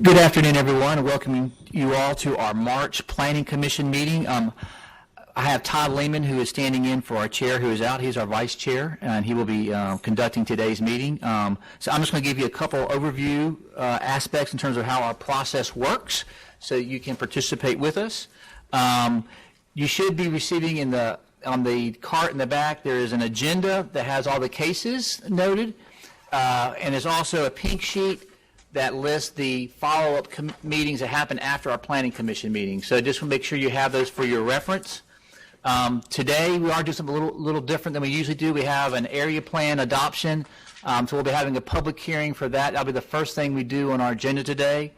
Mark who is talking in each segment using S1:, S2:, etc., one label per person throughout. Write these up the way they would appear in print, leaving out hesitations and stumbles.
S1: Good afternoon, everyone, and welcoming you all to our March Planning Commission meeting. I have Todd Lehman, who is standing in for our chair, who is out. He's our vice chair, and he will be conducting today's meeting. So I'm just going to give you a couple overview aspects in terms of how our process works so you can participate with us. You should be receiving on the cart in the back, there is an agenda that has all the cases noted, and there's also a pink sheet that lists the follow-up meetings that happen after our Planning Commission meeting. So just want to make sure you have those for your reference. Today we are doing something a little different than we usually do. We have an area plan adoption, so we'll be having a public hearing for that. That'll be the first thing we do on our agenda today.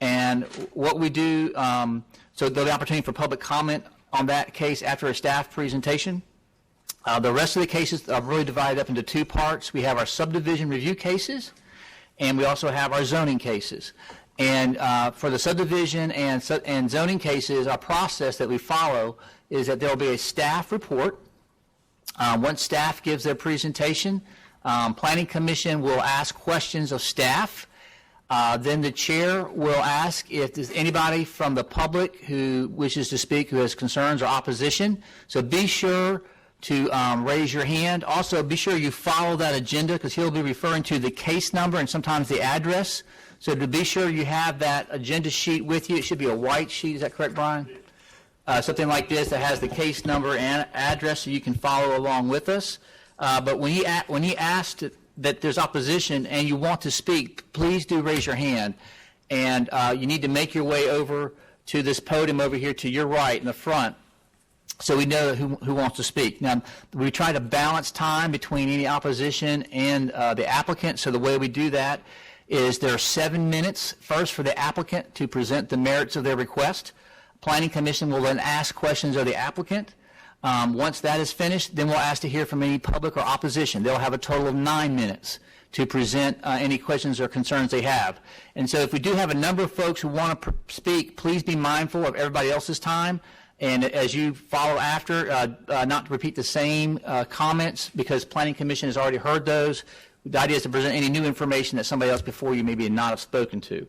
S1: And what we do, so there'll be opportunity for public comment on that case after a staff presentation. The rest of the cases are really divided up into two parts. We have our subdivision review cases, and we also have our zoning cases. And for the subdivision and zoning cases, our process that we follow is that there will be a staff report. Once staff gives their presentation, Planning Commission will ask questions of staff. Then the chair will ask if there's anybody from the public who wishes to speak, who has concerns or opposition. So be sure to raise your hand. Also, be sure you follow that agenda because he'll be referring to the case number and sometimes the address. So to be sure you have that agenda sheet with you. It should be a white sheet. Is that correct, Brian? Something like this that has the case number and address so you can follow along with us. But when he asked that there's opposition and you want to speak, please do raise your hand. And you need to make your way over to this podium over here to your right in the front, so we know who wants to speak. Now, we try to balance time between any opposition and the applicant. So the way we do that is there are 7 minutes first for the applicant to present the merits of their request. Planning Commission will then ask questions of the applicant. Once that is finished, then we'll ask to hear from any public or opposition. They'll have a total of 9 minutes to present any questions or concerns they have. And so if we do have a number of folks who want to speak, please be mindful of everybody else's time. And as you follow after, not to repeat the same comments because Planning Commission has already heard those. The idea is to present any new information that somebody else before you maybe not have spoken to.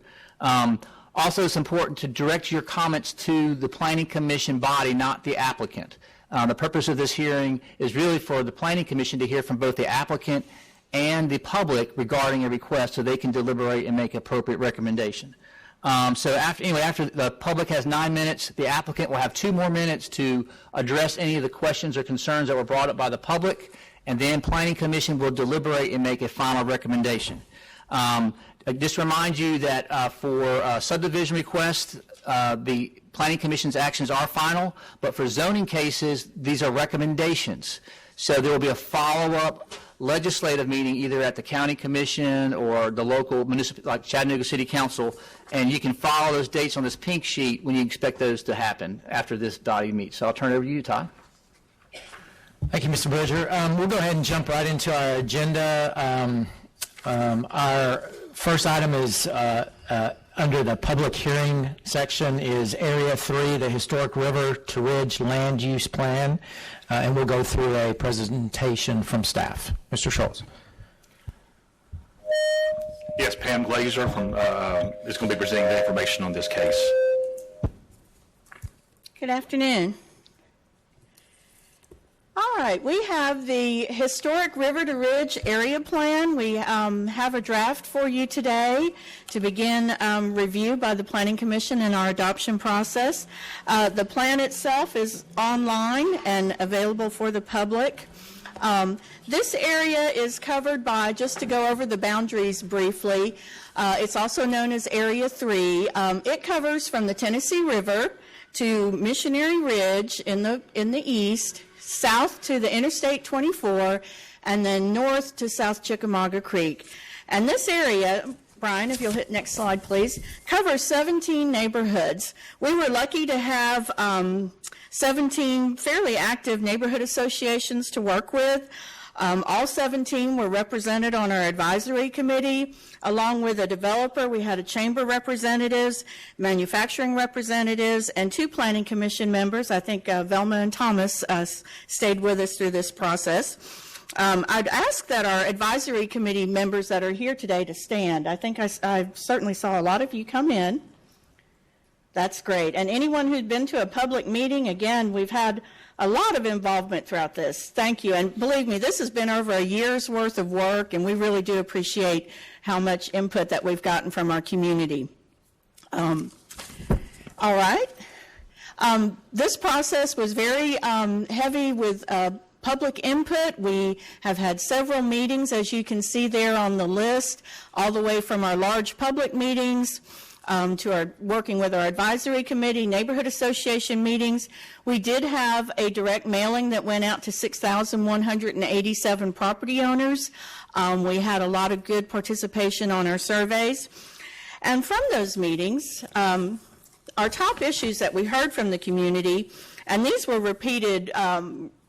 S1: Also, it's important to direct your comments to the Planning Commission body, not the applicant. The purpose of this hearing is really for the Planning Commission to hear from both the applicant and the public regarding a request so they can deliberate and make appropriate recommendation. So after the public has 9 minutes, the applicant will have 2 more minutes to address any of the questions or concerns that were brought up by the public, and then Planning Commission will deliberate and make a final recommendation. Just remind you that for subdivision requests, the Planning Commission's actions are final, but for zoning cases, these are recommendations. So there will be a follow-up legislative meeting either at the county commission or the local municipal, like Chattanooga City Council, and you can follow those dates on this pink sheet when you expect those to happen after this body meets. So I'll turn it over to you, Todd.
S2: Thank you, Mr. Bridger. We'll go ahead and jump right into our agenda. Our first item is under the public hearing section is Area 3, the Historic River to Ridge Land Use Plan, and we'll go through a presentation from staff. Mr. Schultz.
S3: Yes, Pam Glazer is going to be presenting the information on this case.
S4: Good afternoon. All right, we have the Historic River to Ridge Area Plan. We have a draft for you today to begin review by the Planning Commission in our adoption process. The plan itself is online and available for the public. This area is covered by, just to go over the boundaries briefly, it's also known as Area 3. It covers from the Tennessee River to Missionary Ridge in the east, south to the Interstate 24, and then north to South Chickamauga Creek. And this area, Brian, if you'll hit next slide, please, covers 17 neighborhoods. We were lucky to have 17 fairly active neighborhood associations to work with. All 17 were represented on our advisory committee. Along with a developer, we had a chamber representatives, manufacturing representatives, and 2 planning commission members. I think Velma and Thomas stayed with us through this process. I'd ask that our advisory committee members that are here today to stand. I think I certainly saw a lot of you come in. That's great. And anyone who'd been to a public meeting, again, we've had a lot of involvement throughout this. Thank you. And believe me, this has been over a year's worth of work, and we really do appreciate how much input that we've gotten from our community. All right. This process was very heavy with public input. We have had several meetings, as you can see there on the list, all the way from our large public meetings to our working with our advisory committee, neighborhood association meetings. We did have a direct mailing that went out to 6,187 property owners. We had a lot of good participation on our surveys. And from those meetings, our top issues that we heard from the community, and these were repeated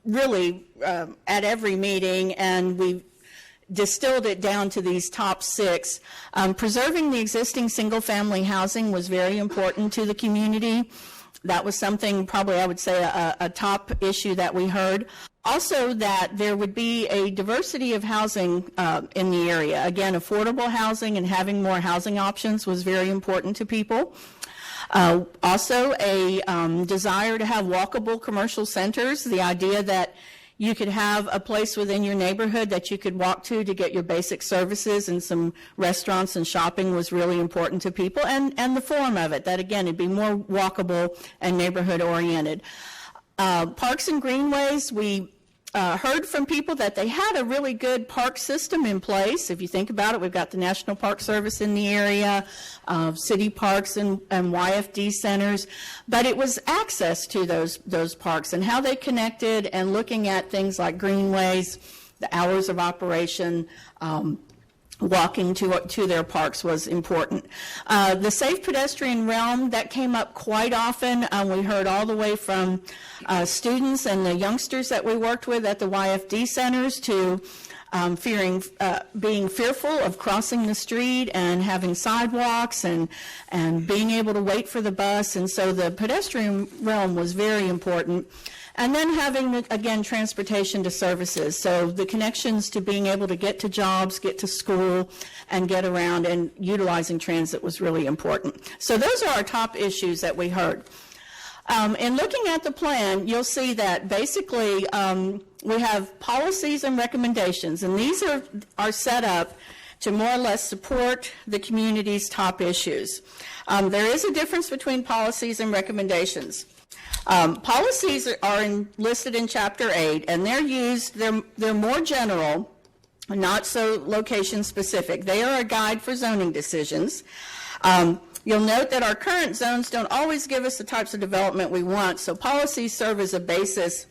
S4: really at every meeting, and we distilled it down to these top 6. Preserving the existing single-family housing was very important to the community. That was something probably I would say a top issue that we heard. Also that there would be a diversity of housing in the area. Again, affordable housing and having more housing options was very important to people. Also a desire to have walkable commercial centers, the idea that you could have a place within your neighborhood that you could walk to get your basic services, and some restaurants and shopping was really important to people, and the form of it, that again, it'd be more walkable and neighborhood oriented. Parks and greenways, we heard from people that they had a really good park system in place. If you think about it, we've got the National Park Service in the area, city parks and YFD centers, but it was access to those parks and how they connected, and looking at things like greenways, the hours of operation, walking to their parks was important. The safe pedestrian realm, that came up quite often. We heard all the way from students and the youngsters that we worked with at the YFD centers to being fearful of crossing the street and having sidewalks and being able to wait for the bus. And so the pedestrian realm was very important. And then having, again, transportation to services. So the connections to being able to get to jobs, get to school, and get around, and utilizing transit was really important. So those are our top issues that we heard. In looking at the plan, you'll see that basically we have policies and recommendations, and these are set up to more or less support the community's top issues. There is a difference between policies and recommendations. Policies are listed in Chapter 8, and they're more general, not so location specific. They are a guide for zoning decisions. You'll note that our current zones don't always give us the types of development we want, so policies serve as a basis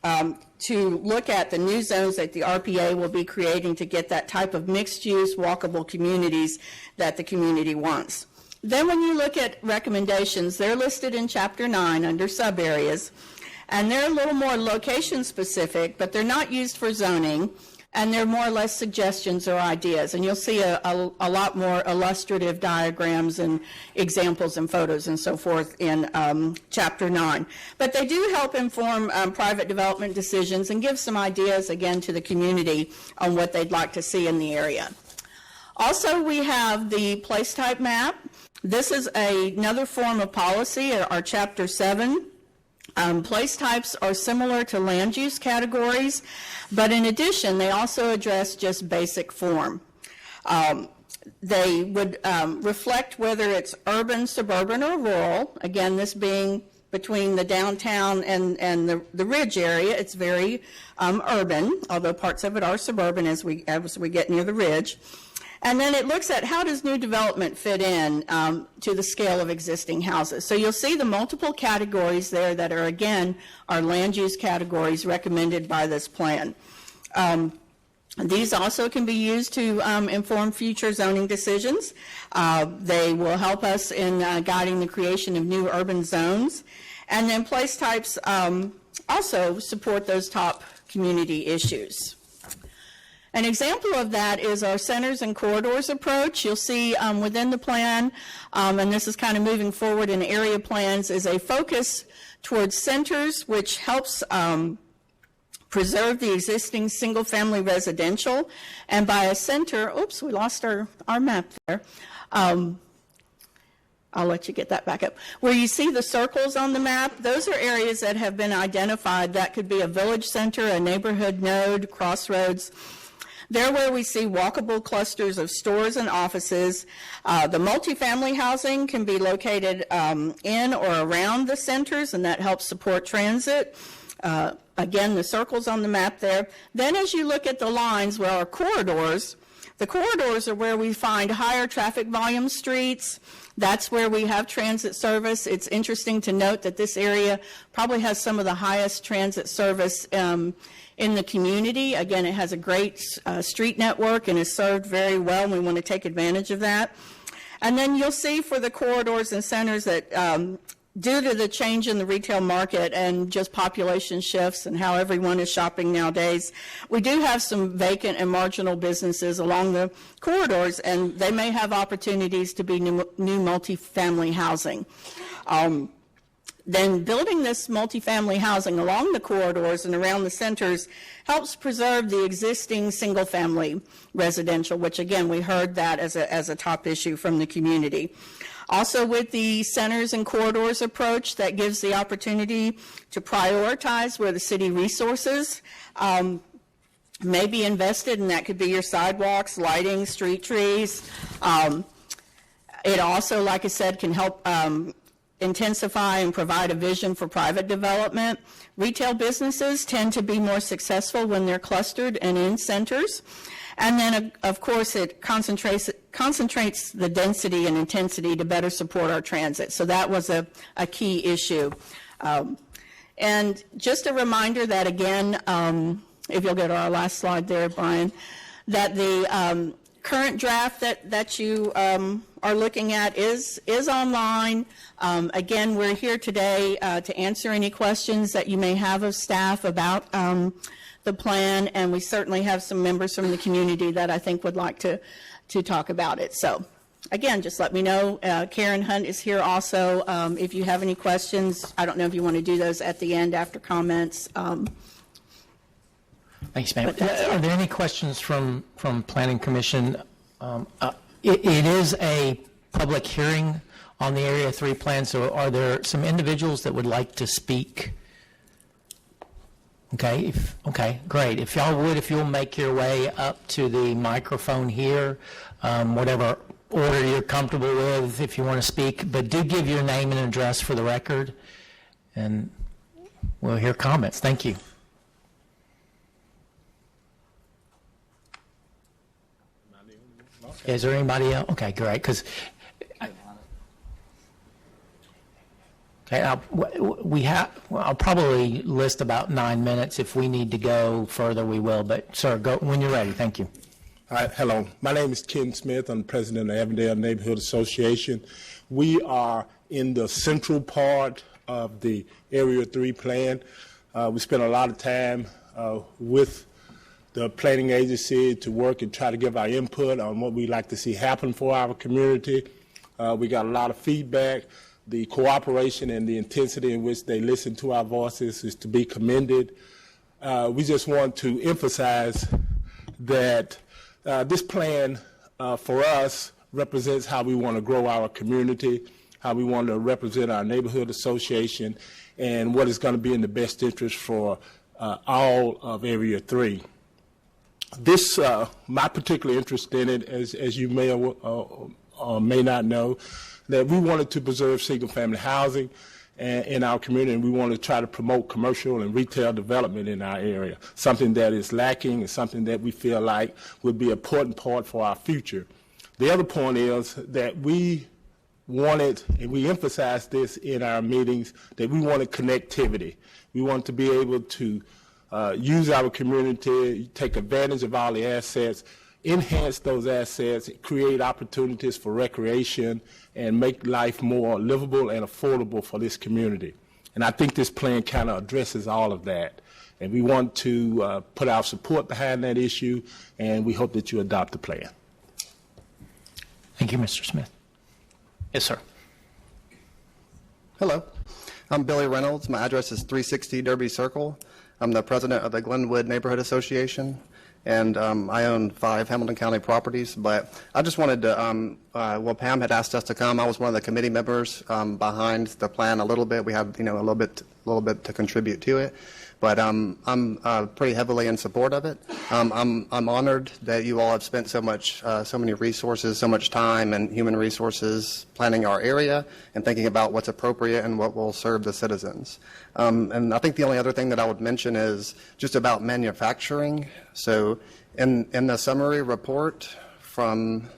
S4: to look at the new zones that the RPA will be creating to get that type of mixed-use, walkable communities that the community wants. Then when you look at recommendations, they're listed in Chapter 9 under sub-areas, and they're a little more location-specific, but they're not used for zoning, and they're more or less suggestions or ideas. And you'll see a lot more illustrative diagrams and examples and photos and so forth in Chapter 9. But they do help inform private development decisions and give some ideas, again, to the community on what they'd like to see in the area. Also, we have the place type map. This is another form of policy, our Chapter 7. Place types are similar to land use categories, but in addition, they also address just basic form. They would reflect whether it's urban, suburban, or rural. Again, this being between the downtown and the ridge area, it's very urban, although parts of it are suburban as we get near the ridge. And then it looks at how does new development fit in to the scale of existing houses. So you'll see the multiple categories there that are, again, our land use categories recommended by this plan. These also can be used to inform future zoning decisions. They will help us in guiding the creation of new urban zones. And then place types also support those top community issues. An example of that is our centers and corridors approach. You'll see within the plan, and this is kind of moving forward in area plans, is a focus towards centers, which helps preserve the existing single-family residential, and by a center, oops, we lost our map there. I'll let you get that back up. Where you see the circles on the map, those are areas that have been identified. That could be a village center, a neighborhood node, crossroads. They're where we see walkable clusters of stores and offices. The multifamily housing can be located in or around the centers, and that helps support transit. Again, the circles on the map there. Then as you look at the lines, well, our corridors, the corridors are where we find higher traffic volume streets. That's where we have transit service. It's interesting to note that this area probably has some of the highest transit service in the community. Again, it has a great street network and is served very well, and we want to take advantage of that. And then you'll see for the corridors and centers that due to the change in the retail market and just population shifts and how everyone is shopping nowadays, we do have some vacant and marginal businesses along the corridors, and they may have opportunities to be new multifamily housing. Then building this multifamily housing along the corridors and around the centers helps preserve the existing single-family residential, which again, we heard that as a top issue from the community. Also with the centers and corridors approach, that gives the opportunity to prioritize where the city resources may be invested, and that could be your sidewalks, lighting, street trees. It also, like I said, can help intensify and provide a vision for private development. Retail businesses tend to be more successful when they're clustered and in centers. And then, of course, it concentrates the density and intensity to better support our transit. So that was a key issue. And just a reminder that, again, if you'll go to our last slide there, Brian, that the current draft that you are looking at is online. Again, we're here today to answer any questions that you may have of staff about the plan, and we certainly have some members from the community that I think would like to talk about it. So, again, just let me know. Karen Hunt is here also. If you have any questions, I don't know if you want to do those at the end after comments.
S2: Thanks, ma'am. Are there any questions from Planning Commission? It is a public hearing on the Area 3 plan, so are there some individuals that would like to speak? Okay, great. If you'll make your way up to the microphone here, whatever order you're comfortable with, if you want to speak, but do give your name and address for the record, and we'll hear comments. Thank you. Is there anybody else? Okay, great. Because I'll probably list about 9 minutes. If we need to go further, we will. But sir, go when you're ready. Thank you.
S5: All right. Hello. My name is Ken Smith. I'm the president of Avondale Neighborhood Association. We are in the central part of the Area 3 plan. We spent a lot of time with the planning agency to work and try to give our input on what we'd like to see happen for our community. We got a lot of feedback. The cooperation and the intensity in which they listen to our voices is to be commended. We just want to emphasize that this plan for us represents how we want to grow our community, how we want to represent our neighborhood association, and what is going to be in the best interest for all of Area 3. This, my particular interest in it, as you may or may not know, that we wanted to preserve single-family housing in our community, and we want to try to promote commercial and retail development in our area, something that is lacking and something that we feel like would be an important part for our future. The other point is that we wanted, and we emphasized this in our meetings, that we wanted connectivity. We want to be able to use our community, take advantage of all the assets, enhance those assets, create opportunities for recreation, and make life more livable and affordable for this community. And I think this plan kind of addresses all of that. And we want to put our support behind that issue, and we hope that you adopt the plan.
S2: Thank you, Mr. Smith. Yes, sir.
S6: Hello, I'm Billy Reynolds. My address is 360 Derby Circle. I'm the president of the Glenwood Neighborhood Association, and I own 5 Hamilton County properties. But I just wanted to, well, Pam had asked us to come. I was one of the committee members behind the plan a little bit. We have, a little bit to contribute to it. But I'm pretty heavily in support of it. I'm honored that you all have spent so many resources, so much time and human resources planning our area and thinking about what's appropriate and what will serve the citizens. And I think the only other thing that I would mention is just about manufacturing. So in the summary report from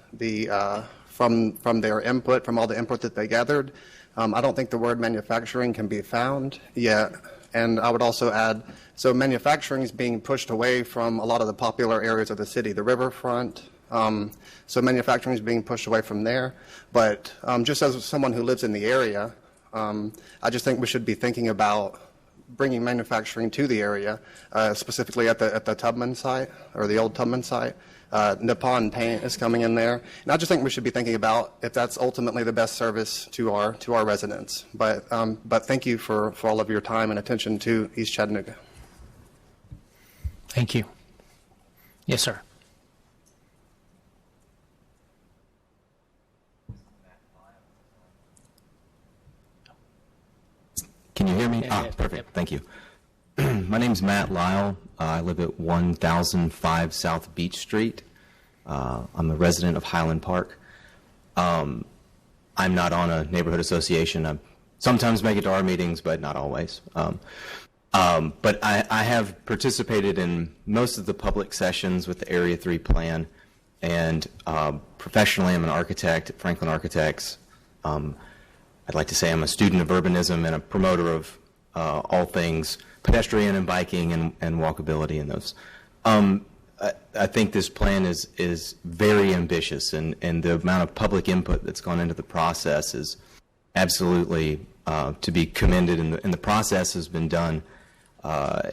S6: from their input, from all the input that they gathered, I don't think the word manufacturing can be found yet. And I would also add, so manufacturing is being pushed away from a lot of the popular areas of the city, the riverfront. So manufacturing is being pushed away from there. But just as someone who lives in the area, I just think we should be thinking about bringing manufacturing to the area, specifically at the Tubman site, or the old Tubman site. Nippon Paint is coming in there. And I just think we should be thinking about if that's ultimately the best service to our residents. But thank you for all of your time and attention to East Chattanooga.
S2: Thank you. Yes, sir.
S7: Can you hear me?
S2: Yeah, yeah,
S7: Perfect.
S2: yep.
S7: Thank you. My name's Matt Lyle. I live at 1005 South Beach Street. I'm a resident of Highland Park. I'm not on a neighborhood association. I sometimes make it to our meetings, but not always. But I have participated in most of the public sessions with the Area 3 plan, and professionally I'm an architect at Franklin Architects. I'd like to say I'm a student of urbanism and a promoter of all things pedestrian and biking and walkability in those. I think this plan is very ambitious, and the amount of public input that's gone into the process is absolutely to be commended, and the process has been done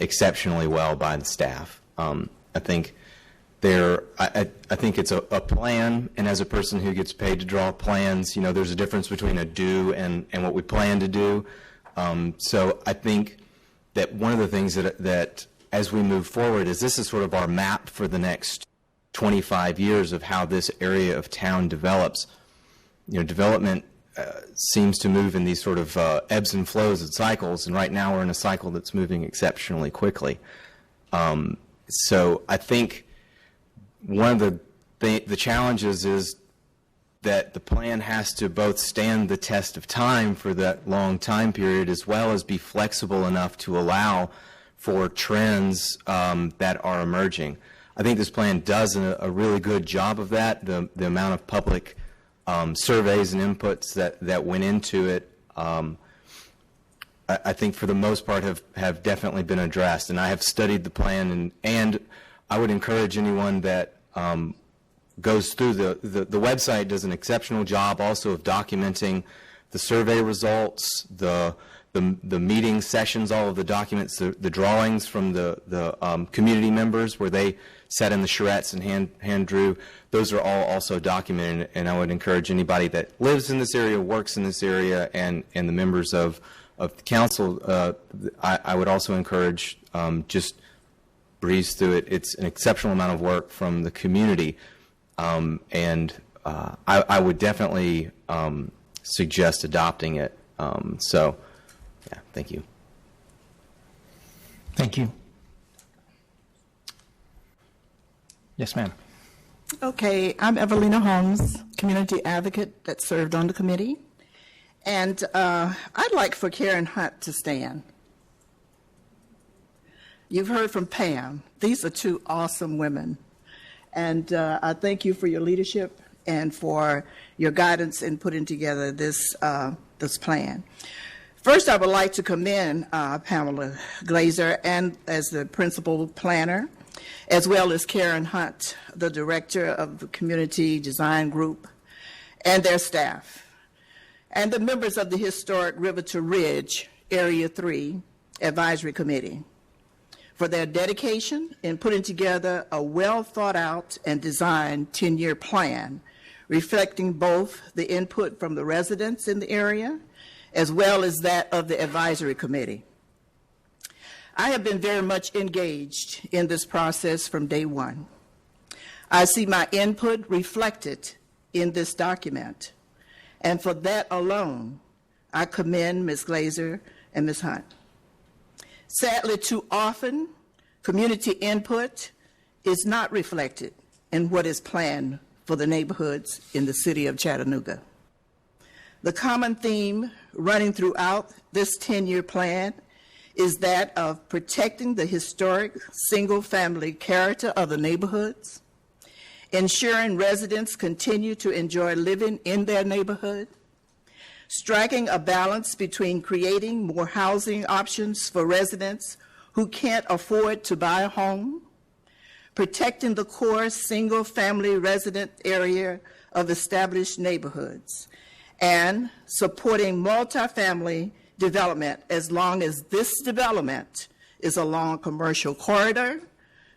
S7: exceptionally well by the staff. I think I think it's a plan, and as a person who gets paid to draw plans, there's a difference between a do and what we plan to do. So I think that one of the things that as we move forward is this is sort of our map for the next 25 years of how this area of town develops. Development seems to move in these sort of ebbs and flows and cycles, and right now we're in a cycle that's moving exceptionally quickly. So I think one of the challenges is that the plan has to both stand the test of time for that long time period, as well as be flexible enough to allow for trends that are emerging. I think this plan does a really good job of that. The amount of public surveys and inputs that went into it, I think for the most part have definitely been addressed. And I have studied the plan, and I would encourage anyone that goes through the website does an exceptional job also of documenting the survey results, the meeting sessions, all of the documents, the drawings from the community members where they sat in the charrettes and hand drew. Those are all also documented, and I would encourage anybody that lives in this area, works in this area, and the members of the council, I would also encourage just breeze through it. It's an exceptional amount of work from the community, and I would definitely suggest adopting it. So, yeah, thank you.
S2: Thank you. Yes, ma'am.
S8: Okay, I'm Evelina Holmes, community advocate that served on the committee. And I'd like for Karen Hunt to stand. You've heard from Pam. These are two awesome women. And I thank you for your leadership and for your guidance in putting together this plan. First, I would like to commend Pamela Glazer and as the principal planner, as well as Karen Hunt, the director of the Community Design Group, and their staff, and the members of the Historic River to Ridge Area 3 Advisory Committee for their dedication in putting together a well-thought-out and designed 10-year plan reflecting both the input from the residents in the area as well as that of the advisory committee. I have been very much engaged in this process from day one. I see my input reflected in this document, and for that alone, I commend Ms. Glazer and Ms. Hunt. Sadly, too often, community input is not reflected in what is planned for the neighborhoods in the city of Chattanooga. The common theme running throughout this 10-year plan is that of protecting the historic single-family character of the neighborhoods, ensuring residents continue to enjoy living in their neighborhood, striking a balance between creating more housing options for residents who can't afford to buy a home, protecting the core single-family resident area of established neighborhoods, and supporting multifamily development as long as this development is along commercial corridor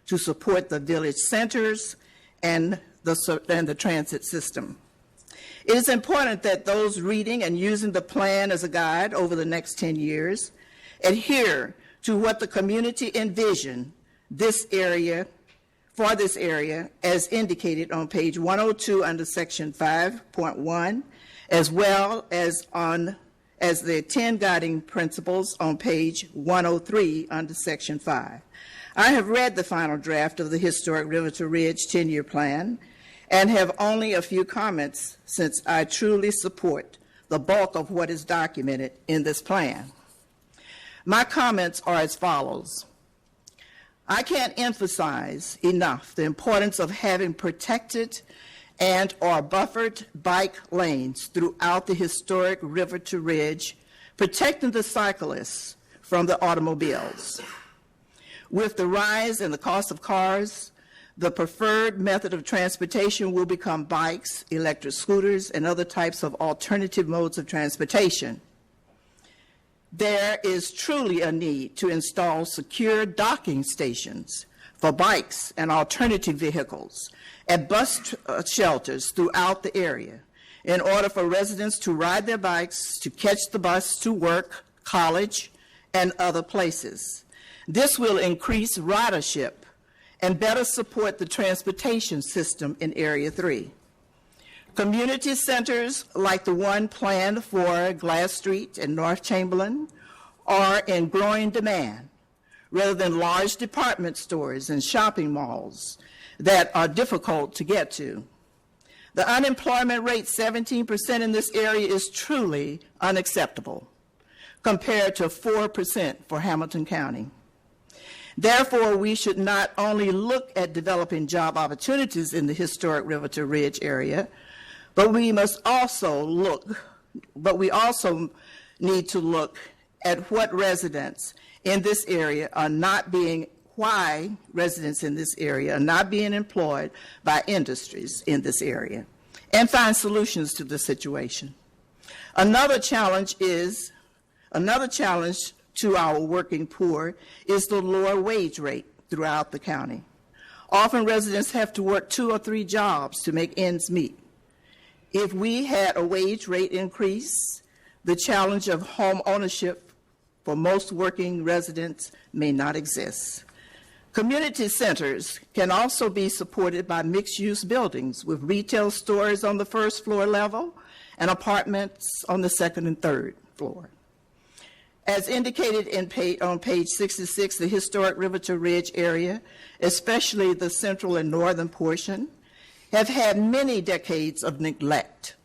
S8: to support the village centers and the transit system. It is important that those reading and using the plan as a guide over the next 10 years adhere to what the community envisioned for this area as indicated on page 102 under section 5.1, as well as the 10 guiding principles on page 103 under section 5. I have read the final draft of the Historic Riverton Ridge 10-year plan and have only a few comments since I truly support the bulk of what is documented in this plan. My comments are as follows. I can't emphasize enough the importance of having protected and or buffered bike lanes throughout the historic Riverton Ridge, protecting the cyclists from the automobiles. With the rise in the cost of cars, the preferred method of transportation will become bikes, electric scooters, and other types of alternative modes of transportation. There is truly a need to install secure docking stations for bikes and alternative vehicles at bus shelters throughout the area in order for residents to ride their bikes, to catch the bus to work, college, and other places. This will increase ridership and better support the transportation system in Area 3. Community centers like the one planned for Glass Street and North Chamberlain are in growing demand, rather than large department stores and shopping malls that are difficult to get to. The unemployment rate, 17% in this area, is truly unacceptable, compared to 4% for Hamilton County. Therefore, we should not only look at developing job opportunities in the historic Riverton Ridge area, but we also need to look at what residents in this area are not being, why residents in this area are not being employed by industries in this area, and find solutions to the situation. Another challenge to our working poor is the lower wage rate throughout the county. Often residents have to work 2 or 3 jobs to make ends meet. If we had a wage rate increase, the challenge of home ownership for most working residents may not exist. Community centers can also be supported by mixed-use buildings with retail stores on the first floor level and apartments on the second and third floor. As indicated on page 66, the historic Riverton Ridge area, especially the central and northern portion, have had many decades of neglect.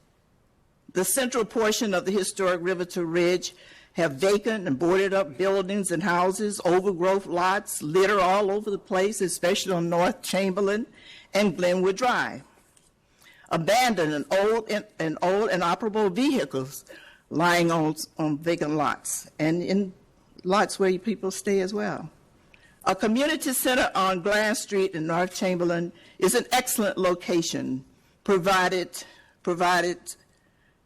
S8: The central portion of the historic Riverton Ridge have vacant and boarded up buildings and houses, overgrowth lots, litter all over the place, especially on North Chamberlain and Glenwood Drive. Abandoned and old inoperable vehicles lying on vacant lots and in lots where people stay as well. A community center on Glass Street in North Chamberlain is an excellent location, provided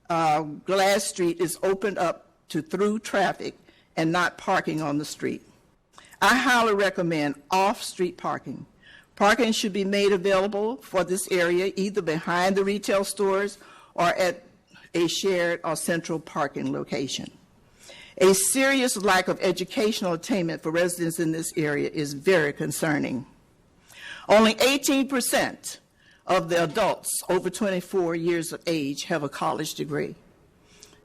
S8: Glass Street is opened up to through traffic and not parking on the street. I highly recommend off-street parking. Parking should be made available for this area either behind the retail stores or at a shared or central parking location. A serious lack of educational attainment for residents in this area is very concerning. Only 18% of the adults over 24 years of age have a college degree.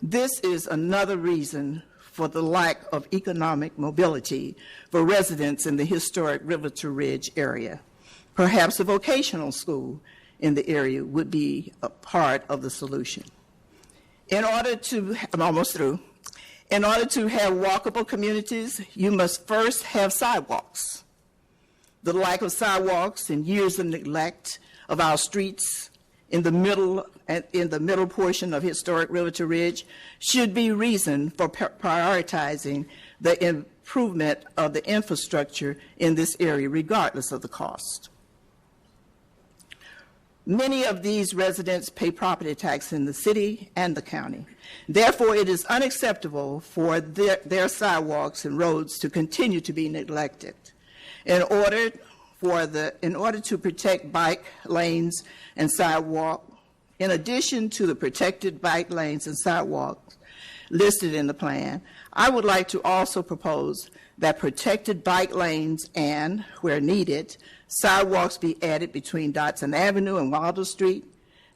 S8: This is another reason for the lack of economic mobility for residents in the historic Riverton Ridge area. Perhaps a vocational school in the area would be a part of the solution. I'm almost through. In order to have walkable communities, you must first have sidewalks. The lack of sidewalks and years of neglect of our streets in the middle portion of historic Riverton Ridge should be reason for prioritizing the improvement of the infrastructure in this area, regardless of the cost. Many of these residents pay property tax in the city and the county. Therefore, it is unacceptable for their sidewalks and roads to continue to be neglected. In order to protect bike lanes and sidewalk, in addition to the protected bike lanes and sidewalks listed in the plan, I would like to also propose that protected bike lanes and, where needed, sidewalks be added between Dotson Avenue and Wilder Street,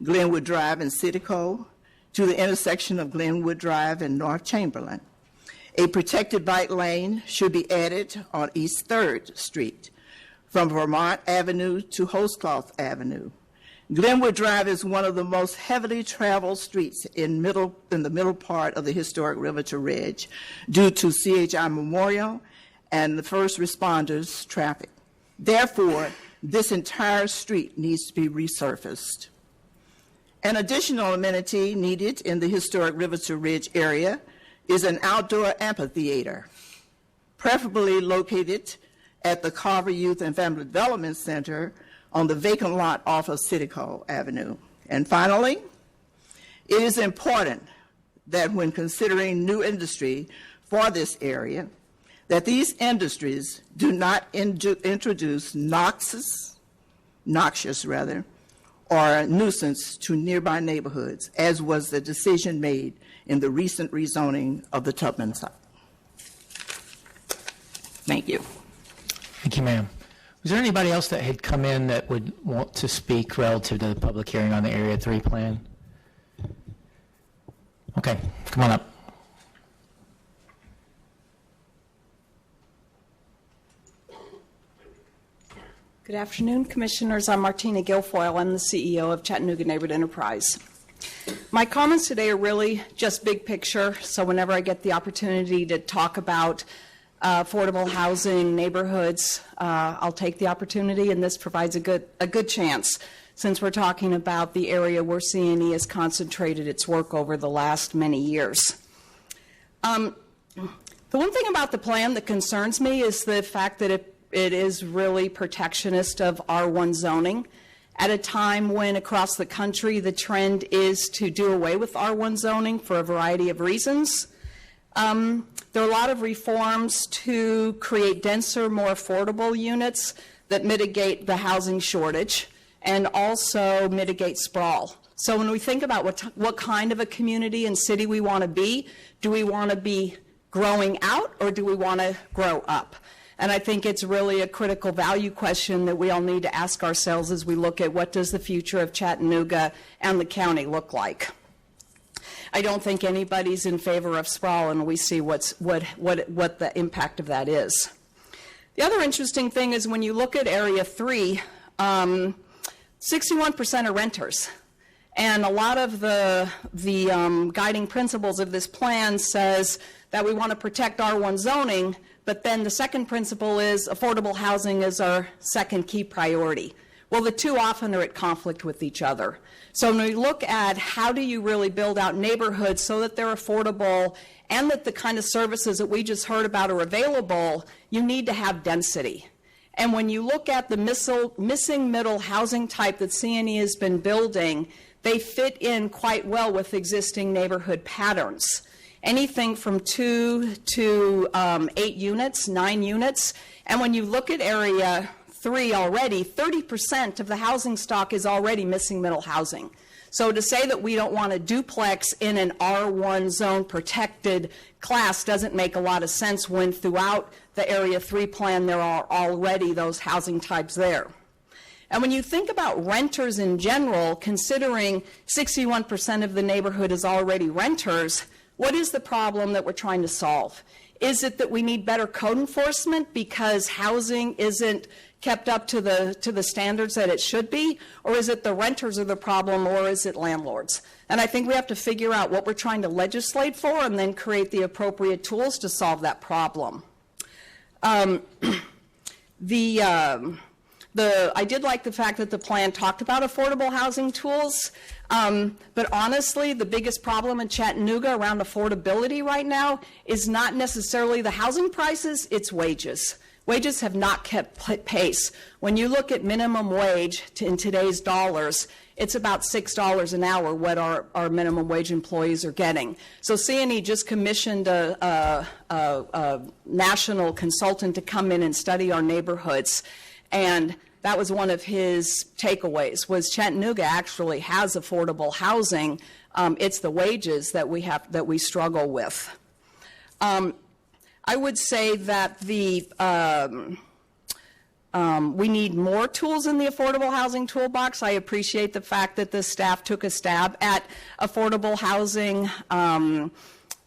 S8: Glenwood Drive and Citico, to the intersection of Glenwood Drive and North Chamberlain. A protected bike lane should be added on East 3rd Street from Vermont Avenue to Hostcloth Avenue. Glenwood Drive is one of the most heavily traveled streets in the middle part of the historic Riverton Ridge due to CHI Memorial and the first responders' traffic. Therefore, this entire street needs to be resurfaced. An additional amenity needed in the historic Riverton Ridge area is an outdoor amphitheater, preferably located at the Carver Youth and Family Development Center on the vacant lot off of Citico Avenue. And finally, it is important that when considering new industry for this area, that these industries do not introduce noxious or nuisance to nearby neighborhoods, as was the decision made in the recent rezoning of the Tubman site. Thank you.
S2: Thank you, ma'am. Was there anybody else that had come in that would want to speak relative to the public hearing on the Area 3 plan? Okay, come on up.
S9: Good afternoon, Commissioners. I'm Martina Guilfoyle. I'm the CEO of Chattanooga Neighborhood Enterprise. My comments today are really just big picture, so whenever I get the opportunity to talk about affordable housing, neighborhoods, I'll take the opportunity, and this provides a good chance since we're talking about the area where CNE has concentrated its work over the last many years. The one thing about the plan that concerns me is the fact that it is really protectionist of R1 zoning at a time when across the country the trend is to do away with R1 zoning for a variety of reasons. There are a lot of reforms to create denser, more affordable units that mitigate the housing shortage and also mitigate sprawl. So when we think about what kind of a community and city we want to be, do we want to be growing out or do we want to grow up? And I think it's really a critical value question that we all need to ask ourselves as we look at what does the future of Chattanooga and the county look like. I don't think anybody's in favor of sprawl, and we see what the impact of that is. The other interesting thing is when you look at Area 3, 61% are renters. And a lot of the guiding principles of this plan says that we want to protect R1 zoning, but then the second principle is affordable housing is our second key priority. Well, the two often are at conflict with each other. So when we look at how do you really build out neighborhoods so that they're affordable and that the kind of services that we just heard about are available, you need to have density. And when you look at the missing middle housing type that CNE has been building, they fit in quite well with existing neighborhood patterns. Anything from 2 to 8 units, 9 units. And when you look at Area 3 already, 30% of the housing stock is already missing middle housing. So to say that we don't want a duplex in an R1 zone protected class doesn't make a lot of sense when throughout the Area 3 plan there are already those housing types there. And when you think about renters in general, considering 61% of the neighborhood is already renters, what is the problem that we're trying to solve? Is it that we need better code enforcement because housing isn't kept up to the standards that it should be? Or is it the renters are the problem, or is it landlords? And I think we have to figure out what we're trying to legislate for and then create the appropriate tools to solve that problem. I did like the fact that the plan talked about affordable housing tools, but honestly, the biggest problem in Chattanooga around affordability right now is not necessarily the housing prices, it's wages. Wages have not kept pace. When you look at minimum wage in today's dollars, it's about $6 an hour what our minimum wage employees are getting. So C&E just commissioned a national consultant to come in and study our neighborhoods, and that was one of his takeaways, was Chattanooga actually has affordable housing. It's the wages that we struggle with. I would say that we need more tools in the affordable housing toolbox. I appreciate the fact that the staff took a stab at affordable housing.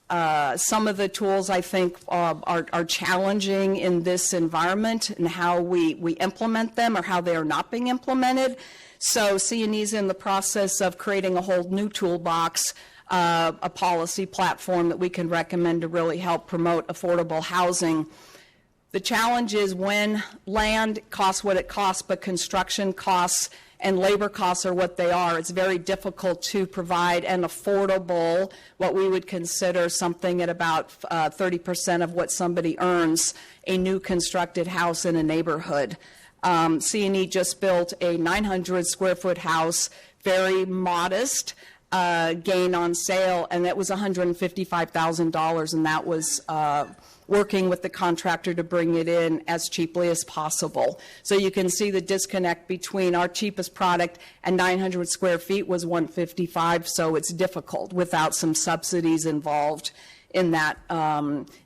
S9: Some of the tools, I think, are challenging in this environment and how we implement them or how they are not being implemented. So C&E is in the process of creating a whole new toolbox, a policy platform that we can recommend to really help promote affordable housing. The challenge is when land costs what it costs, but construction costs and labor costs are what they are, it's very difficult to provide an affordable, what we would consider something at about 30% of what somebody earns, a new constructed house in a neighborhood. C&E just built a 900 square foot house, very modest, gain on sale, and that was $155,000, and that was working with the contractor to bring it in as cheaply as possible. So you can see the disconnect between our cheapest product and 900 square feet was $155, so it's difficult without some subsidies involved in that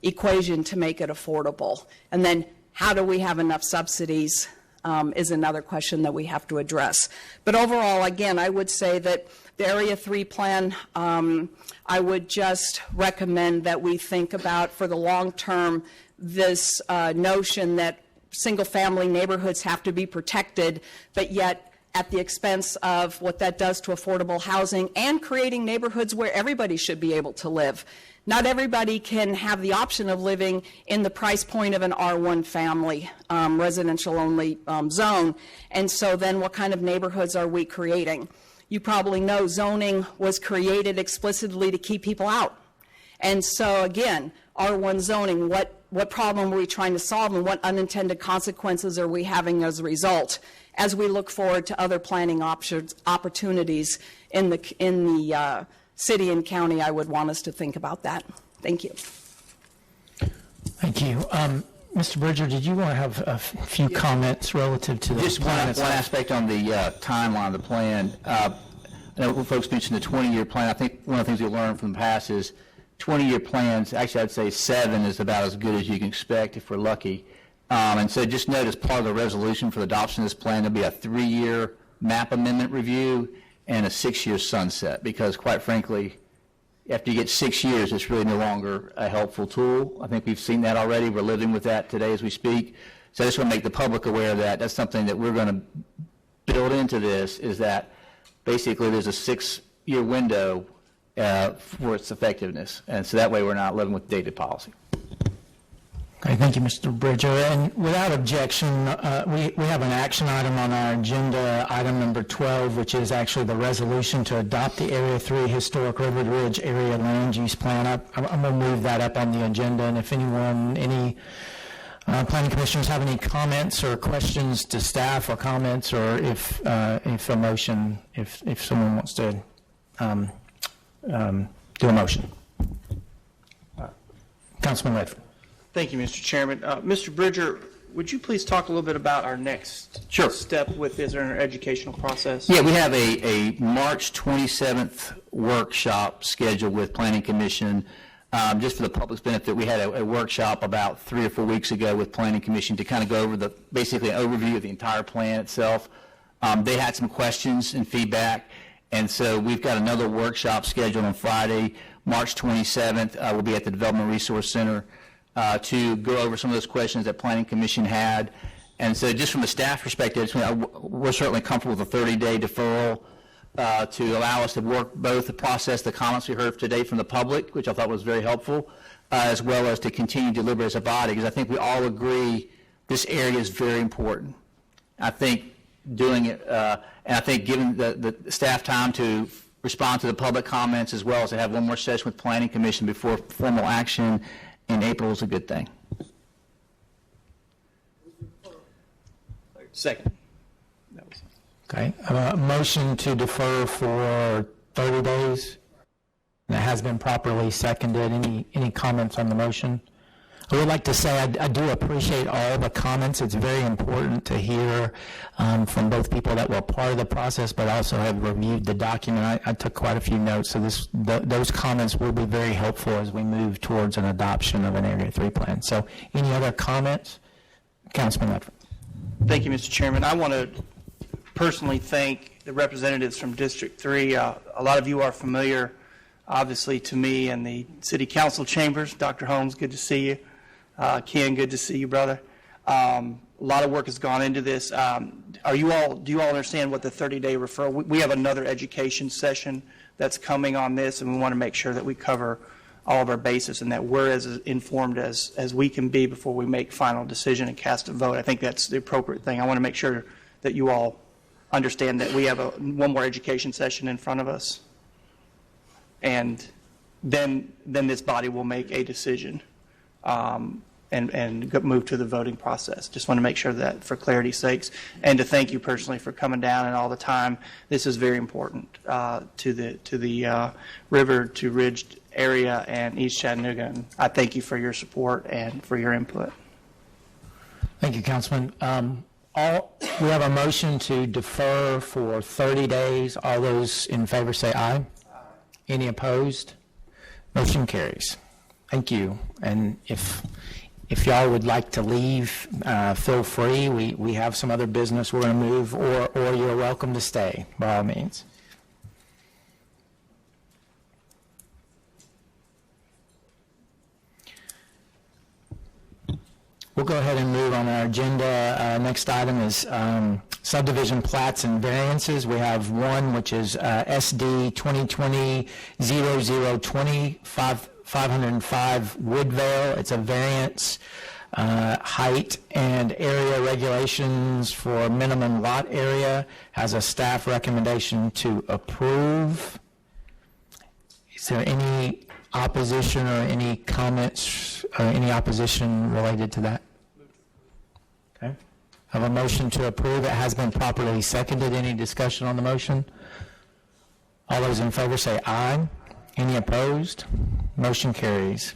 S9: equation to make it affordable. And then how do we have enough subsidies is another question that we have to address. But overall, again, I would say that the Area 3 plan, I would just recommend that we think about for the long term this notion that single-family neighborhoods have to be protected, but yet at the expense of what that does to affordable housing and creating neighborhoods where everybody should be able to live. Not everybody can have the option of living in the price point of an R1 family, residential-only zone. And so then what kind of neighborhoods are we creating? You probably know zoning was created explicitly to keep people out. And so again, R1 zoning, what problem are we trying to solve and what unintended consequences are we having as a result? As we look forward to other planning opportunities in the city and county, I would want us to think about that. Thank you.
S2: Thank you. Mr. Bridger, did you want to have a few comments relative to the
S1: Just one aspect on the timeline of the plan. I know folks mentioned the 20-year plan. I think one of the things we learned from the past is 20-year plans, actually I'd say 7 is about as good as you can expect if we're lucky. And so just note as part of the resolution for the adoption of this plan, there'll be a 3-year map amendment review and a 6-year sunset, because quite frankly, after you get 6 years, it's really no longer a helpful tool. I think we've seen that already. We're living with that today as we speak. So I just want to make the public aware of that. That's something that we're going to build into this, is that basically there's a 6-year window for its effectiveness. And so that way we're not living with dated policy.
S2: Okay, thank you, Mr. Bridger. And without objection, we have an action item on our agenda, item number 12, which is actually the resolution to adopt the Area 3 Historic River Ridge Area Land Use Plan. I'm going to move that up on the agenda, and if any planning commissioners have any comments or questions to staff or comments, or if a motion, if someone wants to do a motion. Councilman Redford.
S10: Thank you, Mr. Chairman. Mr. Bridger, would you please talk a little bit about our next
S1: Sure.
S10: step with this in our educational process?
S1: Yeah, we have a March 27th workshop scheduled with Planning Commission. Just for the public's benefit, we had a workshop about 3 or 4 weeks ago with Planning Commission to kind of go over basically an overview of the entire plan itself. They had some questions and feedback, and so we've got another workshop scheduled on Friday, March 27th. We'll be at the Development Resource Center to go over some of those questions that Planning Commission had. And so just from a staff perspective, we're certainly comfortable with a 30-day deferral to allow us to work both to process the comments we heard today from the public, which I thought was very helpful, as well as to continue to deliberate as a body, because I think we all agree this area is very important. I think doing it, and I think giving the staff time to respond to the public comments as well as to have one more session with Planning Commission before formal action in April is a good thing.
S10: Second.
S2: Okay, a motion to defer for 30 days. That has been properly seconded. Any comments on the motion? I would like to say I do appreciate all the comments. It's very important to hear from both people that were part of the process, but also have reviewed the document. I took quite a few notes, so those comments will be very helpful as we move towards an adoption of an Area 3 plan. So any other comments? Councilman Ledford.
S10: Thank you, Mr. Chairman. I want to personally thank the representatives from District 3. A lot of you are familiar, obviously, to me and the City Council chambers. Dr. Holmes, good to see you. Ken, good to see you, brother. A lot of work has gone into this. Do you all understand what the 30-day referral? We have another education session that's coming on this, and we want to make sure that we cover all of our bases and that we're as informed as we can be before we make final decision and cast a vote. I think that's the appropriate thing. I want to make sure that you all understand that we have one more education session in front of us, and then this body will make a decision and move to the voting process. Just want to make sure that for clarity's sakes, and to thank you personally for coming down and all the time. This is very important to the River to Ridge area and East Chattanooga, and I thank you for your support and for your input.
S2: Thank you, Councilman. We have a motion to defer for 30 days. All those in favor say aye. Any opposed? Motion carries. Thank you. And if y'all would like to leave, feel free. We have some other business we're going to move, or you're welcome to stay, by all means. We'll go ahead and move on our agenda. Next item is subdivision plats and variances. We have one which is SD 2020-0020 505 Woodvale. It's a variance, height and area regulations for minimum lot area. Has a staff recommendation to approve. Is there any opposition or any comments or any opposition related to that? Okay. I have a motion to approve. It has been properly seconded. Any discussion on the motion? All those in favor say aye. Any opposed? Motion carries.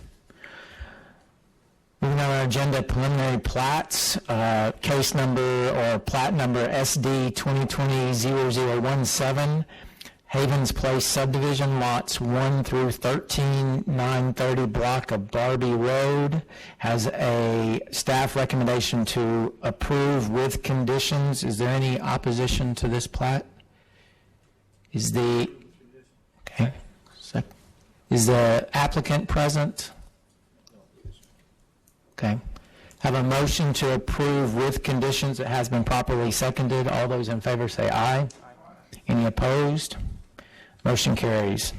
S2: Moving on our agenda, preliminary plats, case number or plat number SD 2020-0017, Havens Place subdivision, lots 1 through 13, 930 block of Darby Road, has a staff recommendation to approve with conditions. Is there any opposition to this plat? Is the applicant present? Okay. Have a motion to approve with conditions. It has been properly seconded. All those in favor say aye. Any opposed? Motion carries.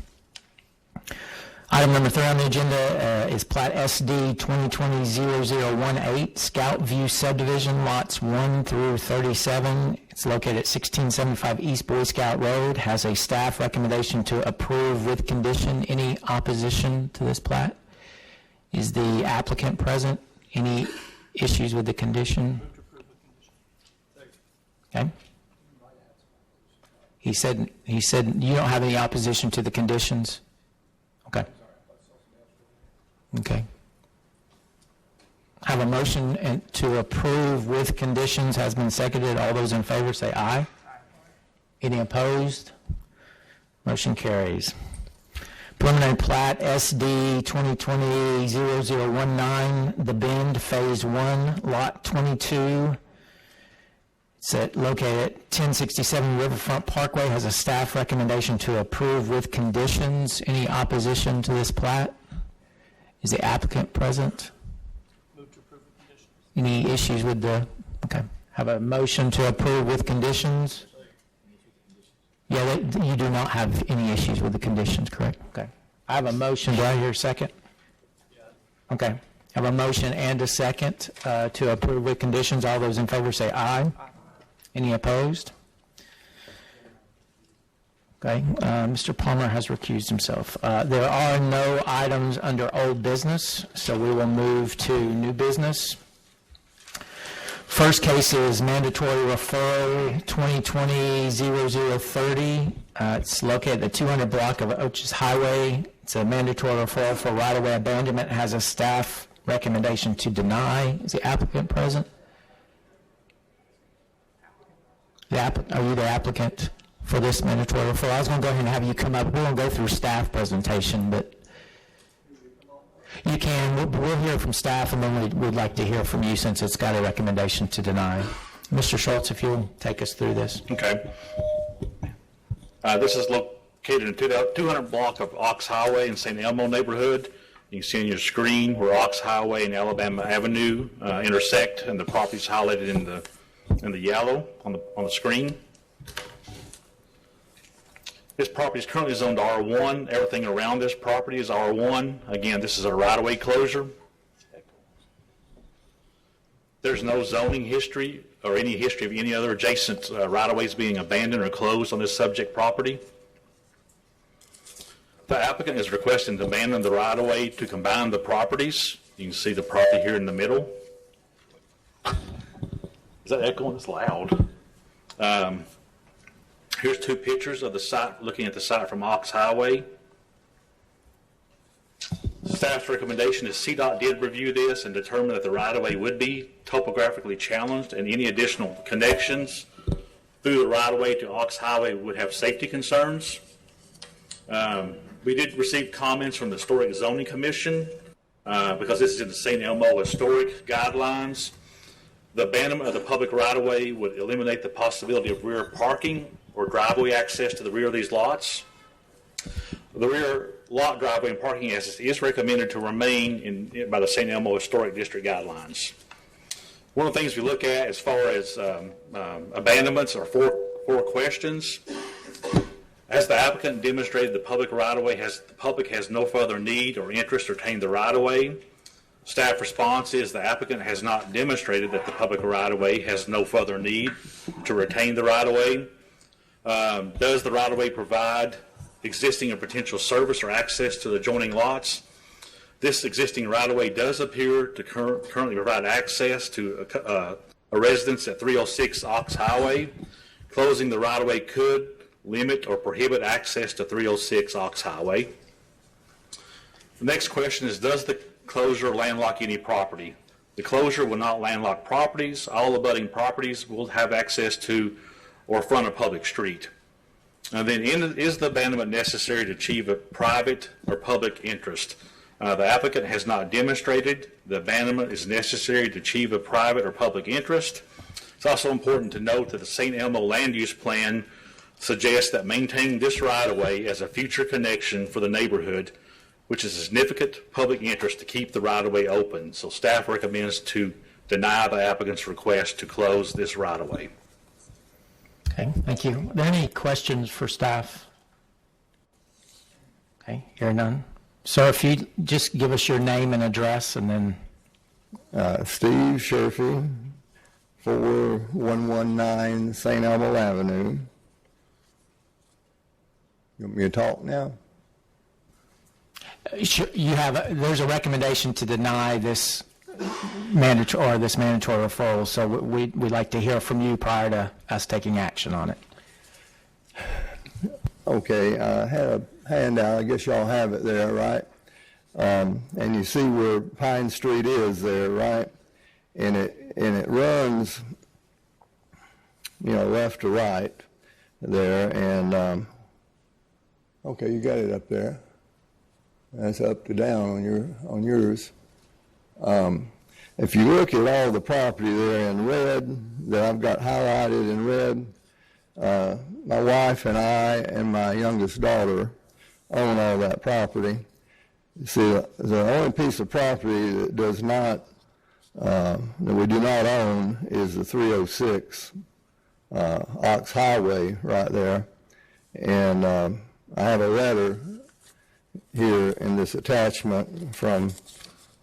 S2: Item number 3 on the agenda is Plat SD 2020-0018, Scout View subdivision, lots 1 through 37. It's located at 1675 East Boy Scout Road. Has a staff recommendation to approve with condition. Any opposition to this plat? Is the applicant present? Any issues with the condition? Okay. He said you don't have any opposition to the conditions? Okay. Okay. Have a motion to approve with conditions has been seconded. All those in favor say aye. Any opposed? Motion carries. Preliminary plat SD 2020-0019, The Bend, Phase 1, Lot 22. It's located at 1067 Riverfront Parkway. Has a staff recommendation to approve with conditions. Any opposition to this plat? Is the applicant present?
S10: Move to approve with conditions.
S2: Any issues with the, okay. Have a motion to approve with conditions? Yeah, you do not have any issues with the conditions, correct? Okay. I have a motion. Do I hear a second? Okay. I have a motion and a second to approve with conditions. All those in favor say aye. Any opposed? Okay. Mr. Palmer has recused himself. There are no items under old business, so we will move to new business. First case is mandatory referral 2020-0030. It's located at the 200 block of Oches Highway. It's a mandatory referral for right-of-way abandonment. It has a staff recommendation to deny. Is the applicant present? Are you the applicant for this mandatory referral? I was going to go ahead and have you come up. We're going to go through staff presentation, but you can. We'll hear from staff, and then we'd like to hear from you since it's got a recommendation to deny. Mr. Schultz, if you'll take us through this.
S3: Okay. This is located in 200 block of Ox Highway in St. Elmo neighborhood. You can see on your screen where Ox Highway and Alabama Avenue intersect, and the property's highlighted in the yellow on the screen. This property is currently zoned R1. Everything around this property is R1. Again, this is a right-of-way closure. There's no zoning history or any history of any other adjacent right-of-ways being abandoned or closed on this subject property. The applicant is requesting to abandon the right-of-way to combine the properties. You can see the property here in the middle. Is that echoing? It's loud. Here's two pictures of the site, looking at the site from Ox Highway. Staff's recommendation is CDOT did review this and determined that the right-of-way would be topographically challenged, and any additional connections through the right-of-way to Ox Highway would have safety concerns. We did receive comments from the Historic Zoning Commission because this is in the St. Elmo Historic Guidelines. The abandonment of the public right-of-way would eliminate the possibility of rear parking or driveway access to the rear of these lots. The rear lot driveway and parking access is recommended to remain by the St. Elmo Historic District Guidelines. One of the things we look at as far as abandonments are four questions. As the applicant demonstrated, the public right-of-way the public has no further need or interest to retain the right-of-way. Staff response is the applicant has not demonstrated that the public right-of-way has no further need to retain the right-of-way. Does the right-of-way provide existing or potential service or access to the adjoining lots? This existing right-of-way does appear to currently provide access to a residence at 306 Ox Highway. Closing the right-of-way could limit or prohibit access to 306 Ox Highway. The next question is, does the closure landlock any property? The closure will not landlock properties. All abutting properties will have access to or front a public street. And then is the abandonment necessary to achieve a private or public interest? The applicant has not demonstrated the abandonment is necessary to achieve a private or public interest. It's also important to note that the St. Elmo Land Use Plan suggests that maintaining this right-of-way as a future connection for the neighborhood, which is a significant public interest to keep the right-of-way open. So staff recommends to deny the applicant's request to close this right-of-way.
S2: Okay, thank you. Are there any questions for staff? Okay, hear none. Sir, if you just give us your name and address, and then.
S11: Steve Sherfy, 4119 St. Elmo Avenue. You want me to talk now?
S2: There's a recommendation to deny this mandatory referral, so we'd like to hear from you prior to us taking action on it.
S11: Okay, I had a handout. I guess y'all have it there, right? And you see where Pine Street is there, right? And it runs, left to right there. And okay, you got it up there. That's up to down on yours. If you look at all the property there in red that I've got highlighted in red, my wife and I and my youngest daughter own all that property. You see, the only piece of property that does not, that we do not own is the 306 Ox Highway right there. And I have a letter here in this attachment from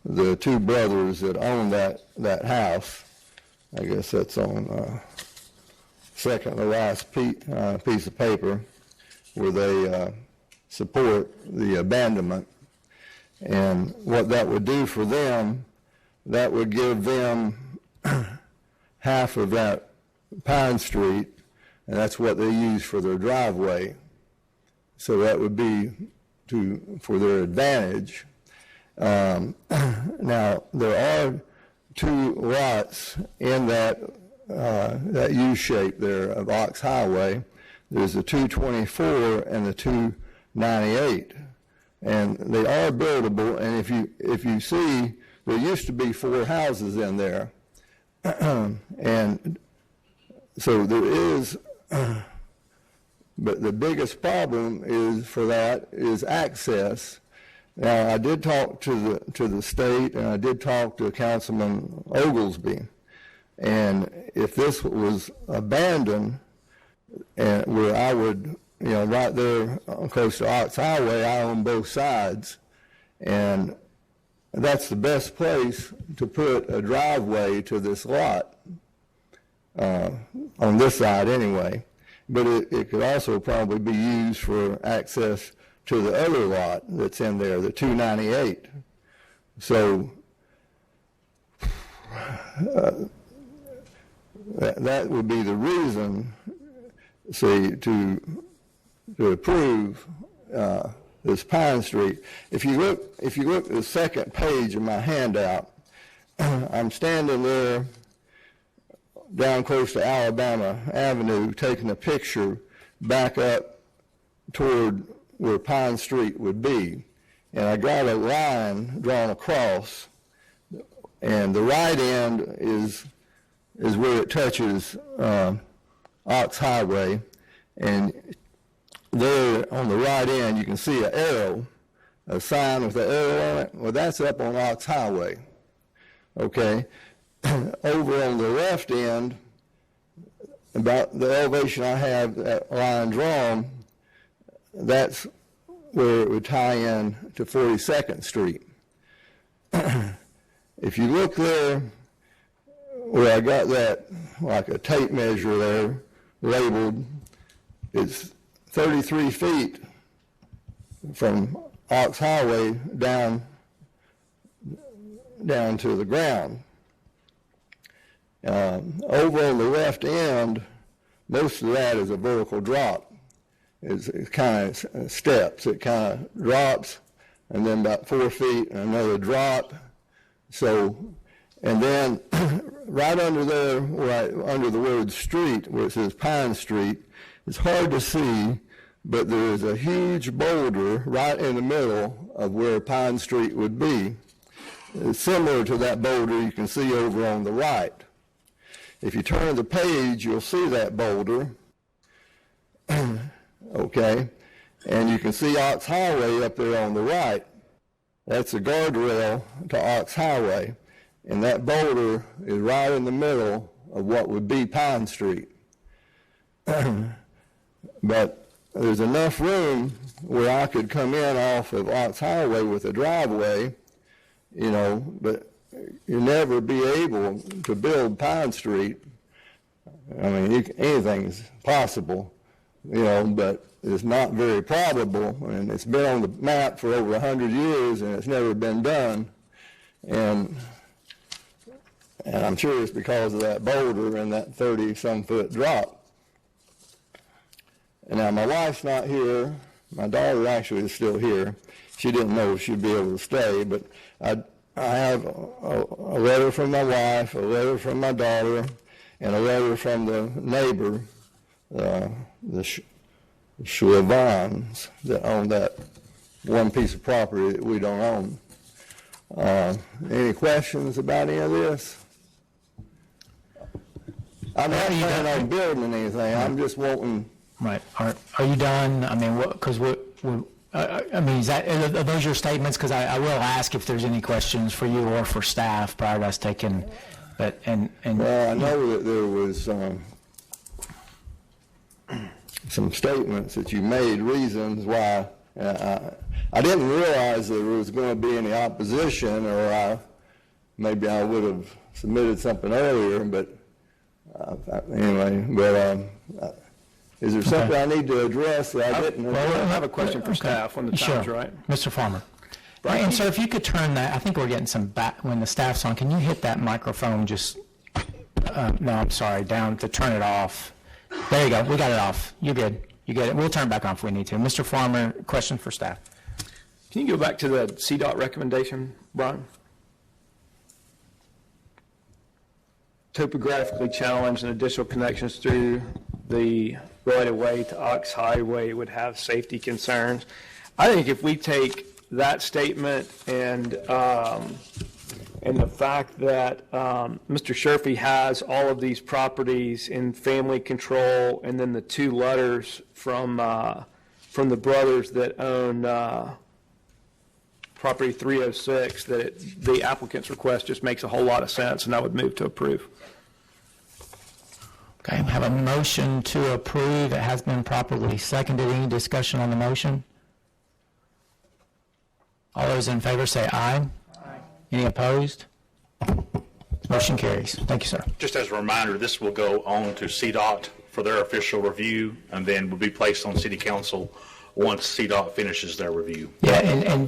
S11: the two brothers that own that house. I guess that's on second to last piece of paper where they support the abandonment. And what that would do for them, that would give them half of that Pine Street, and that's what they use for their driveway. So that would be for their advantage. Now, there are two lots in that U-shape there of Ox Highway. There's the 224 and the 298. And they are buildable, and if you see, there used to be 4 houses in there. And so there is, but the biggest problem is access. Now, I did talk to the state, and I did talk to Councilman Oglesby, and if this was abandoned, and where I would, right there close to Ox Highway, I own both sides, and that's the best place to put a driveway to this lot, on this side anyway. But it could also probably be used for access to the other lot that's in there, the 298. So that would be the reason, see, to approve this Pine Street. If you look at the second page of my handout, I'm standing there down close to Alabama Avenue taking a picture back up toward where Pine Street would be. And I got a line drawn across, and the right end is where it touches Ox Highway. And there on the right end, you can see an arrow, a sign with an arrow on it. Well, that's up on Ox Highway. Okay. Over on the left end, about the elevation I have that line drawn, that's where it would tie in to 42nd Street. If you look there, where I got that, like a tape measure there, labeled, it's 33 feet from Ox Highway down to the ground. Over on the left end, most of that is a vertical drop. It's kind of steps. It kind of drops, and then about 4 feet, and another drop. So, and then right under there, right under the word street, where it says Pine Street, it's hard to see, but there is a huge boulder right in the middle of where Pine Street would be. It's similar to that boulder you can see over on the right. If you turn the page, you'll see that boulder, okay? And you can see Ox Highway up there on the right. That's a guardrail to Ox Highway. And that boulder is right in the middle of what would be Pine Street. But there's enough room where I could come in off of Ox Highway with a driveway, but you'll never be able to build Pine Street. I mean, anything's possible, but it's not very probable, and it's been on the map for over 100 years, and it's never been done. And I'm sure it's because of that boulder and that 30-some foot drop. And now my wife's not here. My daughter actually is still here. she didn't know if she'd be able to stay. But I have a letter from my wife, a letter from my daughter, and a letter from the neighbor, the Schwavans, that own that one piece of property that we don't own. Any questions about any of this? I'm not planning on building anything. I'm just wanting.
S2: Right. Are you done? I mean, because I mean, are those your statements? Because I will ask if there's any questions for you or for staff prior to us taking. But
S11: well, I know that there was some statements that you made, reasons why. I didn't realize there was going to be any opposition, or maybe I would have submitted something earlier. But anyway, is there something I need to address that I didn't?
S12: Well, I have a question for staff when the time's right.
S2: Mr. Farmer. Right. And so if you could turn that, I think we're getting some back when the staff's on. Can you hit that microphone just, no, I'm sorry, down to turn it off. There you go. We got it off. You're good. You get it. We'll turn it back on if we need to. Mr. Farmer, question for staff.
S12: Can you go back to the CDOT recommendation, Brian? Topographically challenged and additional connections through the right-of-way to Ox Highway would have safety concerns. I think if we take that statement and the fact that Mr. Sherfy has all of these properties in family control, and then the two letters from the brothers that own property 306, that the applicant's request just makes a whole lot of sense, and I would move to approve.
S2: Okay, I have a motion to approve. It has been properly seconded. Any discussion on the motion? All those in favor say aye. Aye. Any opposed? Motion carries. Thank you, sir.
S3: Just as a reminder, this will go on to CDOT for their official review, and then will be placed on City Council once CDOT finishes their review.
S2: Yeah,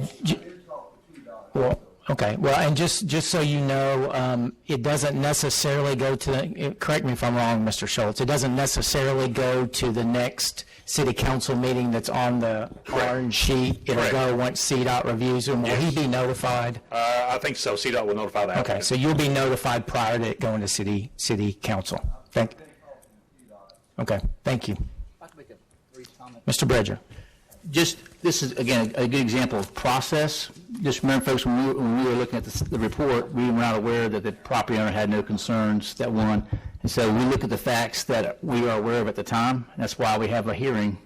S2: well, okay. Well, and just so you know, it doesn't necessarily go to, correct me if I'm wrong, Mr. Schultz, it doesn't necessarily go to the next City Council meeting that's on the orange sheet. It'll go once CDOT reviews them. Will he be notified?
S3: I think so. CDOT will notify that.
S2: Okay, so you'll be notified prior to it going to City Council. Okay, thank you. Mr. Bridger.
S1: Just, this is, again, a good example of process. Just remember, folks, when we were looking at the report, we were not aware that the property owner had no concerns, that one. And so we look at the facts that we are aware of at the time. And that's why we have a hearing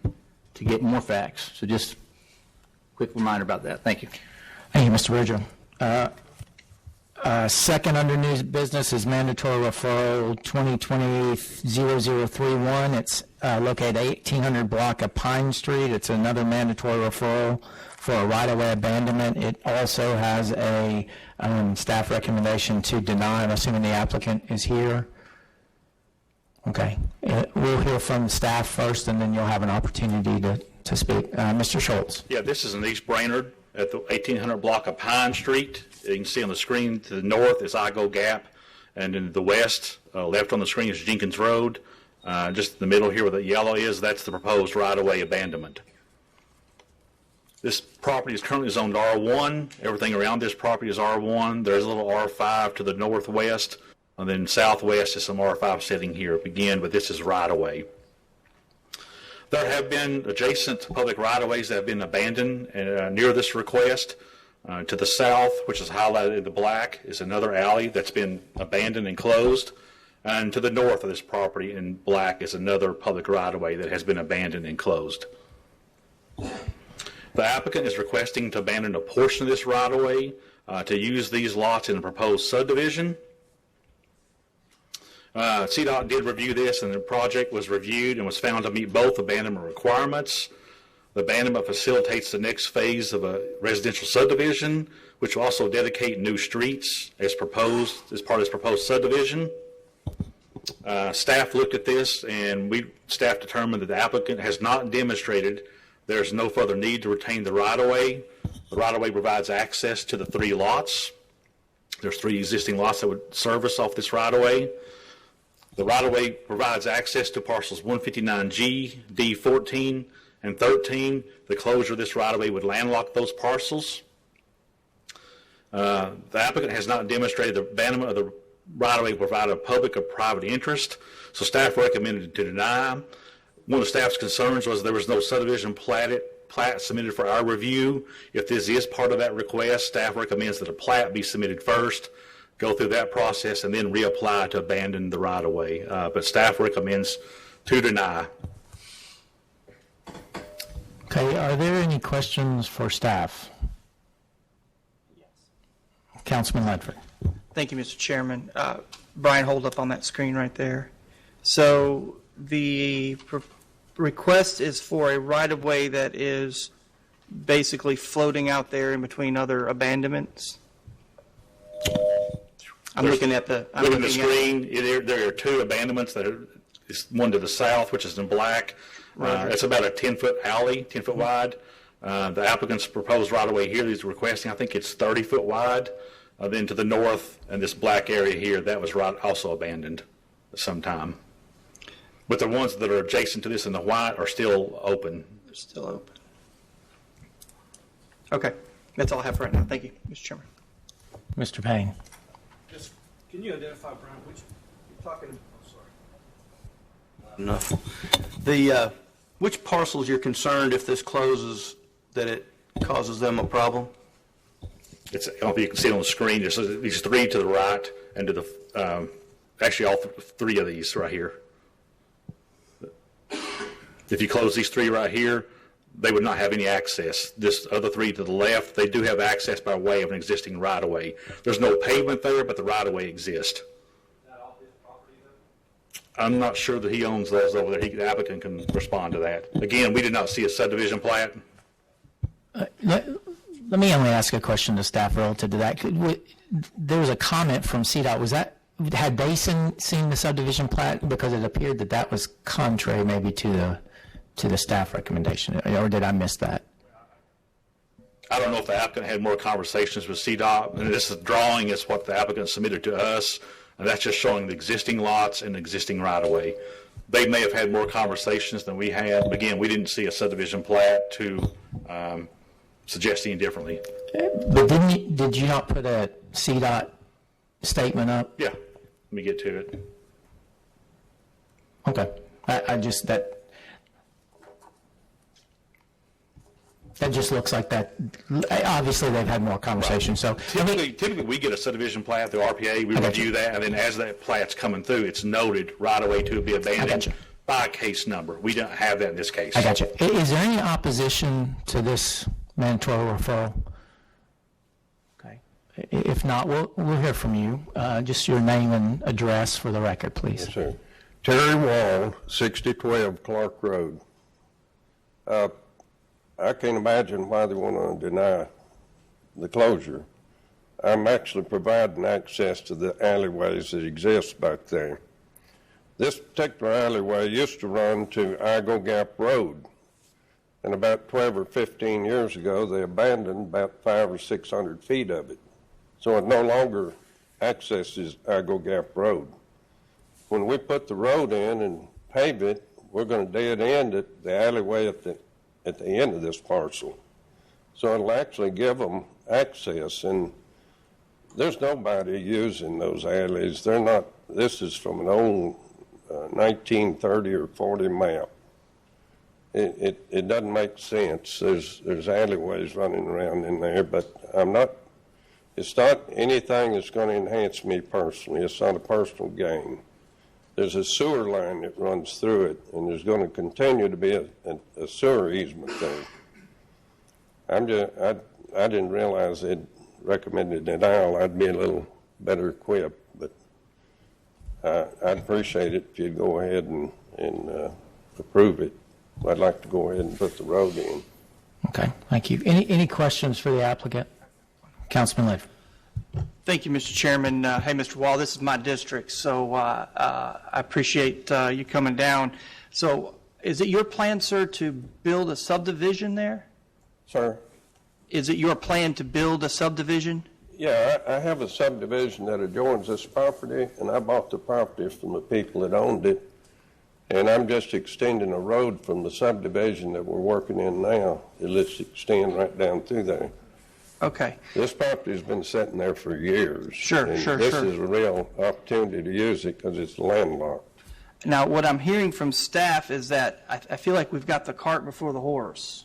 S1: to get more facts. So just a quick reminder about that. Thank you.
S2: Thank you, Mr. Bridger. Second under new business is mandatory referral 2020-0031. It's located 1800 block of Pine Street. It's another mandatory referral for a right-of-way abandonment. It also has a staff recommendation to deny. I'm assuming the applicant is here. Okay. We'll hear from staff first, and then you'll have an opportunity to speak. Mr. Schultz.
S3: Yeah, this is in East Brainerd at the 1800 block of Pine Street. You can see on the screen to the north is Igo Gap, and in the west, left on the screen is Jenkins Road. Just in the middle here where the yellow is, that's the proposed right-of-way abandonment. This property is currently zoned R1. Everything around this property is R1. There's a little R5 to the northwest, and then southwest is some R5 sitting here again, but this is right-of-way. There have been adjacent public right-of-ways that have been abandoned near this request. To the south, which is highlighted in the black, is another alley that's been abandoned and closed. And to the north of this property in black is another public right-of-way that has been abandoned and closed. The applicant is requesting to abandon a portion of this right-of-way to use these lots in a proposed subdivision. CDOT did review this, and the project was reviewed and was found to meet both abandonment requirements. The abandonment facilitates the next phase of a residential subdivision, which will also dedicate new streets as proposed as part of this proposed subdivision. Staff looked at this, and staff determined that the applicant has not demonstrated there's no further need to retain the right-of-way. The right-of-way provides access to the 3 lots. There's 3 existing lots that would service off this right-of-way. The right-of-way provides access to parcels 159G, D14, And 13, the closure of this right-of-way would landlock those parcels. The applicant has not demonstrated the abandonment of the right-of-way provided a public or private interest, so staff recommended to deny. One of the staff's concerns was there was no subdivision plat submitted for our review. If this is part of that request, staff recommends that a plat be submitted first, go through that process, and then reapply to abandon the right-of-way. But staff recommends to deny.
S2: Okay, are there any questions for staff? Yes. Councilman Ledford.
S10: Thank you, Mr. Chairman. Brian, hold up on that screen right there. So the request is for a right-of-way that is basically floating out there in between other abandonments. I'm looking at the
S3: screen. There are two abandonments that are one to the south, which is in black. It's about a 10-foot alley, 10-foot wide. The applicant's proposed right-of-way here that he's requesting, I think it's 30-foot wide. Then to the north, and this black area here, that was also abandoned at some time. But the ones that are adjacent to this in the white are still open.
S10: They're still open. Okay, that's all I have for right now. Thank you, Mr. Chairman.
S2: Mr. Payne.
S13: Just, can you identify, Brian, which you're talking? Oh, sorry.
S14: Enough. Which parcels you're concerned if this closes that it causes them a problem?
S3: I don't know if you can see it on the screen. There's these three to the right and to the actually all three of these right here. If you close these three right here, they would not have any access. This other three to the left, they do have access by way of an existing right-of-way. There's no pavement there, but the right-of-way exists. I'm not sure that he owns those over there. The applicant can respond to that. Again, we did not see a subdivision plat.
S2: Let me only ask a question to staff relative to that. There was a comment from CDOT. Had they seen the subdivision plat? Because it appeared that was contrary maybe to the staff recommendation, or did I miss that?
S3: I don't know if the applicant had more conversations with CDOT. And this drawing is what the applicant submitted to us, and that's just showing the existing lots and the existing right-of-way. They may have had more conversations than we had. But again, we didn't see a subdivision plat to suggest any differently.
S2: But did you not put a CDOT statement up?
S3: Yeah, let me get to it.
S2: Okay, that just looks like that. Obviously, they've had more conversations. So
S3: typically, we get a subdivision plat through RPA. We review that, and then as that plat's coming through, it's noted right away to be abandoned by a case number. We don't have that in this case.
S2: I got you. Is there any opposition to this mandatory referral? Okay. If not, we'll hear from you. Just your name and address for the record, please.
S15: Yes, sir. Terry Wall, 6012 Clark Road. I can't imagine why they want to deny the closure. I'm actually providing access to the alleyways that exist back there. This particular alleyway used to run to Igo Gap Road, and about 12 or 15 years ago, they abandoned about 500 or 600 feet of it. So it no longer accesses Igo Gap Road. When we put the road in and pave it, we're going to dead end it, the alleyway at the end of this parcel. So it'll actually give them access, and there's nobody using those alleys. They're not, this is from an old 1930 or 40 map. It doesn't make sense. There's alleyways running around in there, but it's not anything that's going to enhance me personally. It's not a personal gain. There's a sewer line that runs through it, and there's going to continue to be a sewer easement there. I didn't realize they'd recommended denial. I'd be a little better equipped, but I'd appreciate it if you'd go ahead and approve it. I'd like to go ahead and put the road in.
S2: Okay, thank you. Any questions for the applicant? Councilman Leif.
S10: Thank you, Mr. Chairman. Hey, Mr. Wall, this is my district, so I appreciate you coming down. So is it your plan, sir, to build a subdivision there?
S15: Sir?
S10: Is it your plan to build a subdivision?
S15: Yeah, I have a subdivision that adjoins this property, and I bought the property from the people that owned it. And I'm just extending a road from the subdivision that we're working in now. Let's extend right down through there.
S10: Okay.
S15: This property's been sitting there for years.
S10: Sure,
S15: and
S10: sure,
S15: This
S10: sure.
S15: is a real opportunity to use it because it's landlocked.
S10: Now, what I'm hearing from staff is that I feel like we've got the cart before the horse.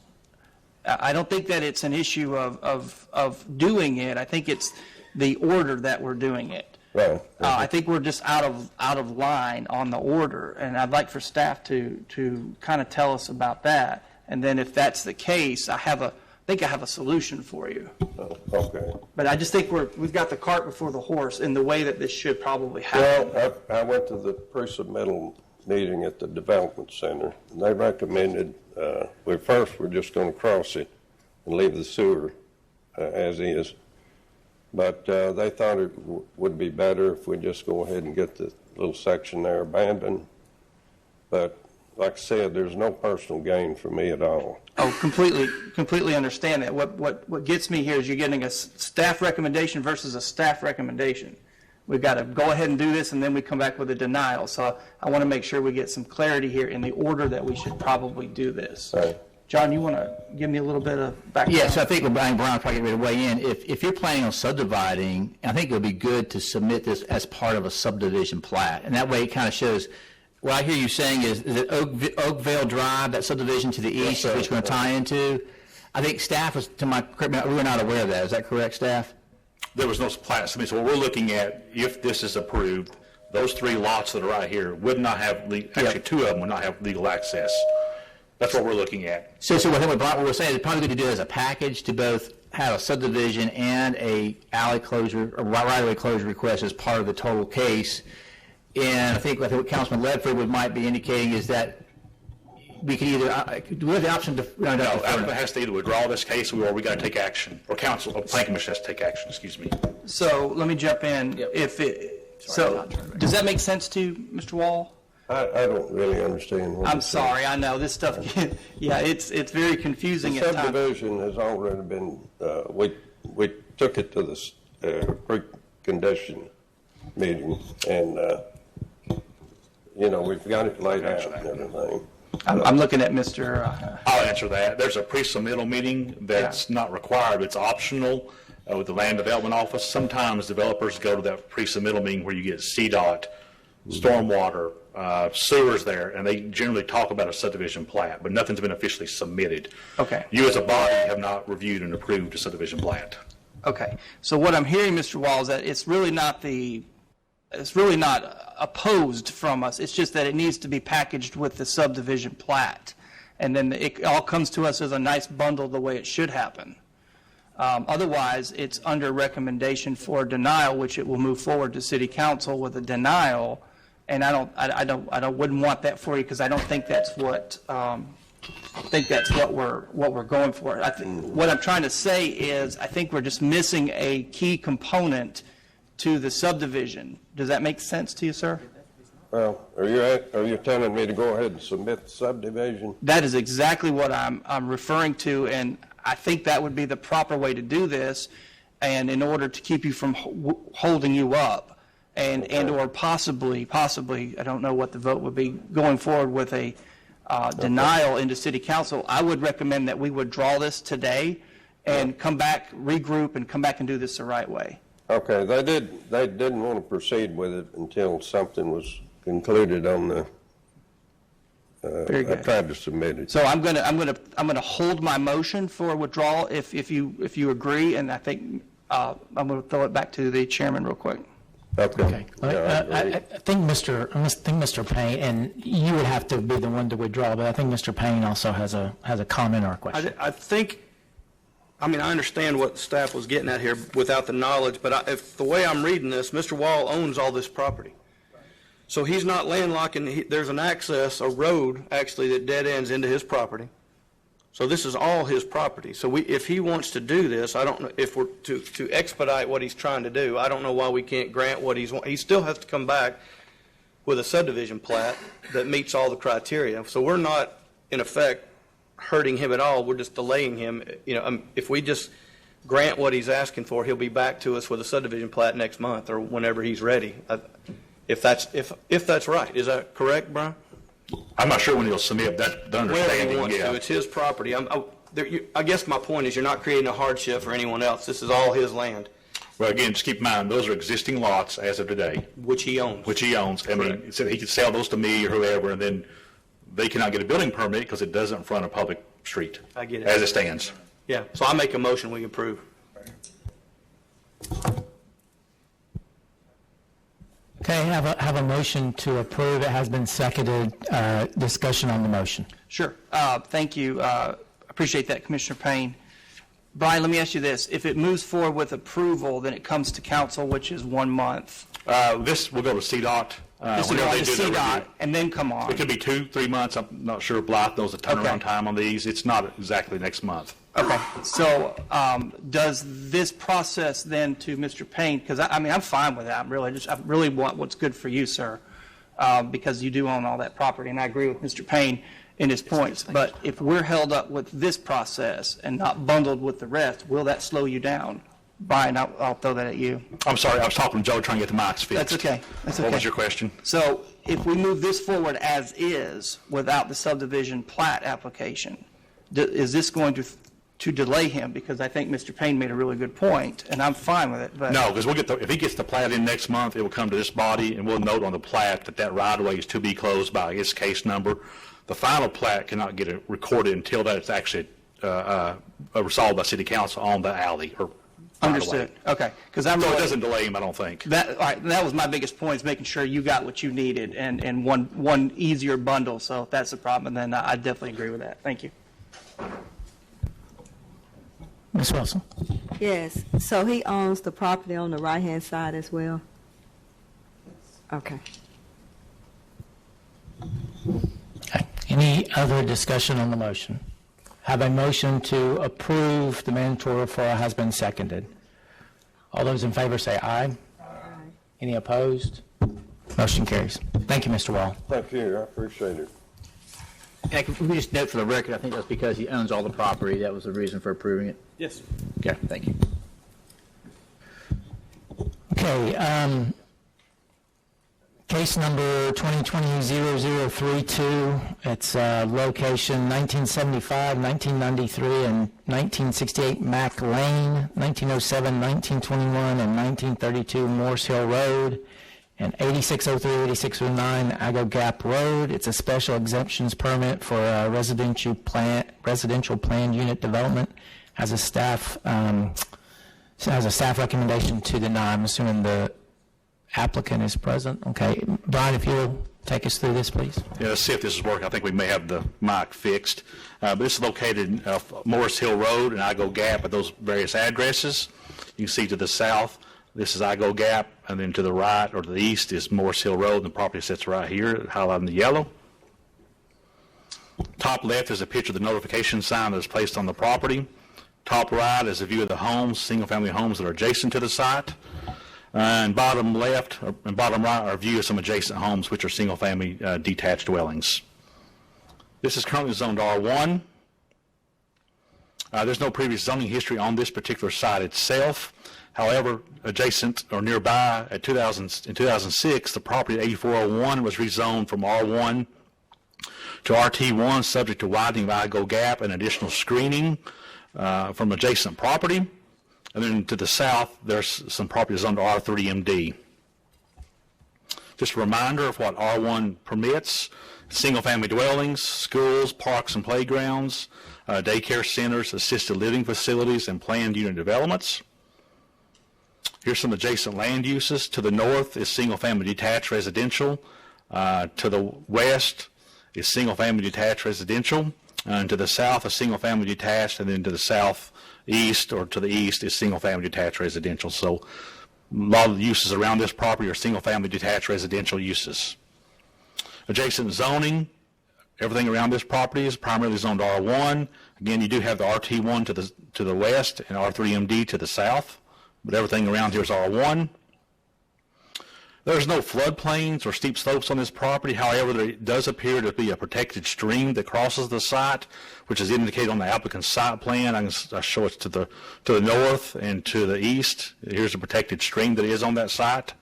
S10: I don't think that it's an issue of doing it. I think it's the order that we're doing it.
S15: Right.
S10: I think we're just out of line on the order, and I'd like for staff to kind of tell us about that. And then if that's the case, I think I have a solution for you.
S15: Okay.
S10: But I just think we've got the cart before the horse in the way that this should probably happen.
S15: Well, I went to the pre-submittal meeting at the Development Center, and they recommended, we're just going to cross it and leave the sewer as is. But they thought it would be better if we just go ahead and get the little section there abandoned. But like I said, there's no personal gain for me at all.
S10: Oh, completely understand that. What gets me here is you're getting a staff recommendation versus a staff recommendation. We've got to go ahead and do this, and then we come back with a denial. So I want to make sure we get some clarity here in the order that we should probably do this.
S15: Right.
S10: John, you want to give me a little bit of background?
S1: Yes, I think Brian probably get ready to weigh in. If you're planning on subdividing, I think it would be good to submit this as part of a subdivision plat. And that way it kind of shows, what I hear you saying is it Oakvale Drive, that subdivision to the east,
S15: sir.
S1: which we're going to tie into? I think staff was, we were not aware of that. Is that correct, staff?
S3: There was no plat submitted. So what we're looking at, if this is approved, those 3 lots that are right here would not have, actually 2 of them would not have legal access. That's what we're looking at.
S1: So what we're saying is it's probably good to do it as a package to both have a subdivision and a alley closure or right-of-way closure request as part of the total case. And I think what Councilman Ledford might be indicating is that we could either do we have the option to
S3: No, applicant has to either withdraw this case or we got to take action, or council, or planning commission has to take action. Excuse me.
S10: So let me jump in. Does that make sense to you, Mr. Wall?
S15: I don't really understand what
S10: I'm
S15: you're saying.
S10: sorry. I know this stuff. It's very confusing
S15: The
S10: at times.
S15: subdivision has already been, we took it to the pre-condition meeting, and, we've got it laid out and everything.
S10: I'm looking at Mr.
S3: I'll answer that. There's a pre-submittal meeting that's not required, but it's optional with the Land Development Office. Sometimes developers go to that pre-submittal meeting where you get CDOT, stormwater, sewers there, and they generally talk about a subdivision plat, but nothing's been officially submitted.
S10: Okay.
S3: You as a body have not reviewed and approved a subdivision plat.
S10: Okay. So what I'm hearing, Mr. Wall, is that it's really not opposed from us. It's just that it needs to be packaged with the subdivision plat. And then it all comes to us as a nice bundle the way it should happen. Otherwise, it's under recommendation for denial, which it will move forward to City Council with a denial. And I wouldn't want that for you because I don't think that's what we're going for. What I'm trying to say is I think we're just missing a key component to the subdivision. Does that make sense to you, sir?
S15: Well, are you telling me to go ahead and submit the subdivision?
S10: That is exactly what I'm referring to, and I think that would be the proper way to do this, and in order to keep you from holding you up, and or possibly, I don't know what the vote would be, going forward with a denial into City Council, I would recommend that we withdraw this today and come back, regroup, and come back and do this the right way.
S15: Okay, they didn't want to proceed with it until something was concluded on the.
S10: Very good.
S15: I tried to submit it.
S10: So I'm gonna hold my motion for withdrawal if you agree, and I think I'm gonna throw it back to the chairman real quick.
S15: Okay.
S2: I think Mr. Payne, and you would have to be the one to withdraw, but I think Mr. Payne also has a comment or a question.
S14: I understand what the staff was getting at here without the knowledge, but if the way I'm reading this, Mr. Wall owns all this property. So he's not landlocking. There's an access, a road, actually, that dead ends into his property. So this is all his property. So if he wants to do this, I don't know if we're to expedite what he's trying to do. I don't know why we can't grant what he still has to come back with a subdivision plat that meets all the criteria. So we're not, in effect, hurting him at all. We're just delaying him. If we just grant what he's asking for, he'll be back to us with a subdivision plat next month or whenever he's ready. If that's right, is that correct, Brian?
S3: I'm not sure when he'll submit, that's the
S14: Whenever he
S3: understanding,
S14: wants
S3: yeah.
S14: to. It's his property. I guess my point is you're not creating a hardship for anyone else. This is all his land,
S3: Well, again, just keep in mind, those are existing lots as of today,
S14: which he owns.
S3: I mean, so he could sell those to me or whoever, and then they cannot get a building permit because it doesn't front a public street.
S14: I get it.
S3: As it stands.
S14: Yeah, so I make a motion we approve.
S2: Okay, have a motion to approve. It has been seconded. Discussion on the motion.
S10: Sure. Thank you. Appreciate that, Commissioner Payne. Brian, let me ask you this. If it moves forward with approval, then it comes to council, which is 1 month.
S3: This will go to CDOT.
S10: This will
S3: whenever
S10: go
S3: they
S10: to
S3: do their
S10: CDOT
S3: review.
S10: and then come on.
S3: It could be 2-3 months. I'm not sure if Blythe knows the turnaround
S10: Okay.
S3: time on these. It's not exactly next month.
S10: Okay. So does this process then to Mr. Payne, because I mean, I'm fine with that. I really want what's good for you, sir, because you do own all that property, and I agree with Mr. Payne in his points. But if we're held up with this process and not bundled with the rest, will that slow you down? Brian, I'll throw that at you.
S3: I'm sorry, I was talking to Joe trying to get the mics fixed.
S10: That's okay. That's okay.
S3: What was your question?
S10: So if we move this forward as is without the subdivision plat application, is this going to delay him? Because I think Mr. Payne made a really good point, and I'm fine with it. But
S3: No, because if he gets the plat in next month, it will come to this body, and we'll note on the plat that right-of-way is to be closed by its case number. The final plat cannot get recorded until that it's actually resolved by city council on the alley or
S10: understood. Okay. Because I'm
S3: So it
S10: really,
S3: doesn't delay him, I don't think.
S10: all right, that was my biggest point, is making sure you got what you needed and one easier bundle. So if that's the problem, then I definitely agree with that. Thank you.
S2: Ms. Wilson?
S16: Yes, so he owns the property on the right-hand side as well? Okay.
S2: Okay. Any other discussion on the motion? Have a motion to approve the mandatory referral has been seconded. All those in favor say aye. Aye. Any opposed? Motion carries. Thank you, Mr. Wall.
S15: Thank you, I appreciate it.
S1: Can we just note for the record, I think that's because he owns all the property. That was the reason for approving it.
S13: Yes.
S1: Okay, thank you.
S2: Okay, case number 2020-0032. It's location 1975, 1993, and 1968 Mack Lane, 1907, 1921, and 1932 Morse Hill Road, and 8603, 8609 Aggo Gap Road. It's a special exemptions permit for a residential planned unit development. Has a staff recommendation to deny. I'm assuming the applicant is present. Okay, Brian, if you'll take us through this, please.
S3: Yeah, let's see if this is working. I think we may have the mic fixed. But this is located Morris Hill Road and Aggo Gap at those various addresses. You can see to the south, this is Aggo Gap, and then to the right or to the east is Morris Hill Road, and the property sits right here, highlighted in the yellow. Top left is a picture of the notification sign that is placed on the property. Top right is a view of the homes, single-family homes that are adjacent to the site. And bottom left and bottom right are a view of some adjacent homes, which are single-family detached dwellings. This is currently zoned R1. There's no previous zoning history on this particular site itself. However, adjacent or nearby in 2006, the property at 8401 was rezoned from R1 to RT1, subject to widening of Aggo Gap and additional screening from adjacent property. And then to the south, there's some property zoned to R3MD. Just a reminder of what R1 permits: single-family dwellings, schools, parks and playgrounds, daycare centers, assisted living facilities, and planned unit developments. Here's some adjacent land uses. To the north is single-family detached residential. To the west is single-family detached residential. And to the south is single-family detached, and then to the southeast or to the east is single-family detached residential. So a lot of the uses around this property are single-family detached residential uses. Adjacent zoning, everything around this property is primarily zoned R1. Again, you do have the RT1 to the west and R3MD to the south, but everything around here is R1. There's no floodplains or steep slopes on this property. However, there does appear to be a protected stream that crosses the site, which is indicated on the applicant's site plan. I'll show it to the north and to the east. Here's a protected stream that is on that site.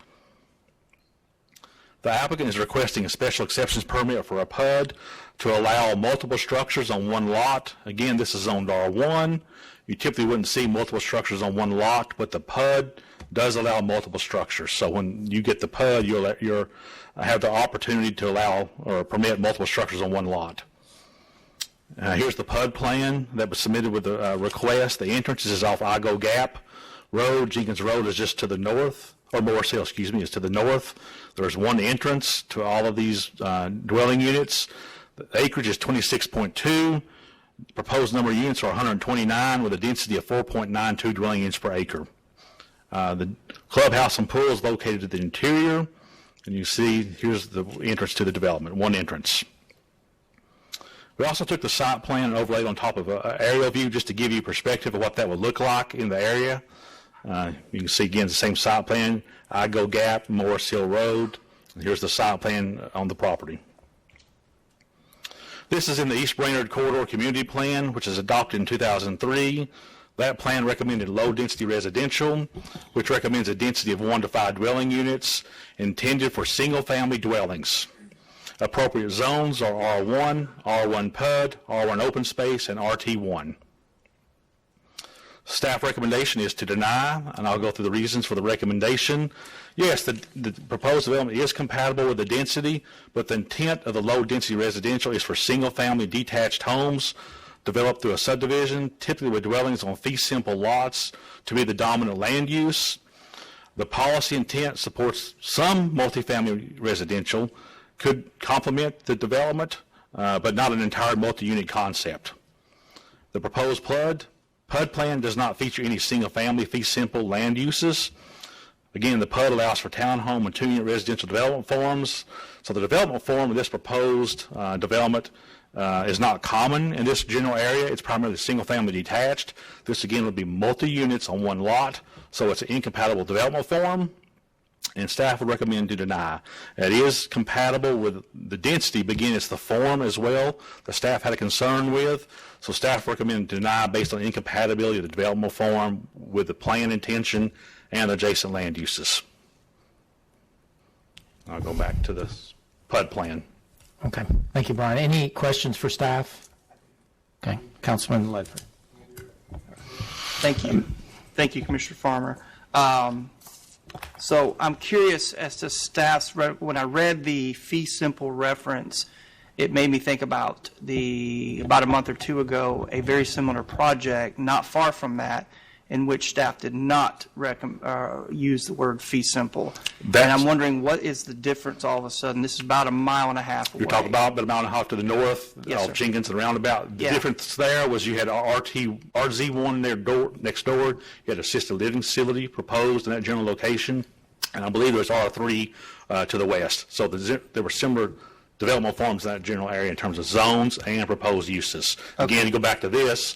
S3: The applicant is requesting a special exceptions permit for a PUD to allow multiple structures on one lot. Again, this is zoned R1. You typically wouldn't see multiple structures on one lot, but the PUD does allow multiple structures. So when you get the PUD, you'll have the opportunity to allow or permit multiple structures on one lot. Here's the PUD plan that was submitted with the request. The entrance is off Igo Gap Road. Jenkins Road is just to the north, or Morris Hill, is to the north. There's one entrance to all of these dwelling units. The acreage is 26.2. Proposed number of units are 129 with a density of 4.92 dwelling units per acre. The clubhouse and pool is located at the interior, and you see here's the entrance to the development, one entrance. We also took the site plan and overlaid on top of an aerial view just to give you perspective of what that would look like in the area. You can see again the same site plan, Igo Gap, Morris Hill Road. And here's the site plan on the property. This is in the East Brainerd Corridor Community Plan, which was adopted in 2003. That plan recommended low-density residential, which recommends a density of 1 to 5 dwelling units intended for single-family dwellings. Appropriate zones are R1, R1 PUD, R1 open space, and RT1. Staff recommendation is to deny, and I'll go through the reasons for the recommendation. Yes, the proposed development is compatible with the density, but the intent of the low-density residential is for single-family detached homes developed through a subdivision, typically with dwellings on fee-simple lots to be the dominant land use. The policy intent supports some multifamily residential, could complement the development, but not an entire multi-unit concept. The proposed PUD plan does not feature any single-family fee-simple land uses. Again, the PUD allows for townhome and 2-unit residential development forms. So the development form of this proposed development is not common in this general area. It's primarily single-family detached. This, again, would be multi-units on one lot, so it's an incompatible development form, and staff would recommend to deny. It is compatible with the density, but again, it's the form as well the staff had a concern with, so staff recommend to deny based on incompatibility of the development form with the plan intention and adjacent land uses. I'll go back to the PUD plan.
S2: Okay. Thank you, Brian. Any questions for staff? Okay. Councilman Ledford.
S10: Thank you. Thank you, Commissioner Farmer. So I'm curious as to staff's, when I read the fee simple reference, it made me think about about a month or two ago, a very similar project not far from that, in which staff did not use the word fee simple. And I'm wondering, what is the difference all of a sudden? This is about 1.5 miles away.
S3: You're talking about a mile and a half to the north of Jenkins and roundabout. The difference there was you had RZ1 there next door. You had assisted living facility proposed in that general location. And I believe there's R3 to the west. So there were similar development forms in that general area in terms of zones and proposed uses. Okay. Again, you go back to this,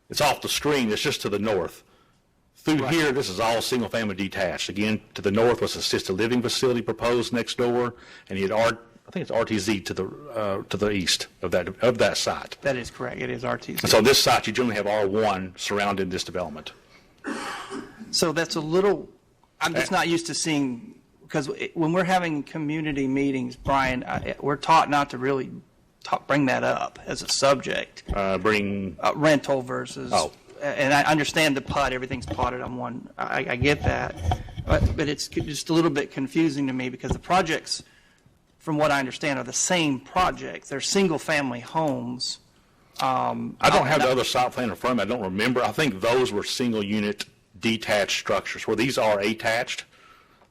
S3: it's off the screen, it's just to the north. Through here, this is all single-family detached. Again, to the north was assisted living facility proposed next door, and you had I think it's RTZ to the east of that site.
S10: That is correct. It is RTZ.
S3: And so this site, you generally have R1 surrounding this development.
S10: So that's a little. I'm just not used to seeing, because when we're having community meetings, Brian, we're taught not to really bring that up as a subject. Rental versus. Oh. And I understand the PUD, everything's plotted on one. I get that. But it's just a little bit confusing to me because the projects, from what I understand, are the same projects. They're single-family homes.
S3: I don't have the other site plan in front of me. I don't remember. I think those were single-unit detached structures, where these are attached.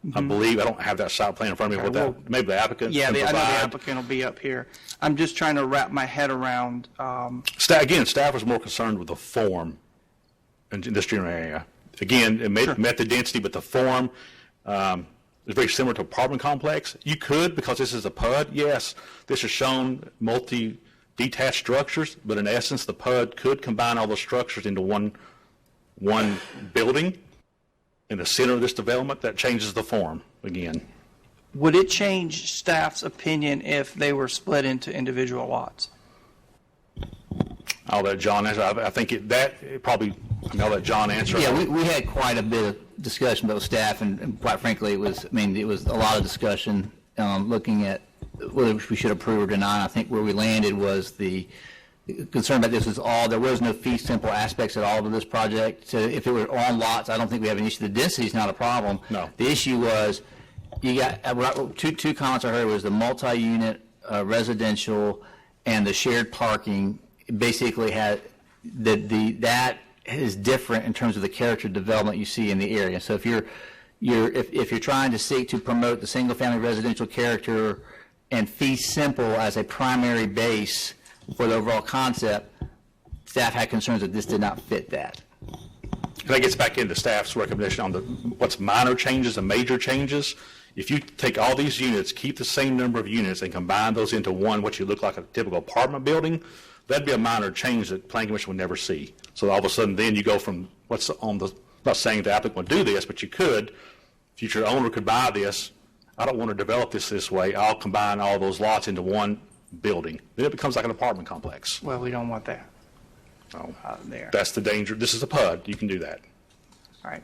S3: Mm-hmm. I believe. I don't have that site plan in front of me. Maybe the applicant can provide. I know the applicant will
S10: be up here. I'm just trying to wrap my head around.
S3: Staff was more concerned with the form in this general area. Again, it met the density, but the form is very similar to apartment complex. You could, because this is a PUD, yes, this is shown multi-detached structures, but in essence, the PUD could combine all those structures into one building in the center of this development. That changes the form again.
S10: Would it change staff's opinion if they were split into individual lots?
S3: I'll let John answer. I think I'll let John answer.
S1: Yeah, we had quite a bit of discussion with staff, and quite frankly, it was a lot of discussion looking at whether we should approve or deny. I think where we landed was the concern about this was there was no fee simple aspects at all to this project. So if it were on lots, I don't think we have an issue. The density is not a problem.
S3: No.
S1: The issue was you got two comments I heard was the multi-unit residential and the shared parking basically had that is different in terms of the character development you see in the area. So if you're trying to seek to promote the single family residential character and fee simple as a primary base for the overall concept, staff had concerns that this did not fit that.
S3: And that gets back into staff's recommendation on what's minor changes and major changes. If you take all these units, keep the same number of units, and combine those into one, what you look like a typical apartment building, that'd be a minor change that Planning Commission would never see. So all of a sudden, then you go from what's on the, not saying the applicant would do this, but you could, future owner could buy this. I don't want to develop this way. I'll combine all those lots into one building. Then it becomes like an apartment complex.
S10: Well, we don't want that.
S3: Oh,
S10: there.
S3: that's the danger. This is a PUD. You can do that.
S10: All right.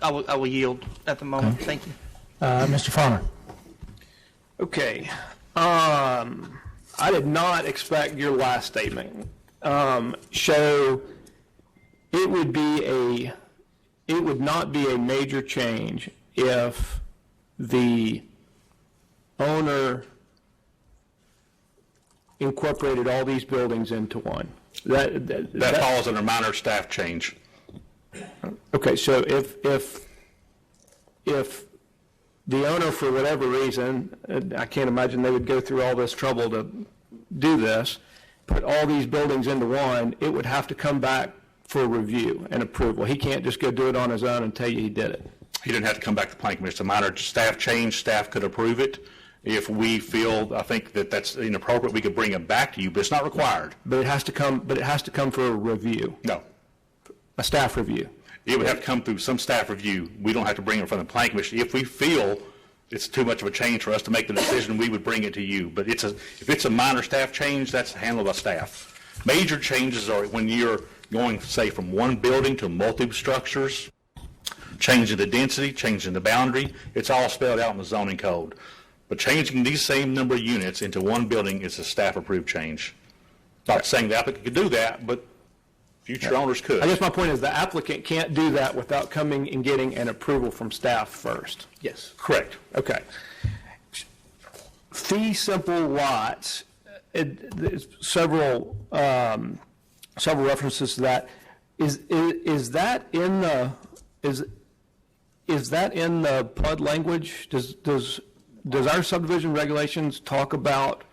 S10: I will yield at the moment.
S2: Okay.
S10: Thank you.
S2: Mr. Farmer.
S12: Okay. I did not expect your last statement. So it would not be a major change if the owner incorporated all these buildings into one.
S3: That falls under minor staff change.
S12: Okay, so if the owner, for whatever reason, I can't imagine they would go through all this trouble to do this, put all these buildings into one, it would have to come back for review and approval. He can't just go do it on his own and tell you he did it.
S3: He didn't have to come back to Planning Commission. It's a minor staff change. Staff could approve it. If we feel, I think that's inappropriate, we could bring it back to you, but it's not required.
S12: But it has to come for a review.
S3: No.
S12: A staff review.
S3: It would have to come through some staff review. We don't have to bring it from the Planning Commission. If we feel it's too much of a change for us to make the decision, we would bring it to you. But if it's a minor staff change, that's handled by staff. Major changes are when you're going, say, from one building to multiple structures, changing the density, changing the boundary. It's all spelled out in the zoning code. But changing these same number of units into one building is a staff-approved change. Not saying the applicant could do that, but future owners could.
S12: I guess my point is the applicant can't do that without coming and getting an approval from staff first.
S3: Yes. Correct.
S12: Okay. Fee simple lots, there's several references to that. Is that in the PUD language? Does our subdivision regulations talk about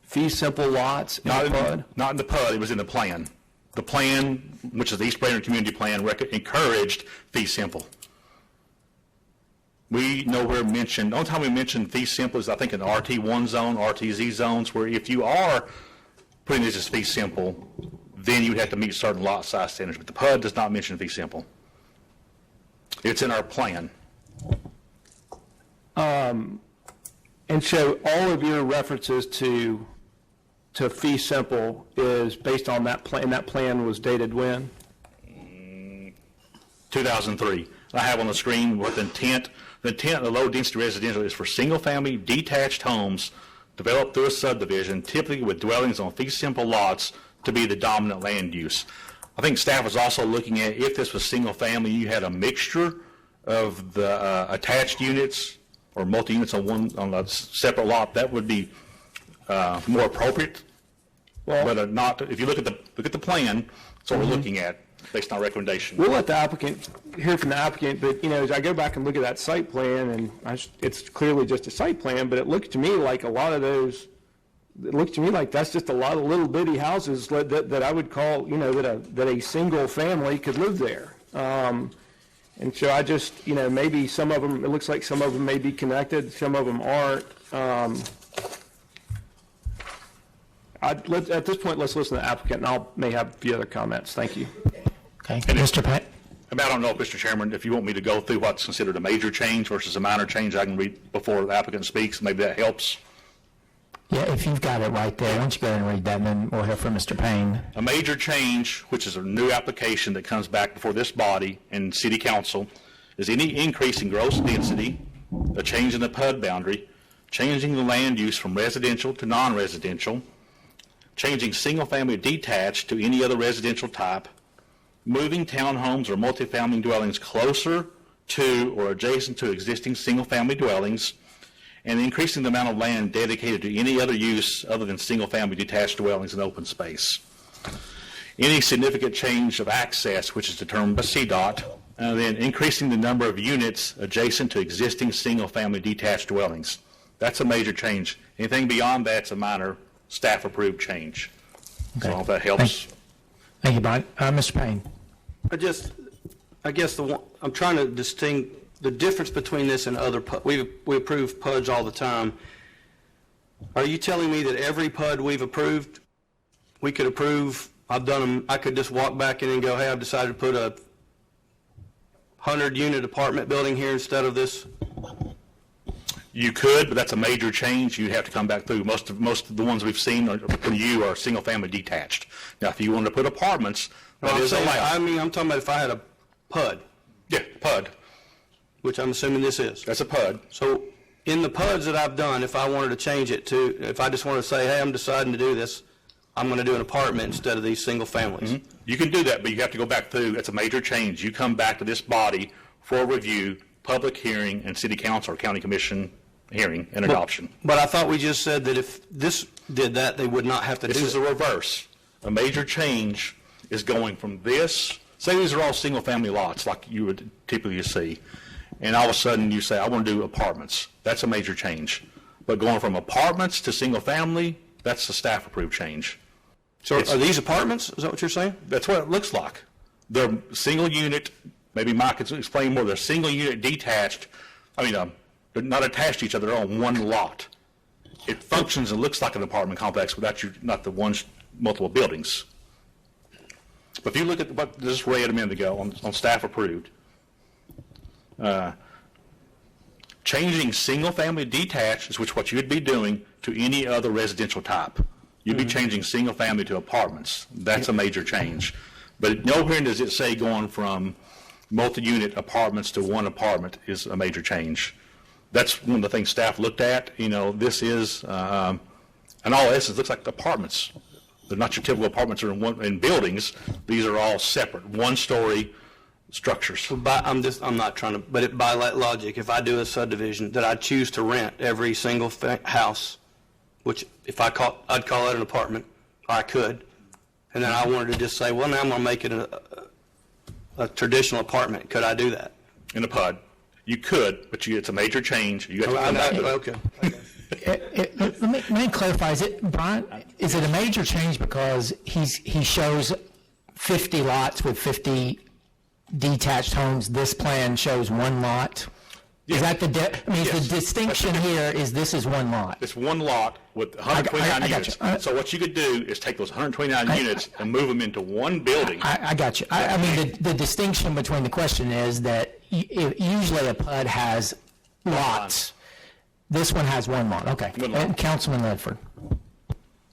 S12: fee simple lots in the PUD?
S3: Not in the PUD. It was in the plan. The plan, which is the East Brainerd Community Plan, encouraged fee simple. We nowhere mentioned, the only time we mentioned fee simple is I think in the RT1 zone, RTZ zones, where if you are putting this as fee simple, then you would have to meet certain lot size standards. But the PUD does not mention fee simple. It's in our plan.
S12: And so all of your references to fee simple is based on that plan. That plan was dated when?
S3: 2003. I have on the screen what the intent. The intent of the low-density residential is for single-family detached homes developed through a subdivision, typically with dwellings on fee simple lots, to be the dominant land use. I think staff was also looking at if this was single-family, you had a mixture of the attached units or multi-units on a separate lot. That would be more appropriate.
S12: Well,
S3: but not if you look at the plan. That's what we're looking at based on our recommendation.
S12: We'll let the applicant hear from the applicant, but as I go back and look at that site plan, and it's clearly just a site plan, but it looks to me like a lot of those. It looks to me like that's just a lot of little bitty houses that I would call, that a single family could live there. And so I just, maybe some of them, it looks like some of them may be connected, some of them aren't. At this point, let's listen to the applicant, and I may have a few other comments. Thank you.
S2: Okay, Mr. Payne.
S3: I don't know, Mr. Chairman, if you want me to go through what's considered a major change versus a minor change, I can read before the applicant speaks. Maybe that helps.
S2: Yeah, if you've got it right there, why don't you go ahead and read that, and then we'll hear from Mr. Payne.
S3: A major change, which is a new application that comes back before this body and City Council, is any increase in gross density, a change in the PUD boundary, changing the land use from residential to non-residential, changing single-family detached to any other residential type, moving townhomes or multifamily dwellings closer to or adjacent to existing single-family dwellings, and increasing the amount of land dedicated to any other use other than single-family detached dwellings and open space. Any significant change of access, which is determined by CDOT, and then increasing the number of units adjacent to existing single-family detached dwellings. That's a major change. Anything beyond that's a minor staff-approved change. So I hope that helps.
S2: Thank you, Brian. Mr. Payne.
S14: I guess I'm trying to distinguish the difference between this and other PUD. We approve PUDs all the time. Are you telling me that every PUD we've approved, we could approve? I've done them. I could just walk back in and go, hey, I've decided to put a 100-unit apartment building here instead of this.
S3: You could, but that's a major change. You'd have to come back through. Most of the ones we've seen from you are single-family detached. Now, if you want to put apartments, that is allowed.
S14: I'm talking about if I had a PUD.
S3: Yeah, PUD.
S14: Which I'm assuming this is.
S3: That's a PUD.
S14: So in the PUDs that I've done, if I wanted to change it to, if I just want to say, hey, I'm deciding to do this, I'm going to do an apartment instead of these single families.
S3: Mm-hmm. You can do that, but you have to go back through. That's a major change. You come back to this body for review, public hearing, and city council or county commission hearing and adoption.
S14: But I thought we just said that if this did that, they would not have to do it.
S3: This is the reverse. A major change is going from this, say these are all single-family lots like you would typically see, and all of a sudden you say, I want to do apartments. That's a major change. But going from apartments to single-family, that's the staff-approved change.
S14: So are these apartments? Is that what you're saying?
S3: That's what it looks like. They're single-unit, maybe Mike can explain more, they're single-unit detached, they're not attached to each other, they're on one lot. It functions and looks like an apartment complex without not the ones, multiple buildings. But if you look at what this read a minute ago on staff approved, changing single-family detached is what you would be doing to any other residential type. You'd be changing single-family to apartments. That's a major change. But nowhere does it say going from multi-unit apartments to one apartment is a major change. That's one of the things staff looked at. This is, in all essence, looks like apartments. They're not your typical apartments or in buildings. These are all separate, one-story structures.
S14: I'm not trying to, but by logic, if I do a subdivision that I choose to rent every single house, which if I'd call it an apartment, or I could, and then I wanted to just say, well, now I'm going to make it a traditional apartment. Could I do that?
S3: In a PUD. You could, but it's a major change. You have to come back.
S14: Okay.
S2: Let me clarify. Brian, is it a major change because he shows 50 lots with 50 detached homes? This plan shows one lot. Is that the the distinction here is this is one lot?
S3: It's one lot with 129 units. So what you could do is take those 129 units and move them into one building.
S2: I got you. The distinction between the question is that usually a PUD has lots. This one has one lot. Okay. And Councilman Ledford.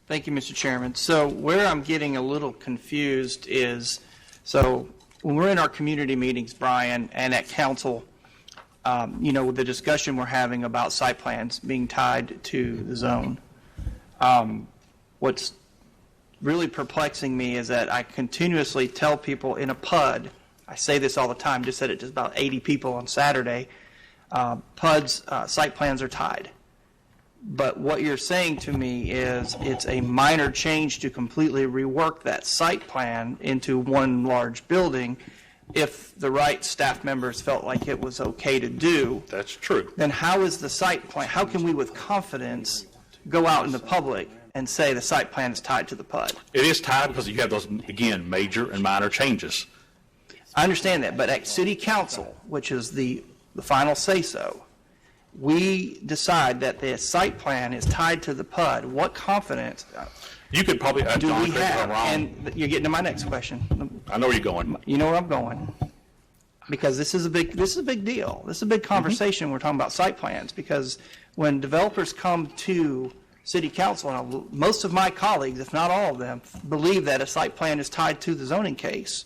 S10: Thank you, Mr. Chairman. So where I'm getting a little confused is, so when we're in our community meetings, Brian, and at council, the discussion we're having about site plans being tied to the zone. What's really perplexing me is that I continuously tell people in a PUD, I say this all the time, just said it to about 80 people on Saturday, PUDs, site plans are tied. But what you're saying to me is it's a minor change to completely rework that site plan into one large building. If the right staff members felt like it was okay to do.
S3: That's true.
S10: Then how is the site plan, how can we with confidence go out in the public and say the site plan is tied to the PUD?
S3: It is tied because you have those, again, major and minor changes.
S10: I understand that, but at city council, which is the final say-so, we decide that the site plan is tied to the PUD. What confidence
S3: you could probably
S10: do we have? And you're getting to my next question.
S3: I know where you're going.
S10: You know where I'm going, because this is a big deal. This is a big conversation. We're talking about site plans, because when developers come to city council, and most of my colleagues, if not all of them, believe that a site plan is tied to the zoning case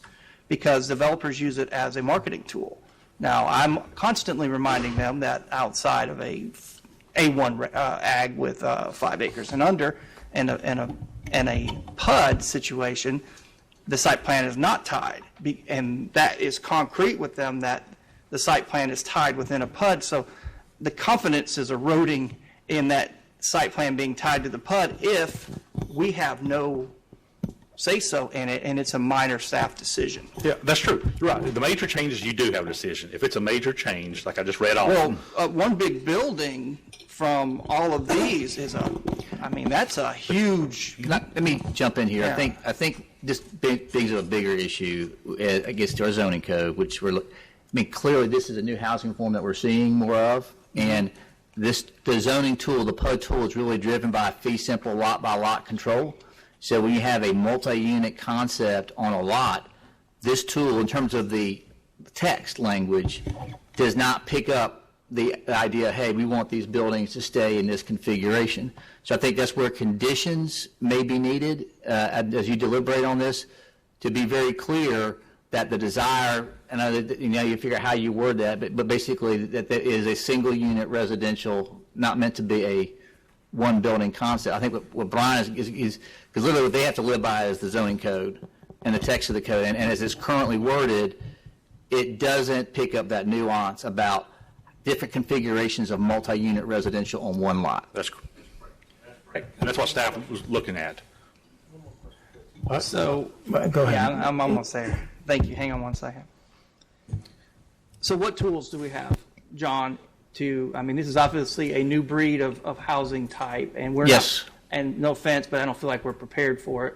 S10: because developers use it as a marketing tool. Now, I'm constantly reminding them that outside of a A1 ag with 5 acres and under, and a PUD situation, the site plan is not tied, and that is concrete with them that the site plan is tied within a PUD. So the confidence is eroding in that site plan being tied to the PUD if we have no say-so in it, and it's a minor staff decision.
S3: Yeah, that's true. You're right. The major changes, you do have a decision. If it's a major change, like I just read off.
S10: Well, one big building from all of these is that's a huge.
S1: Let me jump in here.
S10: Yeah.
S1: I think this brings up a bigger issue, I guess, to our zoning code, which clearly this is a new housing form that we're seeing more of, and the zoning tool, the PUD tool, is really driven by fee simple lot by lot control. So when you have a multi-unit concept on a lot, this tool, in terms of the text language, does not pick up the idea, hey, we want these buildings to stay in this configuration. So I think that's where conditions may be needed as you deliberate on this, to be very clear that the desire, and you figure out how you word that, but basically that there is a single unit residential, not meant to be a one building concept. I think what Brian is because literally what they have to live by is the zoning code and the text of the code, and as it's currently worded, it doesn't pick up that nuance about different configurations of multi-unit residential on one lot.
S3: That's correct. And that's what staff was looking at.
S10: So,
S2: Go ahead.
S10: yeah, I'm almost there. Thank you. Hang on one second. So what tools do we have, John, this is obviously a new breed of housing type, and we're
S1: Yes.
S10: not, and no offense, but I don't feel like we're prepared for it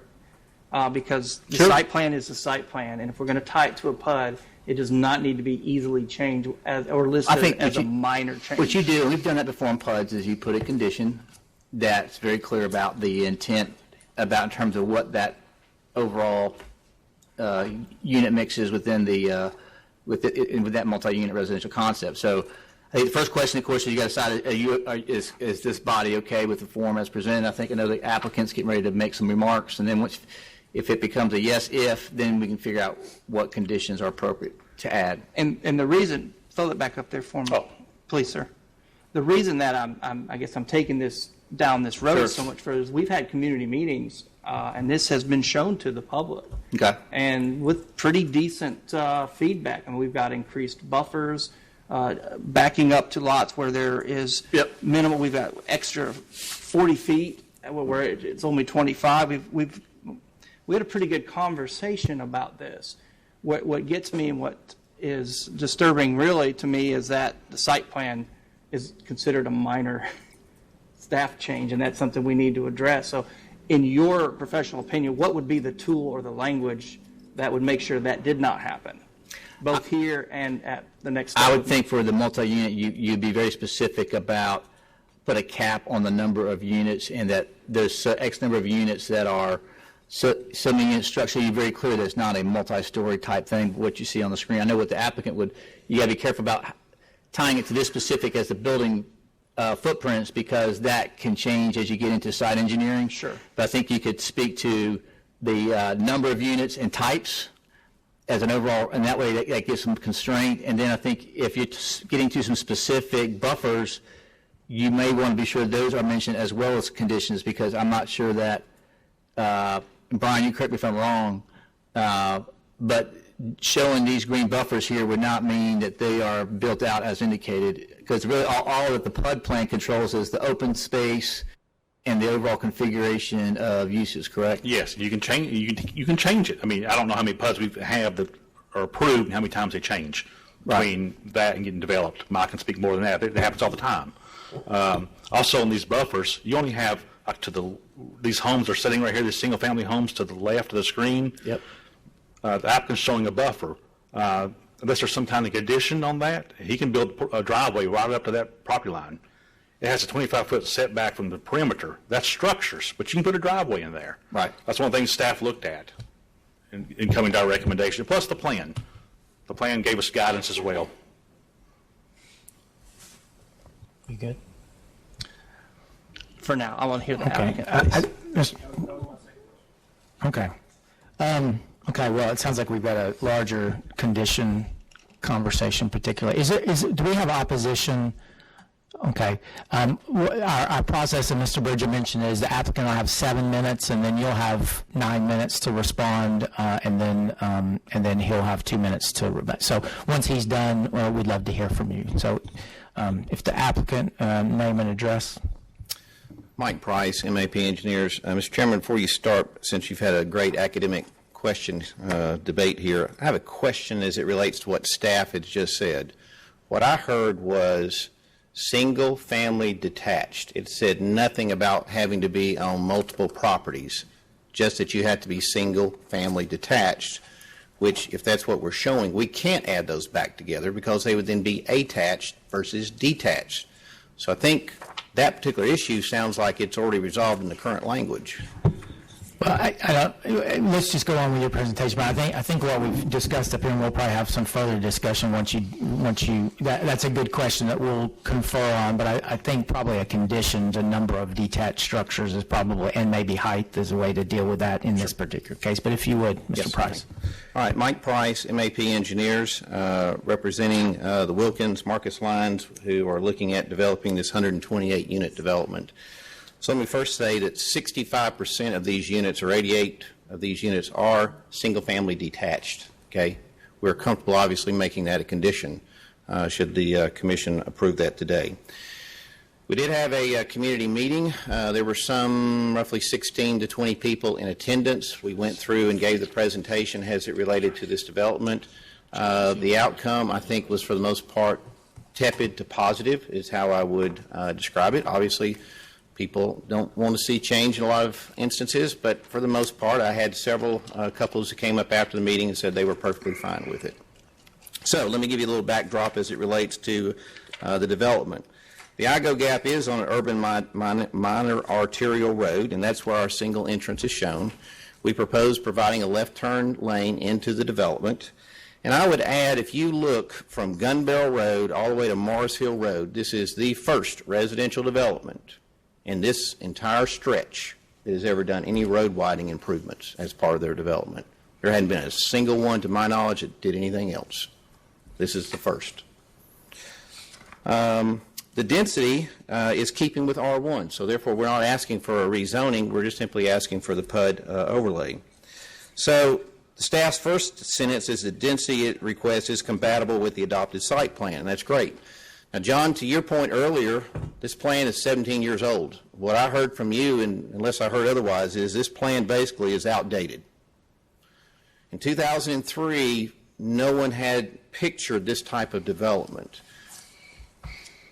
S10: because the
S1: Sure.
S10: site plan is the site plan, and if we're going to tie it to a PUD, it does not need to be easily changed or listed as a minor change.
S1: What you do, and we've done that before in PUDs, is you put a condition that's very clear about the intent, about in terms of what that overall unit mix is within with that multi-unit residential concept. So I think the first question, of course, is you got to decide, is this body okay with the form as presented? I know the applicant's getting ready to make some remarks, and then if it becomes a yes, then we can figure out what conditions are appropriate to add.
S10: And the reason, throw that back up there for me, please, sir. The reason that I guess I'm taking this down this road
S1: Sure.
S10: so much further is we've had community meetings, and this has been shown to the public.
S1: Okay.
S10: And with pretty decent feedback. We've got increased buffers, backing up to lots where there is minimal. We've got extra 40 feet where it's only 25. We had a pretty good conversation about this. What gets me and what is disturbing really to me is that the site plan is considered a minor staff change, and that's something we need to address. So in your professional opinion, what would be the tool or the language that would make sure that did not happen, both here and at the next step?
S1: I would think for the multi-unit, you'd be very specific about put a cap on the number of units, and that there's X number of units that are so many unit structure. You're very clear that it's not a multi-story type thing, what you see on the screen. I know what the applicant would, you got to be careful about tying it to this specific as the building footprints, because that can change as you get into site engineering.
S10: Sure.
S1: But I think you could speak to the number of units and types as an overall, and that way that gives some constraint. And then I think if you're getting to some specific buffers, you may want to be sure those are mentioned as well as conditions, because I'm not sure that, Brian, you correct me if I'm wrong, but showing these green buffers here would not mean that they are built out as indicated, because really all that the PUD plan controls is the open space and the overall configuration of uses, correct?
S3: Yes, you can change. You can change it. I don't know how many PUDs we have that are approved and how many times they change between that and getting developed. Mike can speak more than that. It happens all the time. Also, in these buffers, you only have these homes are sitting right here. These single-family homes to the left of the screen.
S1: Yep.
S3: The applicant's showing a buffer. Unless there's some kind of condition on that, he can build a driveway right up to that property line. It has a 25-foot setback from the perimeter. That's structures, but you can put a driveway in there.
S1: Right.
S3: That's one of the things staff looked at in coming to our recommendation, plus the plan. The plan gave us guidance as well.
S2: You good?
S10: For now, I want to hear the
S2: Okay.
S10: applicant.
S2: Okay. Okay, well, it sounds like we've got a larger condition conversation particularly. Do we have opposition Okay. Our process, and Mr. Bridger mentioned, is the applicant will have 7 minutes, and then you'll have 9 minutes to respond, and then he'll have 2 minutes to rebut. So once he's done, we'd love to hear from you. So if the applicant, name and address.
S17: Mike Price, MAP Engineers. Mr. Chairman, before you start, since you've had a great academic question debate here, I have a question as it relates to what staff had just said. What I heard was single-family detached. It said nothing about having to be on multiple properties, just that you had to be single-family detached, which, if that's what we're showing, we can't add those back together because they would then be attached versus detached. So I think that particular issue sounds like it's already resolved in the current language.
S2: Well, let's just go on with your presentation. But I think what we've discussed up here, and we'll probably have some further discussion once you. That's a good question that we'll confer on. But I think probably a condition, the number of detached structures is probably, and maybe height is a way to deal with that in this particular case. But if you would, Mr.
S17: Yes,
S2: Price.
S17: All right, Mike Price, MAP Engineers, representing the Wilkins Marcus Lines, who are looking at developing this 128-unit development. So let me first say that 65% of these units, or 88 of these units, are single-family detached. Okay, we're comfortable, obviously, making that a condition. Should the commission approve that today? We did have a community meeting. There were some roughly 16 to 20 people in attendance. We went through and gave the presentation as it related to this development. The outcome, I think, was for the most part tepid to positive, is how I would describe it. Obviously, people don't want to see change in a lot of instances, but for the most part, I had several couples who came up after the meeting and said they were perfectly fine with it. So let me give you a little backdrop as it relates to the development. The IGO gap is on an urban minor arterial road, and that's where our single entrance is shown. We propose providing a left turn lane into the development. And I would add, if you look from Gun Barrel Road all the way to Morris Hill Road, this is the first residential development in this entire stretch that has ever done any road widening improvements as part of their development. There hadn't been a single one, to my knowledge, that did anything else. This is the first. The density is keeping with R1, so therefore we're not asking for a rezoning, we're just simply asking for the PUD overlay. So the staff's first sentence is the density request is compatible with the adopted site plan, and that's great. Now, John, to your point earlier, this plan is 17 years old. What I heard from you, and unless I heard otherwise, is this plan basically is outdated. In 2003, no one had pictured this type of development.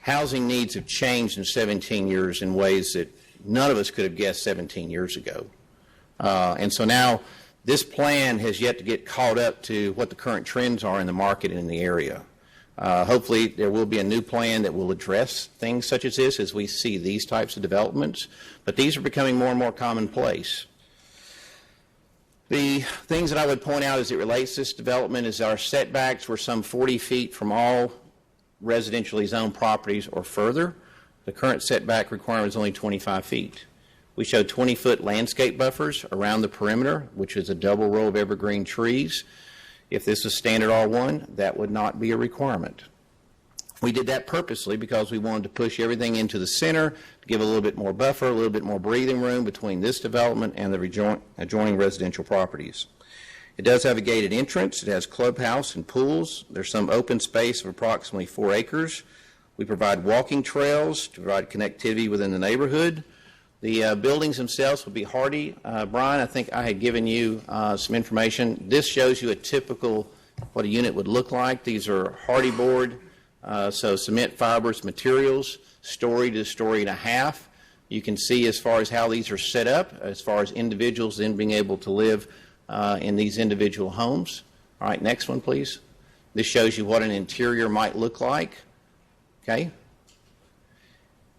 S17: Housing needs have changed in 17 years in ways that none of us could have guessed 17 years ago. And so now this plan has yet to get caught up to what the current trends are in the market and in the area. Hopefully there will be a new plan that will address things such as this as we see these types of developments, but these are becoming more and more commonplace. The things that I would point out as it relates to this development is our setbacks were some 40 feet from all residentially zoned properties or further. The current setback requirement is only 25 feet. We showed 20-foot landscape buffers around the perimeter, which is a double row of evergreen trees. If this is standard R1, that would not be a requirement. We did that purposely because we wanted to push everything into the center to give a little bit more buffer, a little bit more breathing room between this development and the adjoining residential properties. It does have a gated entrance. It has clubhouse and pools. There's some open space of approximately 4 acres. We provide walking trails to provide connectivity within the neighborhood. The buildings themselves will be hardy. Brian, I think I had given you some information. This shows you a typical, what a unit would look like. These are hardy board, so cement fibrous materials, story to story and a half. You can see as far as how these are set up, as far as individuals then being able to live in these individual homes. All right, next one, please. This shows you what an interior might look like. Okay.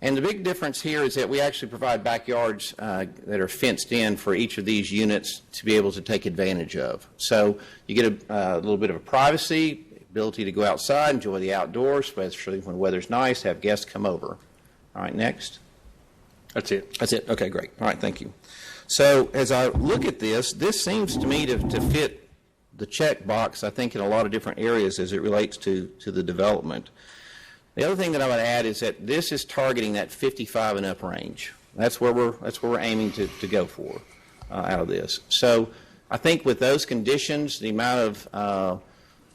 S17: And the big difference here is that we actually provide backyards that are fenced in for each of these units to be able to take advantage of. So you get a little bit of a privacy, ability to go outside, enjoy the outdoors, especially when the weather's nice, have guests come over. All right, next.
S3: That's it.
S17: That's it. Okay, great. All right, thank you. So as I look at this, this seems to me to fit the check box, I think, in a lot of different areas as it relates to the development. The other thing that I would add is that this is targeting that 55 and up range. That's where we're aiming to go for out of this. So I think with those conditions, the amount of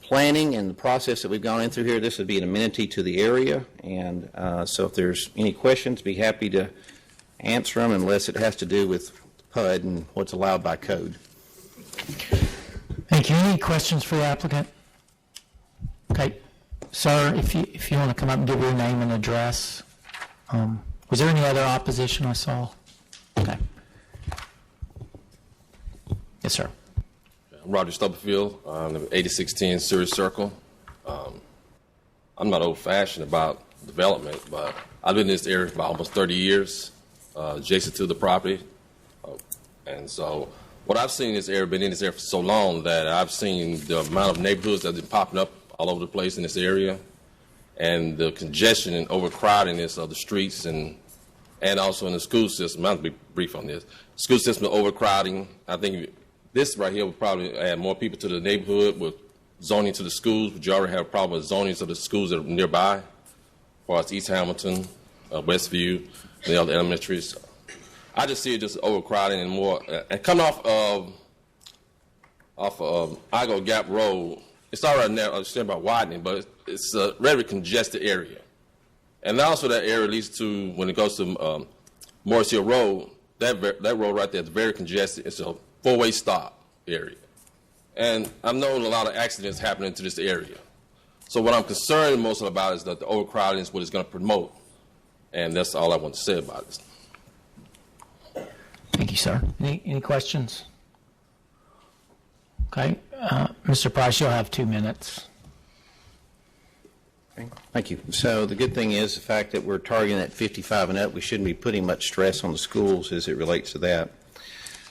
S17: planning and the process that we've gone in through here, this would be an amenity to the area. And so if there's any questions, be happy to answer them, unless it has to do with PUD and what's allowed by code.
S2: Thank you. Any questions for the applicant? Okay. Sir, if you want to come up and give your name and address. Was there any other opposition I saw? Okay. Yes, sir.
S18: I'm Roger Stubblefield. I live at 8610 Sirius Circle. I'm not old-fashioned about development, but I've been in this area for almost 30 years, adjacent to the property. And so what I've seen in this area, been in this area for so long, that I've seen the amount of neighborhoods that have been popping up all over the place in this area, and the congestion and overcrowdedness of the streets, and also in the school system. I'll be brief on this. School system overcrowding. I think this right here would probably add more people to the neighborhood with zoning to the schools, but you already have a problem with zoning to the schools that are nearby, as far as East Hamilton, Westview, and the other elementaries. I just see it just overcrowding and more. And coming off of Igo Gap Road, it's already now, I understand about widening, but it's a very congested area. And also that area leads to, when it goes to Morris Hill Road, that road right there is very congested. It's a four-way stop area. And I've known a lot of accidents happening to this area. So what I'm concerned most about is that the overcrowding is what it's going to promote. And that's all I want to say about this.
S2: Thank you, sir. Any questions? Okay. Mr. Price, you'll have 2 minutes.
S17: Okay. Thank you. So the good thing is the fact that we're targeting that 55 and up, we shouldn't be putting much stress on the schools as it relates to that.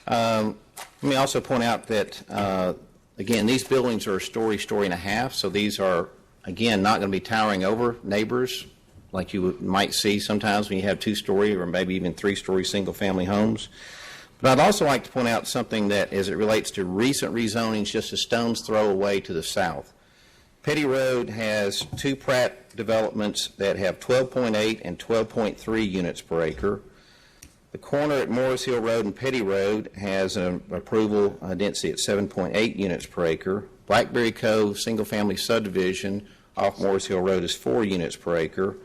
S17: Let me also point out that, again, these buildings are a story and a half, so these are, again, not going to be towering over neighbors like you might see sometimes when you have 2-story or maybe even 3-story single-family homes. But I'd also like to point out something that, as it relates to recent rezonings, just a stone's throw away to the south. Petty Road has 2 Pratt developments that have 12.8 and 12.3 units per acre. The corner at Morris Hill Road and Petty Road has an approval density at 7.8 units per acre. Blackberry Cove single-family subdivision off Morris Hill Road is 4 units per acre.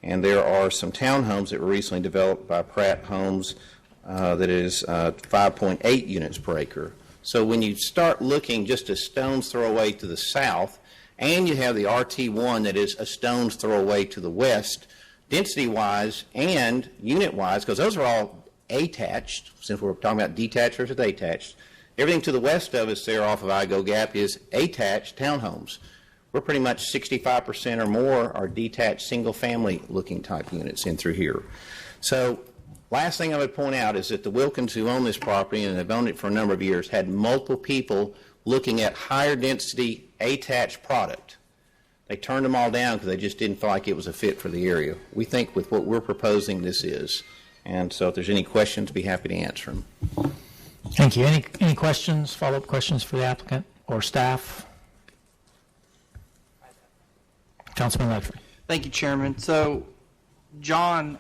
S17: And there are some townhomes that were recently developed by Pratt Homes that is 5.8 units per acre. So when you start looking just a stone's throw away to the south, and you have the RT1 that is a stone's throw away to the west, density-wise and unit-wise, because those are all attached, since we're talking about detached versus attached, everything to the west of us there off of Igo Gap is attached townhomes. We're pretty much 65% or more are detached single-family looking type units in through here. So last thing I would point out is that the Wilkins who own this property and have owned it for a number of years had multiple people looking at higher density attached product. They turned them all down because they just didn't feel like it was a fit for the area. We think with what we're proposing this is. And so if there's any questions, be happy to answer them.
S2: Thank you. Any questions, follow-up questions for the applicant or staff? Councilman Ledford.
S10: Thank you, Chairman. So, John,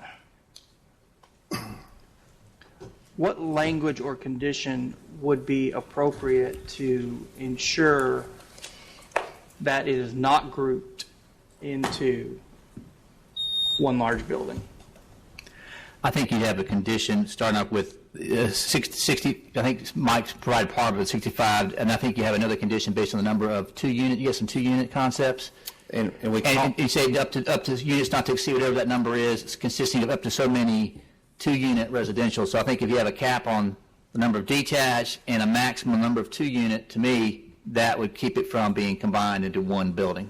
S10: what language or condition would be appropriate to ensure that it is not grouped into one large building?
S1: I think you'd have a condition starting up with 60, I think Mike's provided part of it, 65, and I think you have another condition based on the number of 2-unit, you got some 2-unit concepts.
S17: And
S1: you say up to units not to exceed whatever that number is, it's consisting of up to so many 2-unit residential. So I think if you have a cap on the number of detached and a maximum number of 2-unit, to me, that would keep it from being combined into one building.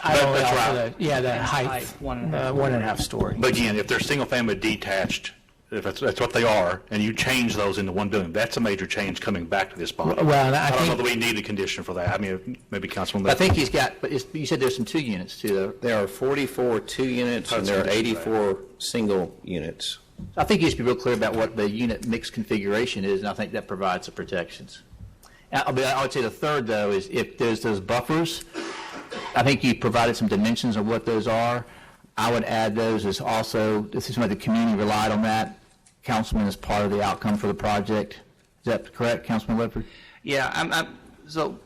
S2: I don't
S3: That's
S2: know.
S3: right.
S2: Yeah, the height, 1.5 story.
S3: But again, if they're single-family detached, if that's what they are, and you change those into one building, that's a major change coming back to this body.
S2: Well,
S3: I don't know that we need a condition for that. I mean, maybe Councilman.
S1: I think he's got, but you said there's some 2 units too, though.
S17: There are 44 2-units and there are 84 single units.
S1: I think you should be real clear about what the unit mix configuration is, and I think that provides the protections. I would say the third, though, is if there's those buffers, I think you provided some dimensions of what those are. I would add those as also, this is why the community relied on that. Councilman is part of the outcome for the project. Is that correct, Councilman Ledford?
S10: Yeah, so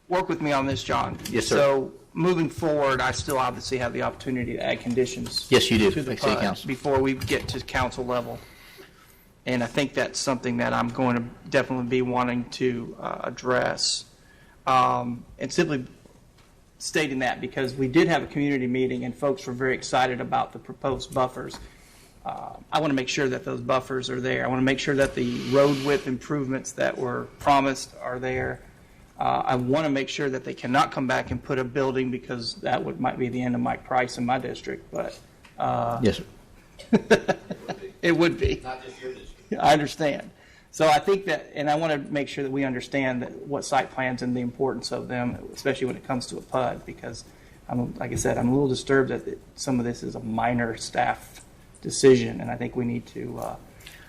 S10: work with me on this, John.
S1: Yes, sir.
S10: So moving forward, I still obviously have the opportunity to add conditions.
S1: Yes, you do.
S10: To the
S1: City
S10: PUD
S1: Council.
S10: before we get to council level. And I think that's something that I'm going to definitely be wanting to address. And simply stating that because we did have a community meeting and folks were very excited about the proposed buffers. I want to make sure that those buffers are there. I want to make sure that the road width improvements that were promised are there. I want to make sure that they cannot come back and put a building because that might be the end of Mike Price in my district. But
S1: yes, sir.
S10: It would be. Not just your district. I understand. So I think that, and I want to make sure that we understand that what site plans and the importance of them, especially when it comes to a PUD, because like I said, I'm a little disturbed that some of this is a minor staff decision, and I think we need to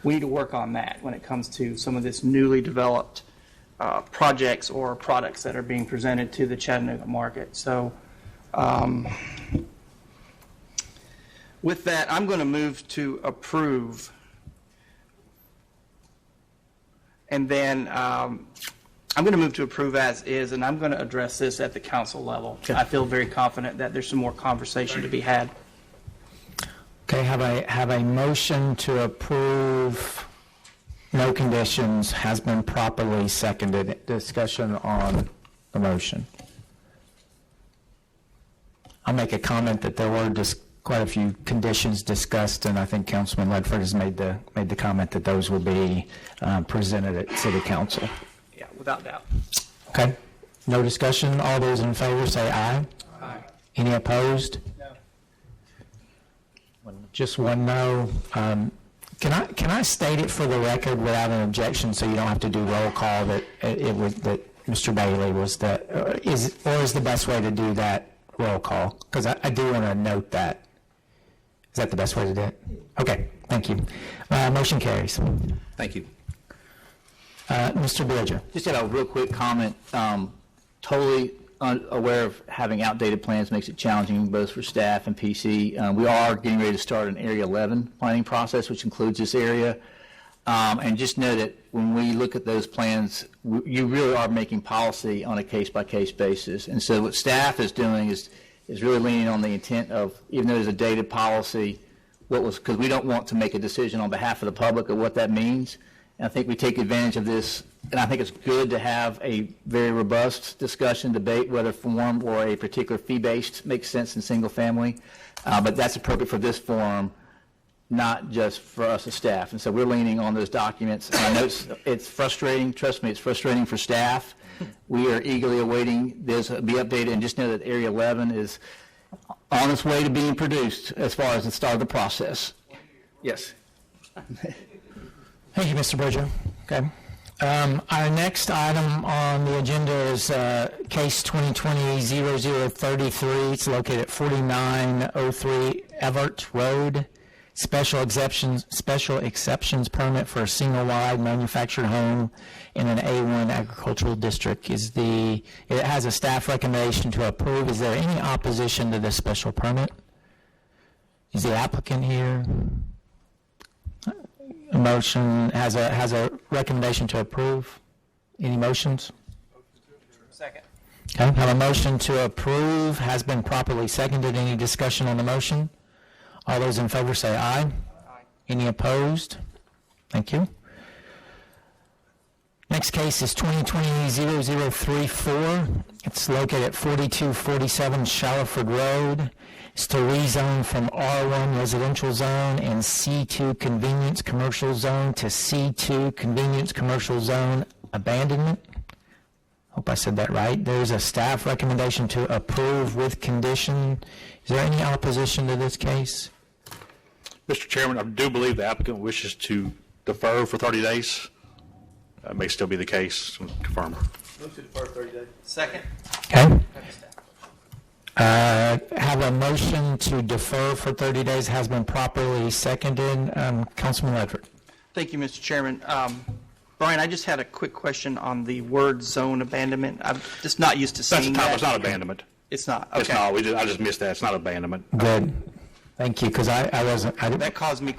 S10: work on that when it comes to some of this newly developed projects or products that are being presented to the Chattanooga market. So with that, I'm going to move to approve, and then I'm going to move to approve as is, and I'm going to address this at the council level. Okay. I feel very confident that there's some more conversation to be had.
S2: Okay, have a motion to approve, no conditions, has been properly seconded. Discussion on the motion. I'll make a comment that there were just quite a few conditions discussed, and I think Councilman Ledford has made the comment that those will be presented at City Council.
S10: Yeah, without doubt.
S2: Okay. No discussion. All those in favor say aye.
S10: Aye.
S2: Any opposed?
S10: No.
S2: Just one no. Can I state it for the record without an objection, so you don't have to do roll call that it was that Mr. Bailey was is the best way to do that roll call? Because I do want to note that. Is that the best way to do it? Okay, thank you. Motion carries.
S1: Thank you.
S2: Mr. Bridger.
S1: Just had a real quick comment. Totally aware of having outdated plans makes it challenging both for staff and PC. We are getting ready to start an Area 11 planning process, which includes this area. And just know that when we look at those plans, you really are making policy on a case-by-case basis. And so what staff is doing is really leaning on the intent of, even though there's a dated policy, because we don't want to make a decision on behalf of the public of what that means. And I think we take advantage of this, and I think it's good to have a very robust discussion, debate, whether form or a particular fee-based makes sense in single family. But that's appropriate for this forum, not just for us as staff. And so we're leaning on those documents. And I know it's frustrating. Trust me, it's frustrating for staff. We are eagerly awaiting this to be updated, and just know that Area 11 is on its way to being produced as far as the start of the process. Yes.
S2: Thank you, Mr. Bridger. Okay. Our next item on the agenda is case 2020-0033. It's located at 4903 Everett Road. Special exceptions permit for a single-wide manufactured home in an A1 agricultural district. It has a staff recommendation to approve. Is there any opposition to this special permit? Is the applicant here? A motion has a recommendation to approve. Any motions?
S10: Second.
S2: Okay. Have a motion to approve has been properly seconded. Any discussion on the motion? All those in favor say aye. Aye. Any opposed? Thank you. Next case is 2020-0034. It's located at 4247 Shallowford Road. It's to rezone from R1 residential zone and C2 convenience commercial zone to C2 convenience commercial zone abandonment. Hope I said that right. There's a staff recommendation to approve with condition. Is there any opposition to this case?
S3: Mr. Chairman, I do believe the applicant wishes to defer for 30 days. That may still be the case. Confirm.
S10: Move to defer 30 days. Second.
S2: Okay. Have a motion to defer for 30 days has been properly seconded. Councilman Ledford.
S10: Thank you, Mr. Chairman. Brian, I just had a quick question on the word zone abandonment. I'm just not used to seeing that.
S3: It's not abandonment.
S10: It's not,
S3: It's
S10: okay.
S3: not, I just missed that. It's not abandonment.
S2: Good. Thank you, because I wasn't, I didn't.
S10: That caused me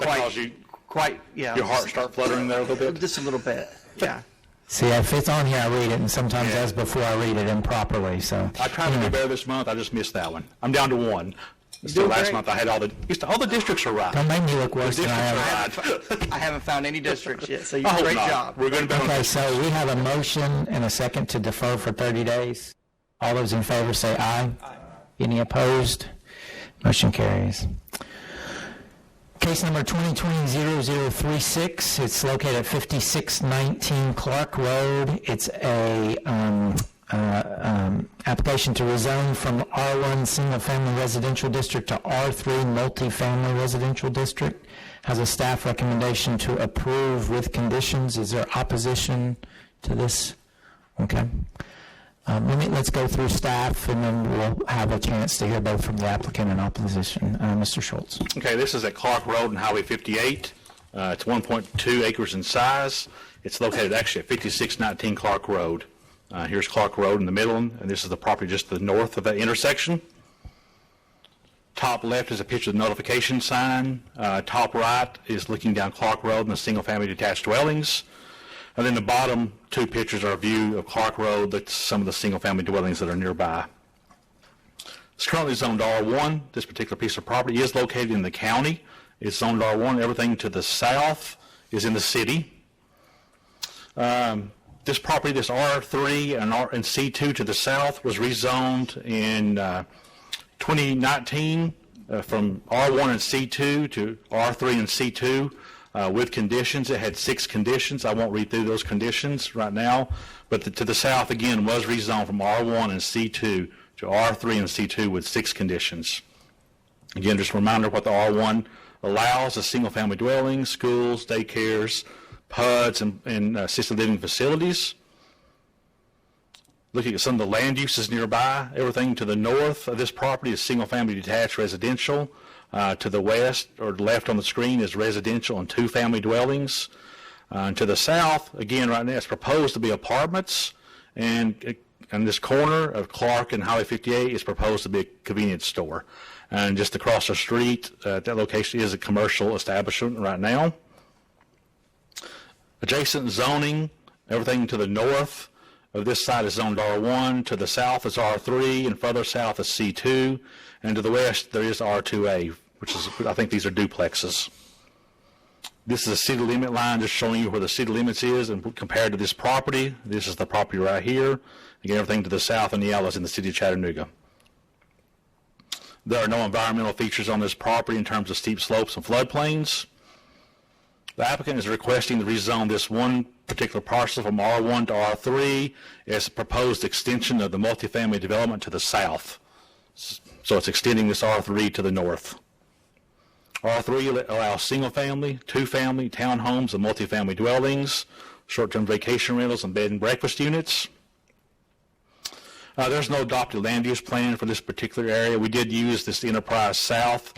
S10: yeah.
S3: Your heart start fluttering there a little bit?
S10: Just a little bit, yeah.
S2: See, if it's on here, I read it, and sometimes that's before I read it improperly, so.
S3: I tried to do better this month. I just missed that one. I'm down to one. So
S10: doing
S3: last
S10: great.
S3: month I had all the districts are right.
S2: Don't make me look worse
S3: The
S2: than I
S3: districts
S2: am.
S3: are right.
S10: I haven't found any districts yet, so you
S3: I hope
S10: great
S3: not.
S10: job.
S3: We're going to be on
S2: Okay, so we have a motion and a second to defer for 30 days. All those in favor say aye. Aye. Any opposed? Motion carries. Case number 2020-0036. It's located at 5619 Clark Road. It's a application to rezone from R1 Single Family Residential District to R3 Multifamily Residential District. Has a staff recommendation to approve with conditions. Is there opposition to this? Okay. Let's go through staff, and then we'll have a chance to hear both from the applicant and opposition. Mr. Schultz.
S3: Okay, this is at Clark Road and Highway 58. It's 1.2 acres in size. It's located actually at 5619 Clark Road. Here's Clark Road in the middle, and this is the property just to the north of that intersection. Top left is a picture of the notification sign. Top right is looking down Clark Road and the single-family detached dwellings. And then the bottom two pictures are a view of Clark Road, that's some of the single-family dwellings that are nearby. It's currently zoned R1. This particular piece of property is located in the county. It's zoned R1. Everything to the south is in the city. This property, this R3 and C2 to the south, was rezoned in 2019 from R1 and C2 to R3 and C2 with conditions. It had 6 conditions. I won't read through those conditions right now, but to the south, again, was rezoned from R1 and C2 to R3 and C2 with 6 conditions. Again, just a reminder what the R1 allows is single-family dwellings, schools, daycares, PUDs, and assisted living facilities. Looking at some of the land uses nearby, everything to the north of this property is single-family detached residential. To the west or left on the screen is residential and 2-family dwellings. To the south, again, right now it's proposed to be apartments, and in this corner of Clark and Highway 58 is proposed to be a convenience store. And just across the street, that location is a commercial establishment right now. Adjacent zoning, everything to the north of this side is zoned R1, to the south is R3, and further south is C2, and to the west there is R2A, which is, I think these are duplexes. This is a city limit line, just showing you where the city limits is, and compared to this property, this is the property right here. Again, everything to the south and the yellow is in the city of Chattanooga. There are no environmental features on this property in terms of steep slopes and floodplains. The applicant is requesting to rezone this one particular parcel from R1 to R3 as a proposed extension of the multifamily development to the south. So it's extending this R3 to the north. R3 allows single-family, 2-family, townhomes, and multifamily dwellings, short-term vacation rentals, and bed and breakfast units. There's no adopted land use plan for this particular area. We did use this Enterprise South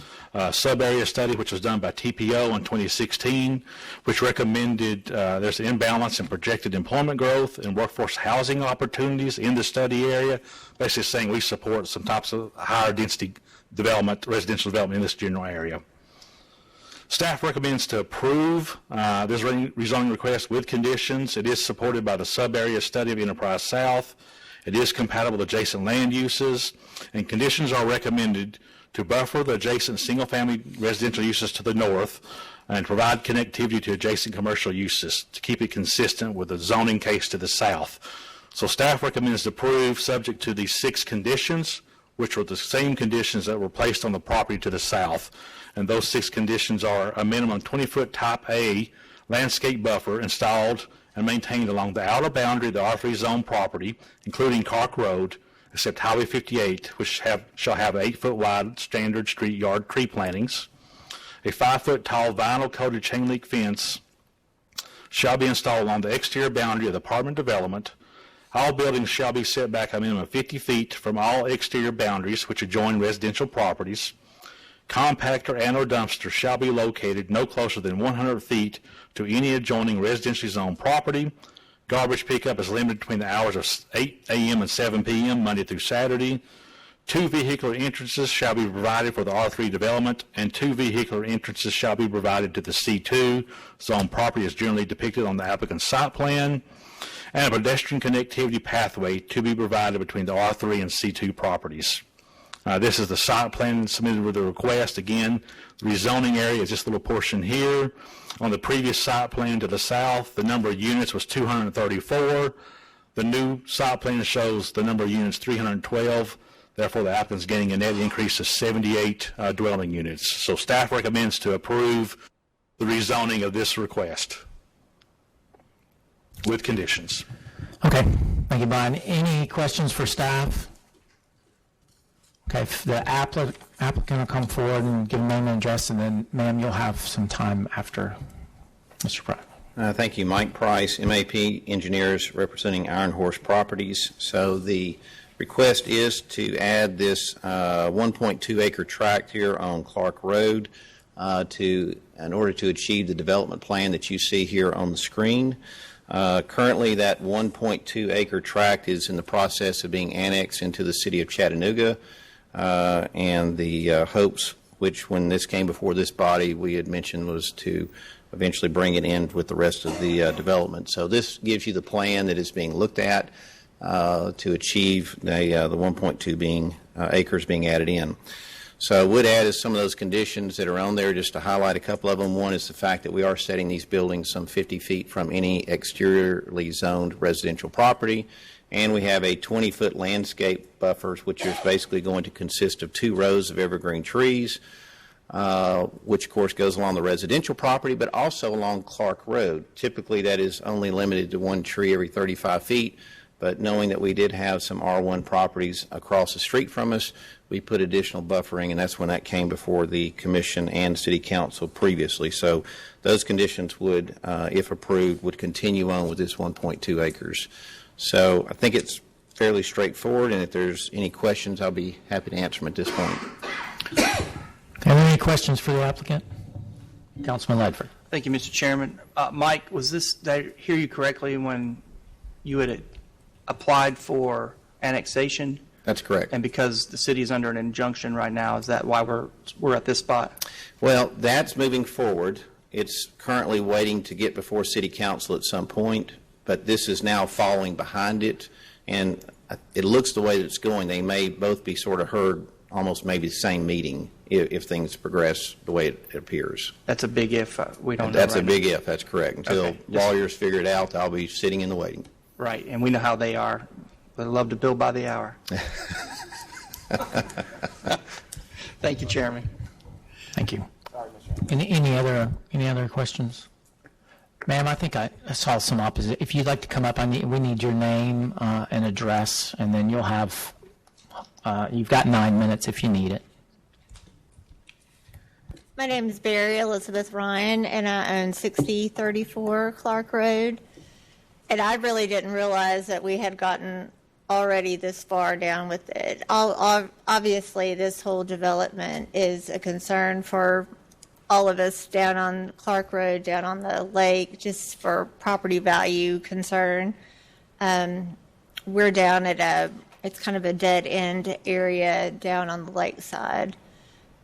S3: sub-area study, which was done by TPO in 2016, which recommended there's an imbalance in projected employment growth and workforce housing opportunities in the study area, basically saying we support some types of higher density development, residential development in this general area. Staff recommends to approve this rezoning request with conditions. It is supported by the sub-area study of Enterprise South. It is compatible with adjacent land uses, and conditions are recommended to buffer the adjacent single-family residential uses to the north and provide connectivity to adjacent commercial uses to keep it consistent with the zoning case to the south. So staff recommends to approve subject to these 6 conditions, which were the same conditions that were placed on the property to the south. And those 6 conditions are a minimum 20-foot type A landscape buffer installed and maintained along the outer boundary of the R3 zone property, including Clark Road, except Highway 58, which shall have 8-foot wide standard street yard tree plantings. A 5-foot tall vinyl coated chain link fence shall be installed along the exterior boundary of the apartment development. All buildings shall be set back a minimum of 50 feet from all exterior boundaries which adjoin residential properties. Compactor and/or dumpster shall be located no closer than 100 feet to any adjoining residentially zoned property. Garbage pickup is limited between the hours of 8 a.m. and 7 p.m. Monday through Saturday. 2 vehicular entrances shall be provided for the R3 development, and 2 vehicular entrances shall be provided to the C2 zone property as generally depicted on the applicant's site plan, and a pedestrian connectivity pathway to be provided between the R3 and C2 properties. This is the site plan submitted with the request. Again, the rezoning area is this little portion here. On the previous site plan to the south, the number of units was 234. The new site plan shows the number of units 312. Therefore, the applicant is getting a net increase of 78 dwelling units. So staff recommends to approve the rezoning of this request with conditions.
S2: Okay, thank you, Brian. Any questions for staff? Okay, if the applicant will come forward and give a name and address, and then, ma'am, you'll have some time after Mr. Price.
S17: Thank you. Mike Price, MAP Engineers, representing Iron Horse Properties. So the request is to add this 1.2 acre tract here on Clark Road in order to achieve the development plan that you see here on the screen. Currently, that 1.2 acre tract is in the process of being annexed into the city of Chattanooga, and the hopes, which when this came before this body, we had mentioned was to eventually bring it in with the rest of the development. So this gives you the plan that is being looked at to achieve the 1.2 acres being added in. So I would add is some of those conditions that are on there, just to highlight a couple of them. One is the fact that we are setting these buildings some 50 feet from any exteriorly zoned residential property, and we have a 20-foot landscape buffers, which is basically going to consist of 2 rows of evergreen trees, which of course goes along the residential property, but also along Clark Road. Typically that is only limited to 1 tree every 35 feet, but knowing that we did have some R1 properties across the street from us, we put additional buffering, and that's when that came before the commission and city council previously. So those conditions would, if approved, would continue on with this 1.2 acres. So I think it's fairly straightforward, and if there's any questions, I'll be happy to answer them at this point.
S2: Are there any questions for the applicant? Councilman Ledford.
S10: Thank you, Mr. Chairman. Mike, was this, did I hear you correctly when you had applied for annexation?
S17: That's correct.
S10: And because the city is under an injunction right now, is that why we're at this spot?
S17: Well, that's moving forward. It's currently waiting to get before city council at some point, but this is now following behind it, and it looks the way that it's going. They may both be sort of heard almost maybe the same meeting if things progress the way it appears.
S10: That's a big if. We don't know.
S17: That's
S10: right
S17: a big
S10: now.
S17: if. That's correct. Until
S10: Okay.
S17: lawyers figure it out, I'll be sitting in the waiting.
S10: Right, and we know how they are. They love to bill by the hour. Thank you, Chairman.
S2: Thank you. Any other questions? Ma'am, I think I saw some opposite. If you'd like to come up, we need your name and address, and then you'll have, you've got 9 minutes if you need it.
S19: My name is Barry Elizabeth Ryan, and I own 6034 Clark Road. And I really didn't realize that we had gotten already this far down with it. Obviously, this whole development is a concern for all of us down on Clark Road, down on the lake, just for property value concern. We're down at it's kind of a dead end area down on the lakeside.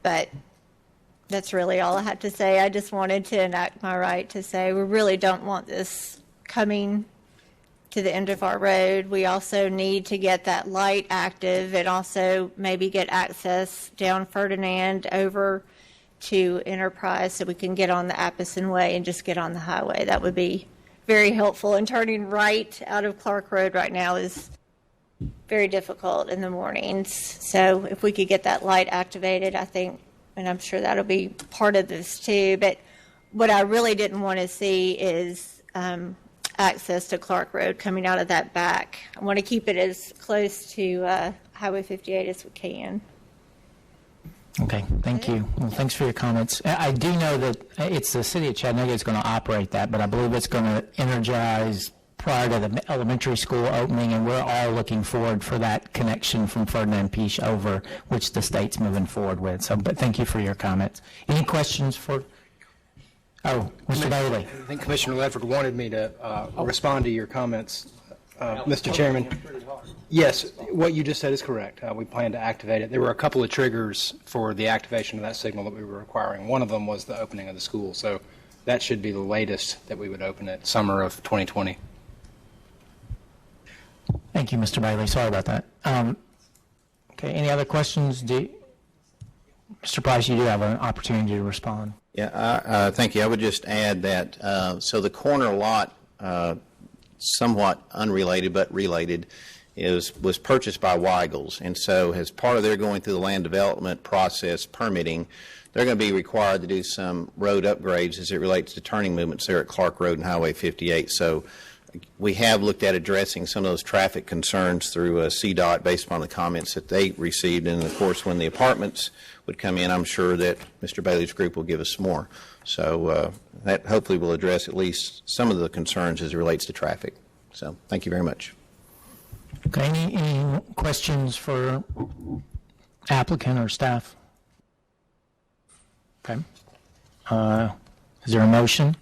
S19: But that's really all I had to say. I just wanted to enact my right to say we really don't want this coming to the end of our road. We also need to get that light active and also maybe get access down Ferdinand over to Enterprise so we can get on the Appison Way and just get on the highway. That would be very helpful. And turning right out of Clark Road right now is very difficult in the mornings. So if we could get that light activated, I think, and I'm sure that'll be part of this too. But what I really didn't want to see is access to Clark Road coming out of that back. I want to keep it as close to Highway 58 as we can.
S2: Okay, thank you. Well, thanks for your comments. I do know that it's the city of Chattanooga that's going to operate that, but I believe it's going to energize prior to the elementary school opening, and we're all looking forward for that connection from Ferdinand Peach over, which the state's moving forward with. So, but thank you for your comments. Any questions for? Oh, Mr. Bailey.
S13: I think Commissioner Ledford wanted me to respond to your comments, Mr. Chairman. Yes, what you just said is correct. We plan to activate it. There were a couple of triggers for the activation of that signal that we were requiring. One of them was the opening of the school, so that should be the latest that we would open it, summer of 2020.
S2: Thank you, Mr. Bailey. Sorry about that. Okay, any other questions? Mr. Price, you do have an opportunity to respond.
S17: Yeah, thank you. I would just add that, so the corner lot, somewhat unrelated but related, was purchased by Weigels. And so as part of their going through the land development process permitting, they're going to be required to do some road upgrades as it relates to turning movements there at Clark Road and Highway 58. So we have looked at addressing some of those traffic concerns through CDOT based upon the comments that they received. And, of course, when the apartments would come in, I'm sure that Mr. Bailey's group will give us more. So that hopefully will address at least some of the concerns as it relates to traffic. So thank you very much.
S2: Okay, any questions for applicant or staff? Okay. Is there a motion?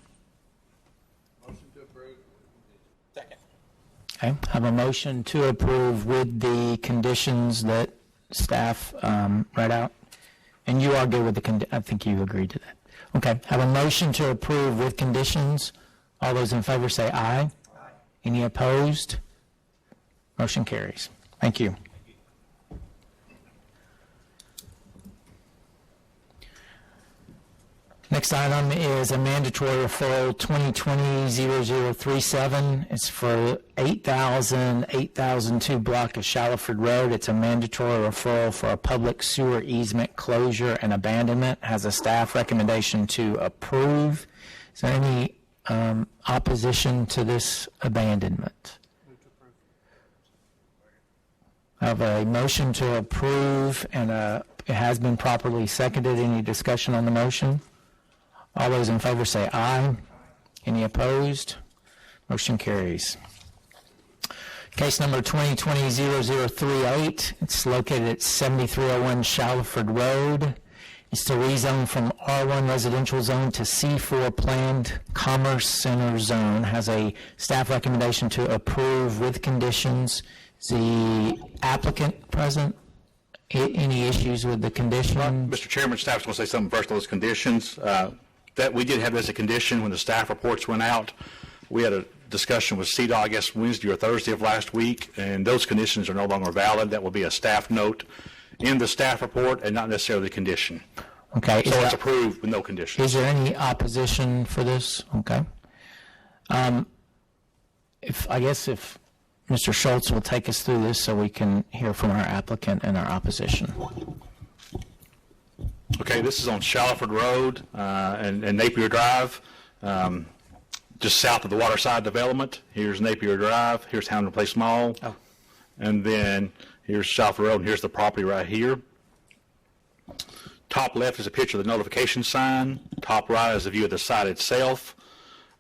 S18: Motion to approve. Second.
S2: Okay, I have a motion to approve with the conditions that staff read out. And you are good with the I think you agreed to that. Okay, have a motion to approve with conditions. All those in favor say aye. Aye. Any opposed? Motion carries. Thank you. Next item is a mandatory referral 2020-0037. It's for 8002 block of Shallowford Road. It's a mandatory referral for a public sewer easement closure and abandonment. Has a staff recommendation to approve. Is there any opposition to this abandonment? I have a motion to approve, and it has been properly seconded. Any discussion on the motion? All those in favor say aye. Any opposed? Motion carries. Case number 2020-0038. It's located at 7301 Shallowford Road. It's to rezone from R1 residential zone to C4 planned commerce center zone. Has a staff recommendation to approve with conditions. Is the applicant present? Any issues with the conditions?
S3: Mr. Chairman, staff's going to say something first on those conditions. That we did have as a condition when the staff reports went out. We had a discussion with CDOT, I guess, Wednesday or Thursday of last week, and those conditions are no longer valid. That will be a staff note in the staff report and not necessarily the condition.
S2: Okay.
S3: So it's approved with no conditions.
S2: Is there any opposition for this? Okay. If Mr. Schultz will take us through this so we can hear from our applicant and our opposition.
S3: Okay, this is on Shallowford Road and Napier Drive, just south of the Waterside Development. Here's Napier Drive. Here's Hamilton Place Mall. Oh. And then here's Shallowford Road, and here's the property right here. Top left is a picture of the notification sign. Top right is a view of the site itself.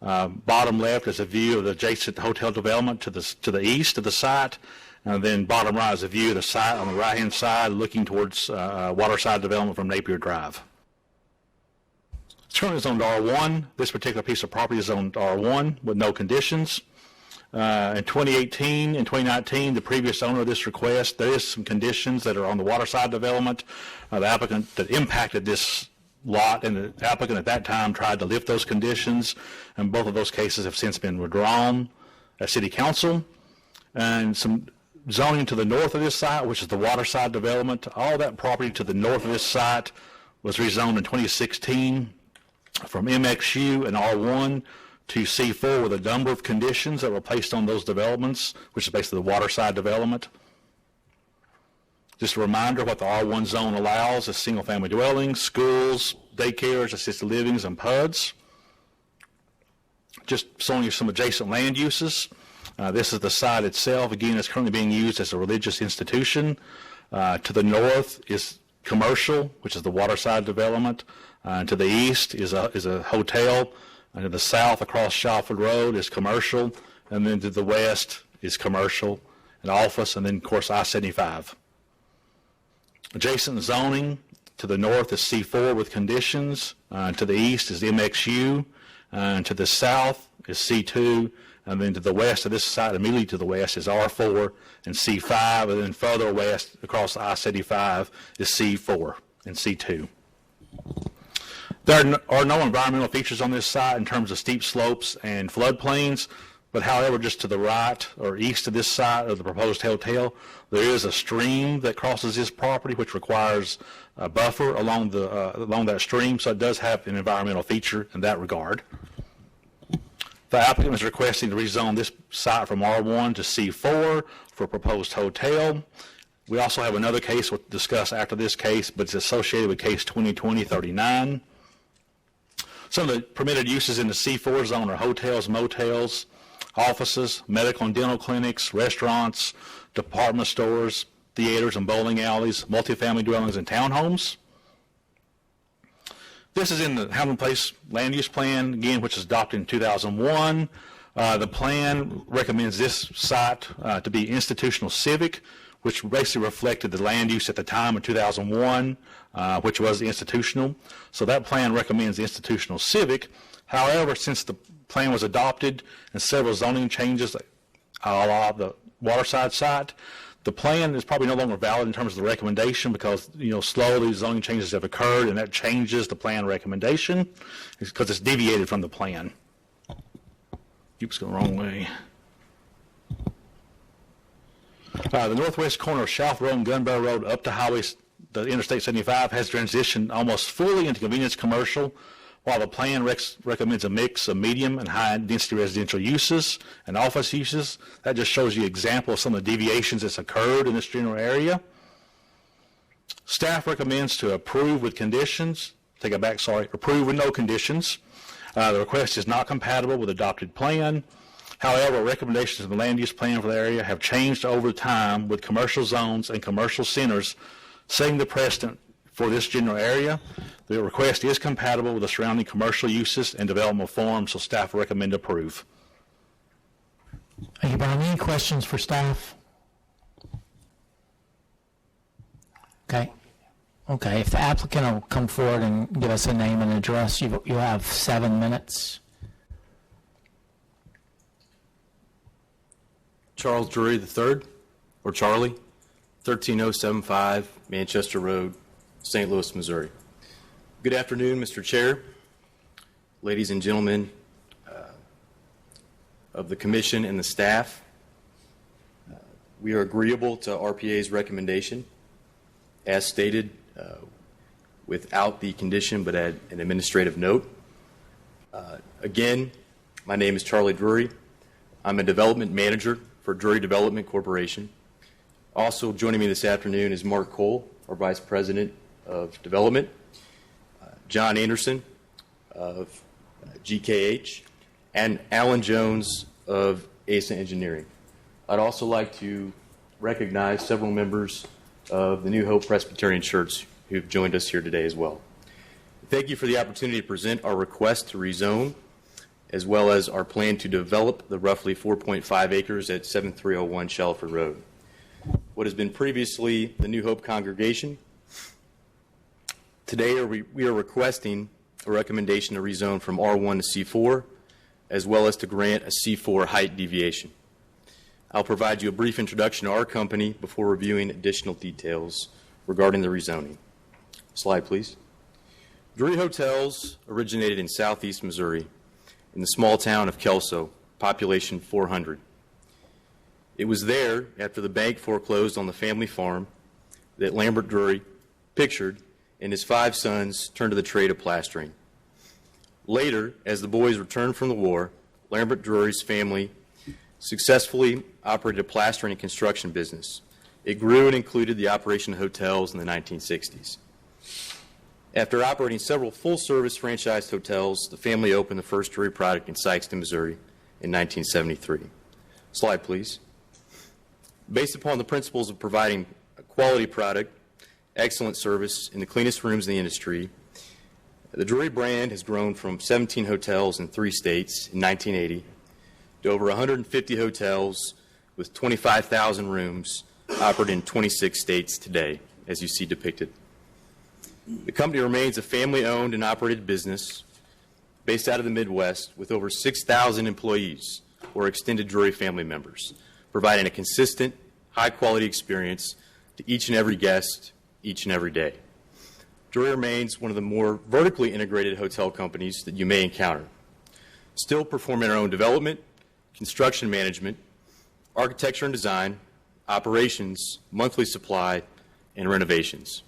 S3: Bottom left is a view of the adjacent hotel development to the east of the site. And then bottom right is a view of the site on the right-hand side looking towards Waterside Development from Napier Drive. It's currently zoned R1. This particular piece of property is zoned R1 with no conditions. In 2018 and 2019, the previous owner of this request, there is some conditions that are on the Waterside Development. The applicant that impacted this lot and the applicant at that time tried to lift those conditions, and both of those cases have since been withdrawn at City Council. And some zoning to the north of this site, which is the Waterside Development, all that property to the north of this site was rezoned in 2016 from MXU and R1 to C4 with a number of conditions that were placed on those developments, which is basically the Waterside Development. Just a reminder, what the R1 zone allows is single-family dwellings, schools, daycares, assisted livings, and PUDs. Just showing you some adjacent land uses. This is the site itself. Again, it's currently being used as a religious institution. To the north is commercial, which is the Waterside Development. To the east is a hotel. And to the south across Shallowford Road is commercial. And then to the west is commercial, an office, and then, of course, I-75. Adjacent zoning to the north is C4 with conditions. To the east is MXU. And to the south is C2. and then to the west of this site, immediately to the west, is R4 and C5, and then further west across I-75 is C4 and C2. There are no environmental features on this site in terms of steep slopes and floodplains, but however, just to the right or east of this site of the proposed hotel, there is a stream that crosses this property, which requires a buffer along that stream, so it does have an environmental feature in that regard. The applicant is requesting to rezone this site from R1 to C4 for a proposed hotel. We also have another case we'll discuss after this case, but it's associated with case 2020-39. Some of the permitted uses in the C4 zone are hotels, motels, offices, medical and dental clinics, restaurants, department stores, theaters and bowling alleys, multifamily dwellings, and townhomes. This is in the Hamilton Place Land Use Plan, again, which was adopted in 2001. The plan recommends this site to be institutional civic, which basically reflected the land use at the time in 2001, which was institutional. So that plan recommends institutional civic. However, since the plan was adopted and several zoning changes allow the waterside site, the plan is probably no longer valid in terms of the recommendation because, slowly zoning changes have occurred and that changes the plan recommendation because it's deviated from the plan. Oops, going the wrong way. The northwest corner of South Road and Gunbarrel Road up to the Interstate 75 has transitioned almost fully into convenience commercial, while the plan recommends a mix of medium and high density residential uses and office uses. That just shows you an example of some of the deviations that's occurred in this general area. Staff recommends to approve with conditions, approve with no conditions. The request is not compatible with adopted plan. However, recommendations in the land use plan for the area have changed over time with commercial zones and commercial centers setting the precedent for this general area. The request is compatible with the surrounding commercial uses and development forms, so staff recommend approve.
S2: Thank you, Brian. Any questions for staff? Okay. If the applicant will come forward and give us a name and address, you'll have 7 minutes.
S20: Charles Drury III, or Charlie, 13075 Manchester Road, St. Louis, Missouri. Good afternoon, Mr. Chair, ladies and gentlemen of the Commission and the staff. We are agreeable to RPA's recommendation, as stated, without the condition but add an administrative note. Again, my name is Charlie Drury. I'm a development manager for Drury Development Corporation. Also joining me this afternoon is Mark Cole, our Vice President of Development, John Anderson of GKH, and Alan Jones of ASA Engineering. I'd also like to recognize several members of the New Hope Presbyterian Church who've joined us here today as well. Thank you for the opportunity to present our request to rezone, as well as our plan to develop the roughly 4.5 acres at 7301 Shelford Road. What has been previously the New Hope congregation, today we are requesting a recommendation to rezone from R1 to C4, as well as to grant a C4 height deviation. I'll provide you a brief introduction to our company before reviewing additional details regarding the rezoning. Slide, please. Drury Hotels originated in southeast Missouri in the small town of Kelso, population 400. It was there, after the bank foreclosed on the family farm, that Lambert Drury pictured and his 5 sons turned to the trade of plastering. Later, as the boys returned from the war, Lambert Drury's family successfully operated a plastering and construction business. It grew and included the operation of hotels in the 1960s. After operating several full-service franchised hotels, the family opened the first Drury product in Sikeston, Missouri in 1973. Slide, please. Based upon the principles of providing a quality product, excellent service, and the cleanest rooms in the industry, the Drury brand has grown from 17 hotels in 3 states in 1980 to over 150 hotels with 25,000 rooms operating in 26 states today, as you see depicted. The company remains a family-owned and operated business based out of the Midwest with over 6,000 employees, or extended Drury family members, providing a consistent, high-quality experience to each and every guest, each and every day. Drury remains one of the more vertically integrated hotel companies that you may encounter, still performing our own development, construction management, architecture and design, operations, monthly supply, and renovations.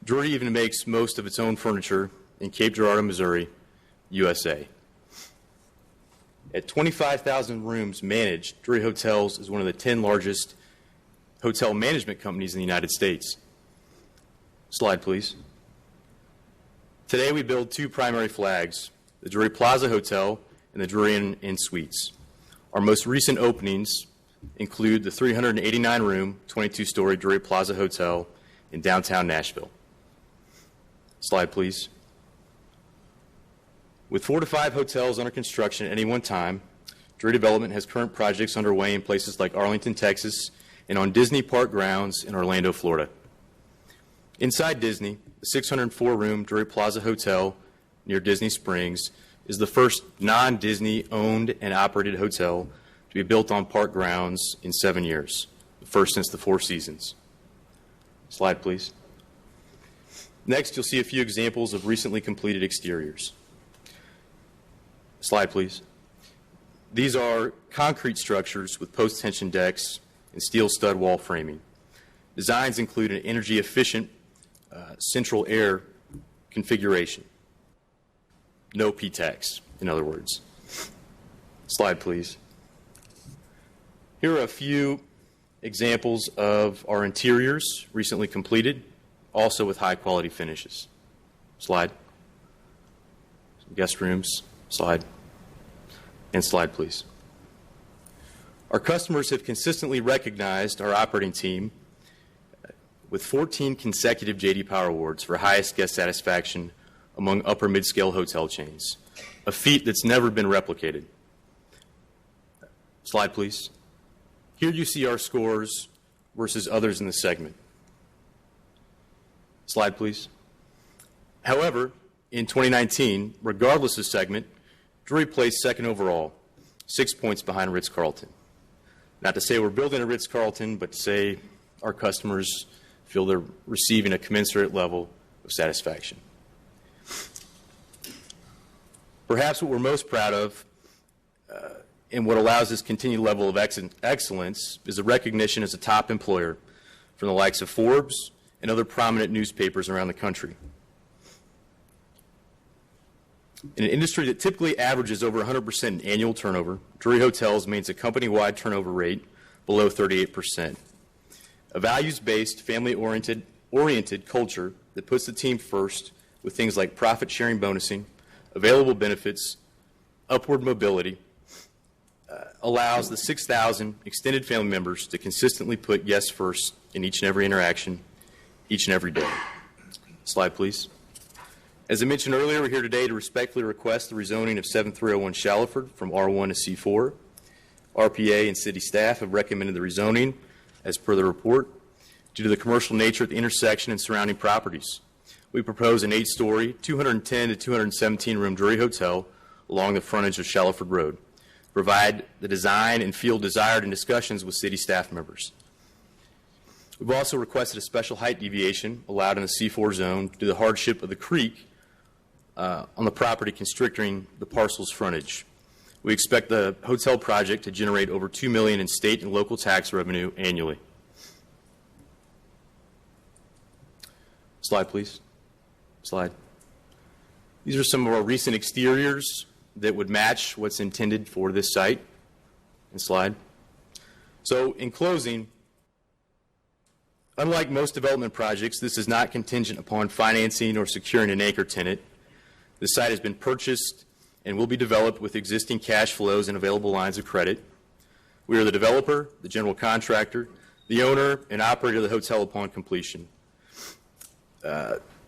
S20: Drury even makes most of its own furniture in Cape Girardeau, Missouri, USA. At 25,000 rooms managed, Drury Hotels is one of the 10 largest hotel management companies in the United States. Slide, please. Today we build two primary flags, the Drury Plaza Hotel and the Drury Inn Suites. Our most recent openings include the 389-room, 22-story Drury Plaza Hotel in downtown Nashville. Slide, please. With 4 to 5 hotels under construction at any one time, Drury Development has current projects underway in places like Arlington, Texas, and on Disney Park grounds in Orlando, Florida. Inside Disney, the 604-room Drury Plaza Hotel near Disney Springs is the first non-Disney owned and operated hotel to be built on park grounds in 7 years, the first since the Four Seasons. Slide, please. Next, you'll see a few examples of recently completed exteriors. Slide, please. These are concrete structures with post-tension decks and steel stud wall framing. Designs include an energy-efficient central air configuration. No P-tax, in other words. Slide, please. Here are a few examples of our interiors recently completed, also with high-quality finishes. Slide. Some guest rooms. Slide. And slide, please. Our customers have consistently recognized our operating team with 14 consecutive J.D. Power Awards for highest guest satisfaction among upper mid-scale hotel chains, a feat that's never been replicated. Slide, please. Here you see our scores versus others in the segment. Slide, please. However, in 2019, regardless of segment, Drury placed second overall, 6 points behind Ritz-Carlton. Not to say we're building a Ritz-Carlton, but to say our customers feel they're receiving a commensurate level of satisfaction. Perhaps what we're most proud of and what allows this continued level of excellence is a recognition as a top employer from the likes of Forbes and other prominent newspapers around the country. In an industry that typically averages over 100% in annual turnover, Drury Hotels maintains a company-wide turnover rate below 38%. A values-based, family-oriented culture that puts the team first with things like profit-sharing bonusing, available benefits, upward mobility, allows the 6,000 extended family members to consistently put guests first in each and every interaction, each and every day. Slide, please. As I mentioned earlier, we're here today to respectfully request the rezoning of 7301 Shallowford from R1 to C4. RPA and city staff have recommended the rezoning, as per the report, due to the commercial nature at the intersection and surrounding properties. We propose an 8-story, 210 to 217-room Drury Hotel along the frontage of Shallowford Road. Provide the design and feel desired in discussions with city staff members. We've also requested a special height deviation allowed in the C4 zone due to the hardship of the creek on the property constricting the parcel's frontage. We expect the hotel project to generate over $2 million in state and local tax revenue annually. Slide, please. Slide. These are some of our recent exteriors that would match what's intended for this site. And slide. So, in closing, unlike most development projects, this is not contingent upon financing or securing an anchor tenant. The site has been purchased and will be developed with existing cash flows and available lines of credit. We are the developer, the general contractor, the owner, and operator of the hotel upon completion.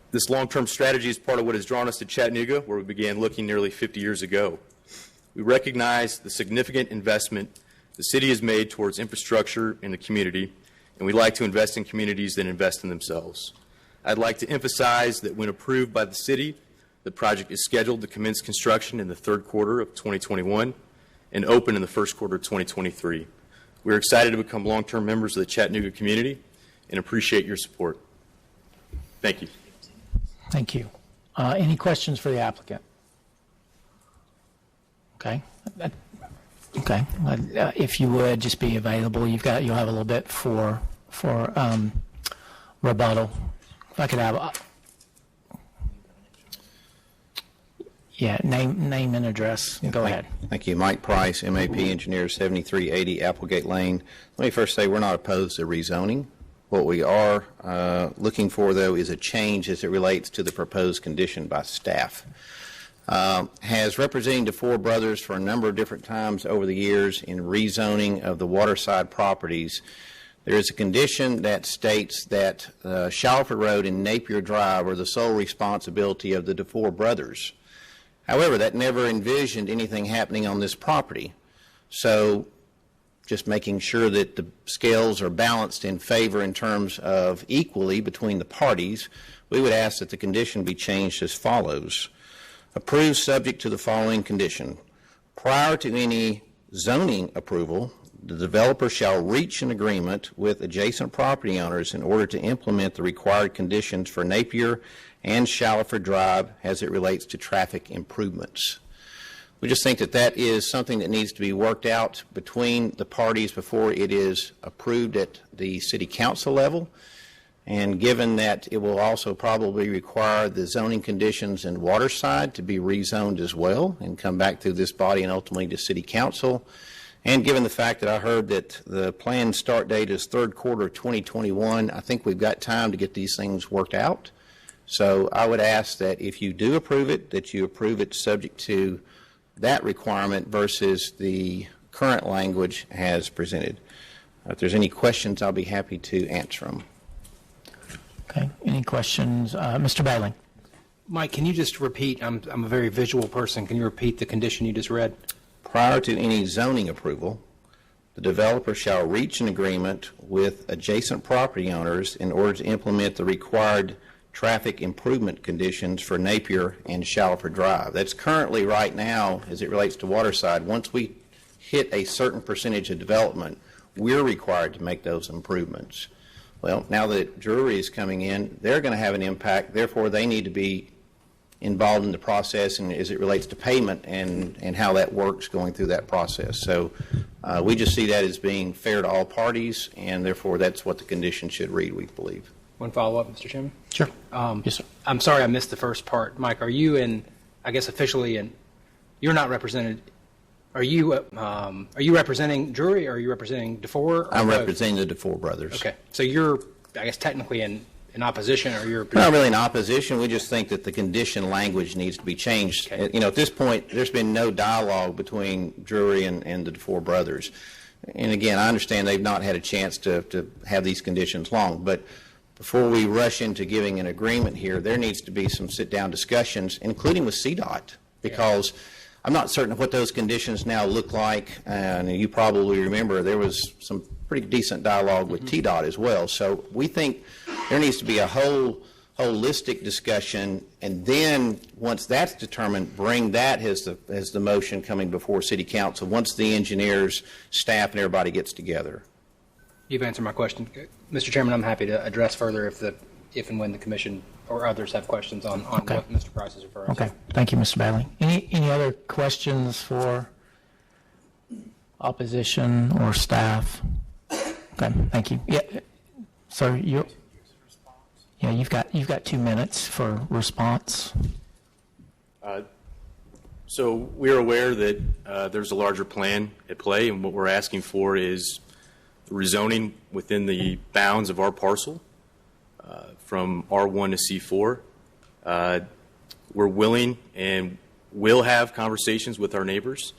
S20: This long-term strategy is part of what has drawn us to Chattanooga, where we began looking nearly 50 years ago. We recognize the significant investment the city has made towards infrastructure in the community, and we like to invest in communities that invest in themselves. I'd like to emphasize that when approved by the city, the project is scheduled to commence construction in the third quarter of 2021 and open in the first quarter of 2023. We're excited to become long-term members of the Chattanooga community and appreciate your support. Thank you.
S2: Thank you. Any questions for the applicant? Okay. Okay. If you would just be available, you'll have a little bit for rebuttal. If I could have, name and address. Go ahead.
S17: Thank you. Mike Price, MAP Engineer, 7380 Applegate Lane. Let me first say we're not opposed to rezoning. What we are looking for, though, is a change as it relates to the proposed condition by staff. Has representing the Four Brothers for a number of different times over the years in rezoning of the waterside properties, there is a condition that states that Shalford Road and Napier Drive are the sole responsibility of the DeFore brothers. However, that never envisioned anything happening on this property. So just making sure that the scales are balanced in favor in terms of equally between the parties, we would ask that the condition be changed as follows. Approved subject to the following condition. Prior to any zoning approval, the developer shall reach an agreement with adjacent property owners in order to implement the required conditions for Napier and Shalford Drive as it relates to traffic improvements. We just think that that is something that needs to be worked out between the parties before it is approved at the city council level. And given that it will also probably require the zoning conditions in Waterside to be rezoned as well and come back through this body and ultimately to city council, and given the fact that I heard that the planned start date is third quarter of 2021, I think we've got time to get these things worked out. So I would ask that if you do approve it, that you approve it subject to that requirement versus the current language as presented. If there's any questions, I'll be happy to answer them.
S2: Okay. Any questions? Mr. Bailey.
S13: Mike, can you just repeat? I'm a very visual person. Can you repeat the condition you just read?
S17: Prior to any zoning approval, the developer shall reach an agreement with adjacent property owners in order to implement the required traffic improvement conditions for Napier and Shalford Drive. That's currently right now, as it relates to Waterside, once we hit a certain percentage of development, we're required to make those improvements. Well, now that Drury is coming in, they're going to have an impact. Therefore, they need to be involved in the process and as it relates to payment and how that works going through that process. So we just see that as being fair to all parties, and therefore that's what the condition should read, we believe.
S13: One follow-up, Mr. Chairman?
S2: Sure.
S13: Yes, sir. I'm sorry I missed the first part. Mike, are you officially you're not represented, are you representing Drury or are you representing DeFore?
S17: I'm representing the DeFore brothers.
S13: Okay. So you're, I guess, technically in opposition, or you're...
S17: Not really in opposition. We just think that the condition language needs to be changed. Okay. You know, at this point, there's been no dialogue between Drury and the DeFore brothers. And again, I understand they've not had a chance to have these conditions long, but before we rush into giving an agreement here, there needs to be some sit-down discussions, including with CDOT, because I'm not certain of what those conditions now look like. And you probably remember there was some pretty decent dialogue with TDOT as well. So we think there needs to be a holistic discussion, and then once that's determined, bring that as the motion coming before City Council once the engineers, staff, and everybody gets together.
S13: You've answered my question. Mr. Chairman, I'm happy to address further if and when the Commission or others have questions on
S2: okay.
S13: what Mr. Price is referring to.
S2: Okay. Thank you, Mr. Bailey. Any other questions for opposition or staff? Okay. Thank you. Yeah. Sir, you've got 2 minutes for response.
S20: So we're aware that there's a larger plan at play, and what we're asking for is rezoning within the bounds of our parcel from R1 to C4. We're willing and will have conversations with our neighbors,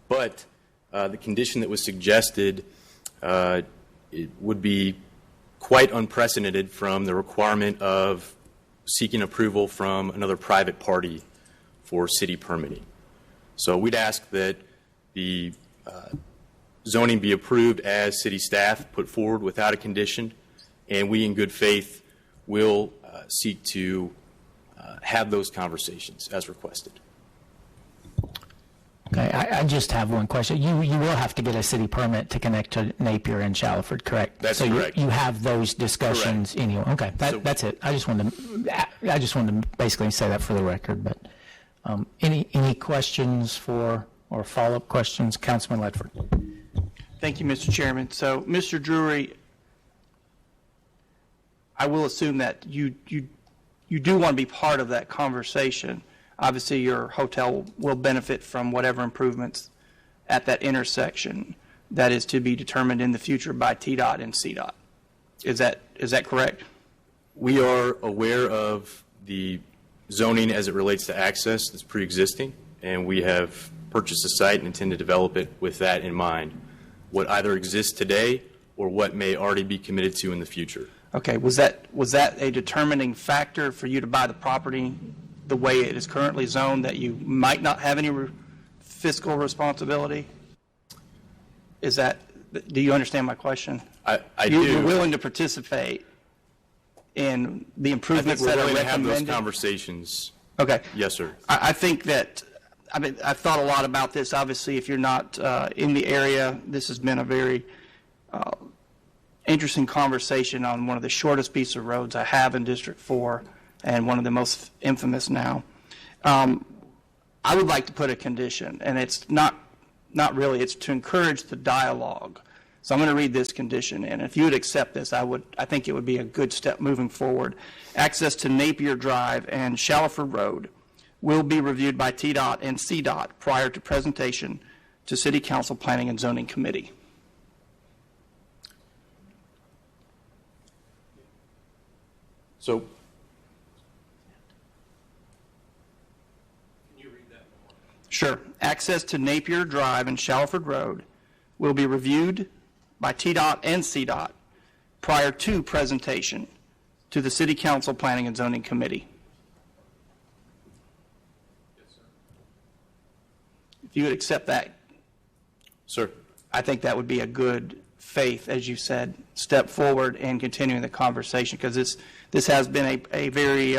S20: but the condition that was suggested it would be quite unprecedented from the requirement of seeking approval from another private party for city permitting. So we'd ask that the zoning be approved as city staff put forward without a condition, and we in good faith will seek to have those conversations as requested.
S2: Okay, I just have one question. You will have to get a city permit to connect to Napier and Shallowford, correct?
S20: That's
S2: so
S20: correct.
S2: You have those discussions anyway. Okay, that's it. I just wanted to basically say that for the record. But any questions or follow-up questions, Councilman Ledford?
S10: Thank you, Mr. Chairman. So, Mr. Drury, I will assume that you do want to be part of that conversation. Obviously, your hotel will benefit from whatever improvements at that intersection that is to be determined in the future by TDOT and CDOT. Is that correct?
S20: We are aware of the zoning as it relates to access that's pre-existing, and we have purchased a site and intend to develop it with that in mind. What either exists today or what may already be committed to in the future.
S10: Okay. Was that a determining factor for you to buy the property the way it is currently zoned, that you might not have any fiscal responsibility? Do you understand my question?
S20: I do.
S10: You're willing to participate in the improvements that are recommended?
S20: I think we're willing to have those conversations.
S10: Okay.
S20: Yes, sir.
S10: I think that, I've thought a lot about this. Obviously, if you're not in the area, this has been a very interesting conversation on one of the shortest pieces of roads I have in District 4 and one of the most infamous now. I would like to put a condition, and it's not really, it's to encourage the dialogue. So I'm going to read this condition in. If you would accept this, I think it would be a good step moving forward. Access to Napier Drive and Shallowford Road will be reviewed by TDOT and CDOT prior to presentation to City Council Planning and Zoning Committee.
S20: So,
S10: Sure. Access to Napier Drive and Shallowford Road will be reviewed by TDOT and CDOT prior to presentation to the City Council Planning and Zoning Committee. If you would accept that,
S20: sir,
S10: I think that would be a good faith, as you said, step forward and continuing the conversation, because this has been a very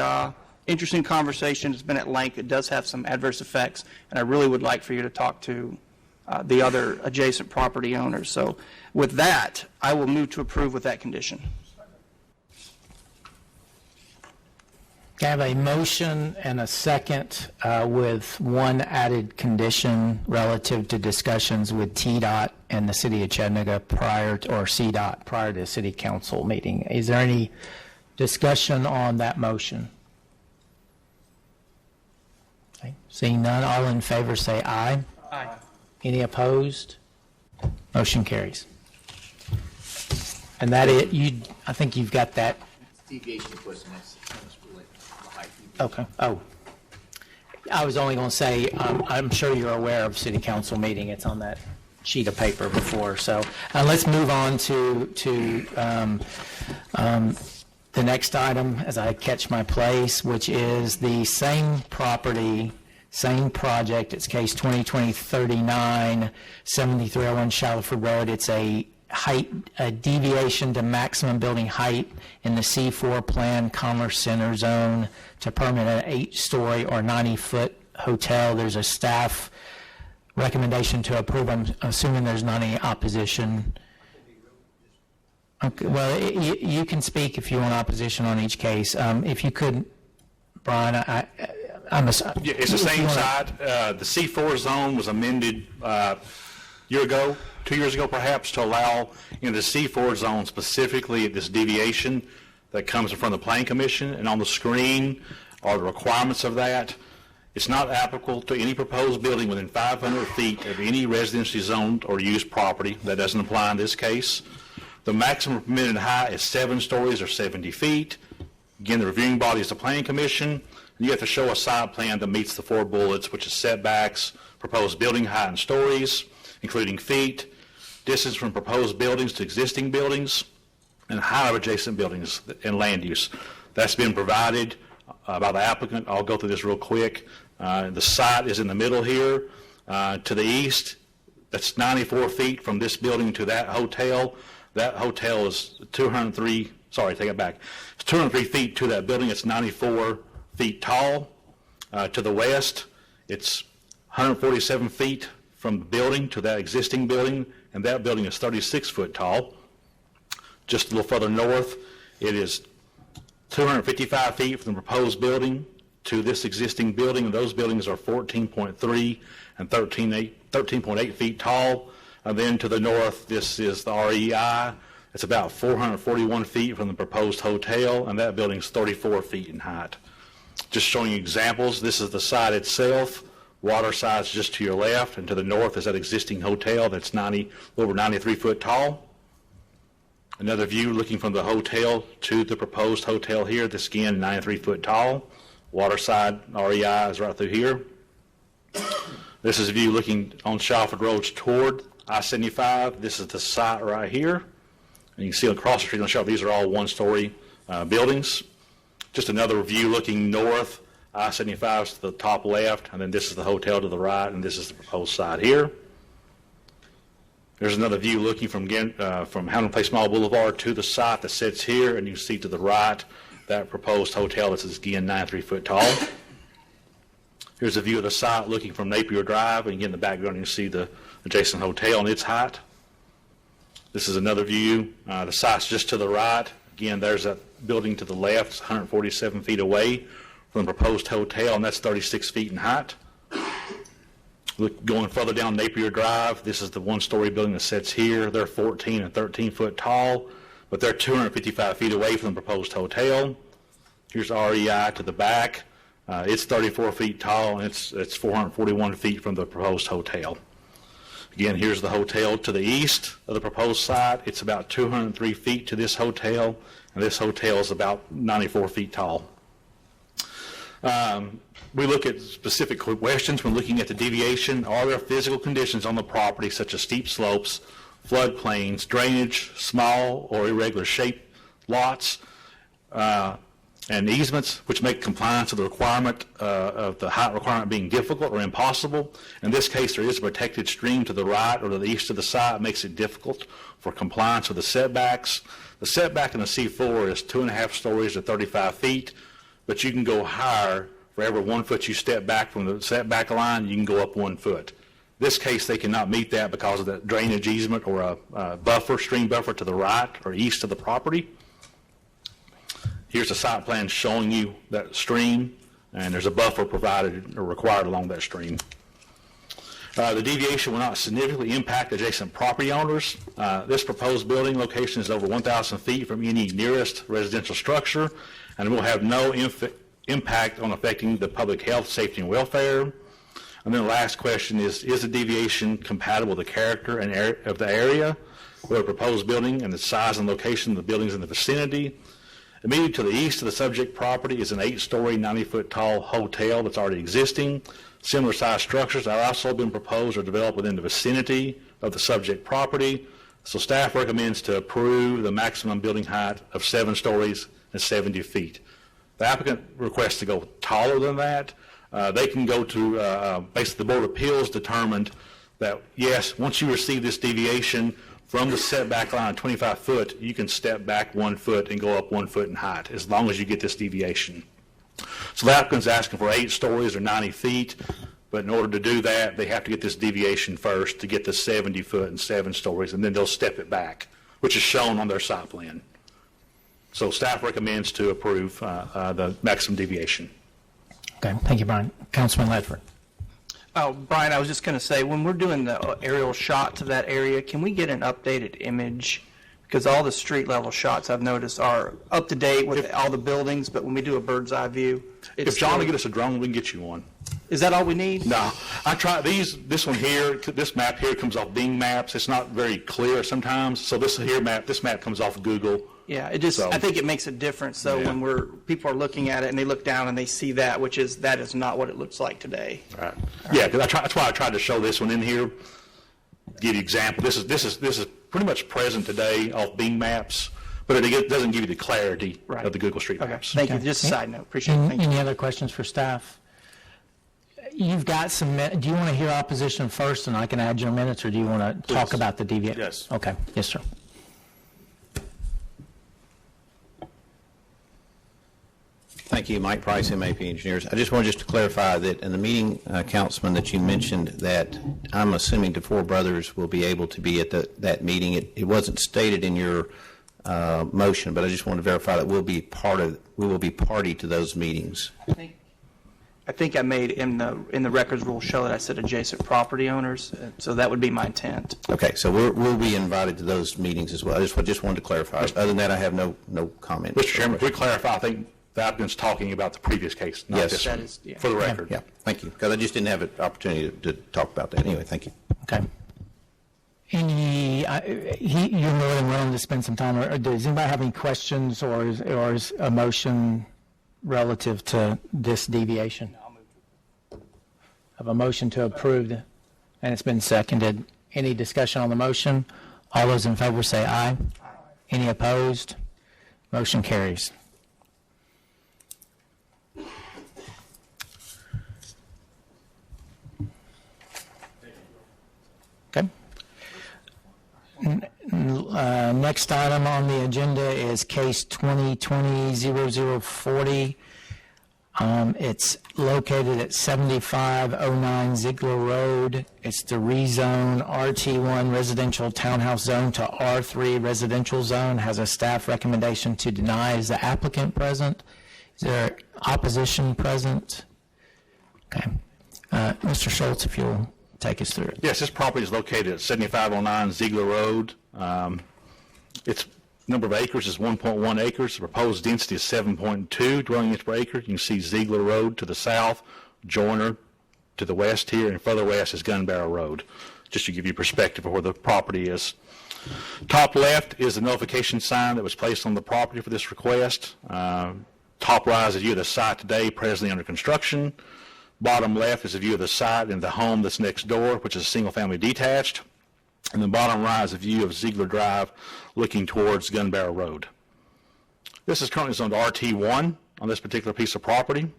S10: interesting conversation. It's been at length. It does have some adverse effects, and I really would like for you to talk to the other adjacent property owners. So with that, I will move to approve with that condition.
S2: I have a motion and a second with one added condition relative to discussions with TDOT and the City of Chattanooga or CDOT prior to City Council meeting. Is there any discussion on that motion? Okay. Seeing none, all in favor say aye.
S10: Aye.
S2: Any opposed? Motion carries. And I think you've got that.
S1: Deviation question, that's height.
S2: Okay. Oh. I was only going to say, I'm sure you're aware of City Council meeting. It's on that sheet of paper before. So let's move on to the next item as I catch my place, which is the same property, same project. It's case 2020-39, 7301 Shallowford Road. It's a deviation to maximum building height in the C4 Plan Commerce Center zone to permit an 8-story or 90-foot hotel. There's a staff recommendation to approve. I'm assuming there's not any opposition. Okay, well, you can speak if you want opposition on each case. If you could, Brian,
S3: it's the same site. The C4 zone was amended year ago, 2 years ago perhaps, to allow the C4 zone specifically at this deviation that comes from the Planning Commission, and on the screen are the requirements of that. It's not applicable to any proposed building within 500 feet of any residentially zoned or used property. That doesn't apply in this case. The maximum permitted height is 7 stories or 70 feet. Again, the reviewing body is the Planning Commission. And you have to show a site plan that meets the 4 bullets, which is setbacks, proposed building height and stories, including feet, distance from proposed buildings to existing buildings, and height of adjacent buildings and land use. That's been provided by the applicant. I'll go through this real quick. The site is in the middle here. To the east, that's 94 feet from this building to that hotel. That hotel is 203, sorry, take it back. It's 203 feet to that building. It's 94 feet tall. To the west, it's 147 feet from the building to that existing building, and that building is 36 foot tall. Just a little further north, it is 255 feet from the proposed building to this existing building, and those buildings are 14.3 and 13.8 feet tall. And then to the north, this is the REI. It's about 441 feet from the proposed hotel, and that building is 34 feet in height. Just showing you examples. This is the site itself. Water side's just to your left, and to the north is that existing hotel that's over 93 foot tall. Another view looking from the hotel to the proposed hotel here. This again, 93 foot tall. Water side REI is right through here. This is a view looking on Shalford Road toward I-75. This is the site right here. And you can see across the street on Shalford, these are all one-story buildings. Just another view looking north. I-75 is to the top left, and then this is the hotel to the right, and this is the proposed site here. There's another view looking from Hamilton Place Mall Boulevard to the site that sits here, and you can see to the right that proposed hotel that's again 93 foot tall. Here's a view of the site looking from Napier Drive, and again in the background you can see the adjacent hotel and its height. This is another view. The site's just to the right. Again, there's that building to the left, it's 147 feet away from the proposed hotel, and that's 36 feet in height. Going further down Napier Drive, this is the one-story building that sits here. They're 14 and 13 foot tall, but they're 255 feet away from the proposed hotel. Here's REI to the back. It's 34 feet tall, and it's 441 feet from the proposed hotel. Again, here's the hotel to the east of the proposed site. It's about 203 feet to this hotel, and this hotel is about 94 feet tall. We look at specific questions when looking at the deviation. Are there physical conditions on the property such as steep slopes, floodplains, drainage, small or irregular shaped lots, and easements which make compliance with the requirement of the height requirement being difficult or impossible? In this case, there is a protected stream to the right or to the east of the site. It makes it difficult for compliance with the setbacks. The setback in the C4 is 2.5 stories to 35 feet, but you can go higher. For every 1 foot you step back from the setback line, you can go up 1 foot. This case, they cannot meet that because of the drainage easement or a stream buffer to the right or east of the property. Here's a site plan showing you that stream, and there's a buffer provided or required along that stream. The deviation will not significantly impact adjacent property owners. This proposed building location is over 1,000 feet from any nearest residential structure, and will have no impact on affecting the public health, safety, and welfare. And then the last question is the deviation compatible with the character and of the area where the proposed building and the size and location of the buildings in the vicinity? Immediately to the east of the subject property is an 8-story, 90-foot tall hotel that's already existing. Similar size structures are also been proposed or developed within the vicinity of the subject property. So staff recommends to approve the maximum building height of 7 stories and 70 feet. The applicant requests to go taller than that. They can go to, basically the Board of Appeals determined that, yes, once you receive this deviation from the setback line of 25 foot, you can step back 1 foot and go up 1 foot in height as long as you get this deviation. So the applicant's asking for 8 stories or 90 feet, but in order to do that, they have to get this deviation first to get the 70 foot and 7 stories, and then they'll step it back, which is shown on their site plan. So staff recommends to approve the maximum deviation.
S2: Okay, thank you, Brian. Councilman Ledford.
S10: Oh, Brian, I was just going to say, when we're doing the aerial shots of that area, can we get an updated image? Because all the street level shots I've noticed are up to date with all the buildings, but when we do a bird's eye view,
S3: if John will get us a drone, we can get you one.
S10: Is that all we need?
S3: No, I tried these. This one here, this map here comes off Bing Maps. It's not very clear sometimes. So this map comes off Google.
S10: Yeah, I think it makes a difference though when people are looking at it and they look down and they see that, that is not what it looks like today.
S3: Right. Yeah, that's why I tried to show this one in here. Give you an example. This is pretty much present today off Bing Maps, but it doesn't give you the clarity of the Google Street Maps.
S10: Thank you. Just a side note. Appreciate it. Thank you.
S2: Any other questions for staff? You've got some. Do you want to hear opposition first, and I can add your minutes, or do you want to talk about the deviation?
S3: Yes.
S2: Okay. Yes, sir.
S17: Thank you, Mike Price, MAP Engineers. I just wanted to clarify that in the meeting, Councilman, that you mentioned that I'm assuming the four brothers will be able to be at that meeting. It wasn't stated in your motion, but I just wanted to verify that we will be party to those meetings.
S10: I think I made in the records rule show that I said adjacent property owners, so that would be my intent.
S17: Okay, so we'll be invited to those meetings as well. I just wanted to clarify. Other than that, I have no comment.
S3: Mr. Chairman, if we clarify, I think the applicant's talking about the previous case, not
S17: Yes.
S3: this
S10: That
S3: one,
S10: is, yeah.
S3: for the record.
S17: Yeah, thank you. Because I just didn't have an opportunity to talk about that. Anyway, thank you.
S2: Okay. You're more than willing to spend some time, or does anybody have any questions or is a motion relative to this deviation? Of a motion to approve, and it's been seconded. Any discussion on the motion? All those in favor say aye. Any opposed? Motion carries. Okay. Next item on the agenda is case 2020-0040. It's located at 7509 Ziegler Road. It's the rezone RT1 residential townhouse zone to R3 residential zone. Has a staff recommendation to deny. Is the applicant present? Is there opposition present? Okay. Mr. Schultz, if you'll take us through it.
S3: Yes, this property is located at 7509 Ziegler Road. Its number of acres is 1.1 acres. The proposed density is 7.2 dwelling units per acre. You can see Ziegler Road to the south, Joyner to the west here, and further west is Gun Barrel Road, just to give you perspective of where the property is. Top left is the notification sign that was placed on the property for this request. Top right is a view of the site today, presently under construction. Bottom left is a view of the site and the home that's next door, which is a single-family detached. And the bottom right is a view of Ziegler Drive looking towards Gun Barrel Road. This is currently zoned RT1 on this particular piece of property.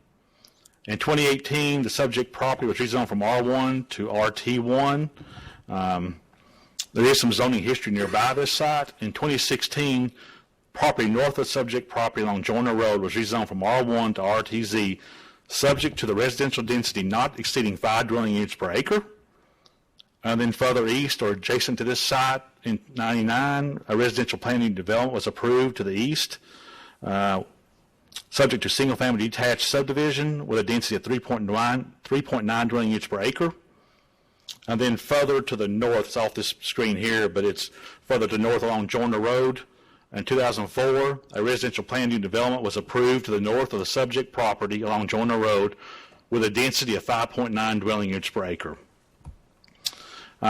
S3: In 2018, the subject property was rezoned from R1 to RT1. There is some zoning history nearby this site. In 2016, property north of subject property along Joyner Road was rezoned from R1 to RTZ, subject to the residential density not exceeding 5 dwelling units per acre. And then further east or adjacent to this site in 99, a residential planning development was approved to the east, subject to single-family detached subdivision with a density of 3.9 dwelling units per acre. And then further to the north, it's off this screen here, but it's further to the north along Joyner Road. In 2004, a residential planning development was approved to the north of the subject property along Joyner Road with a density of 5.9 dwelling units per acre.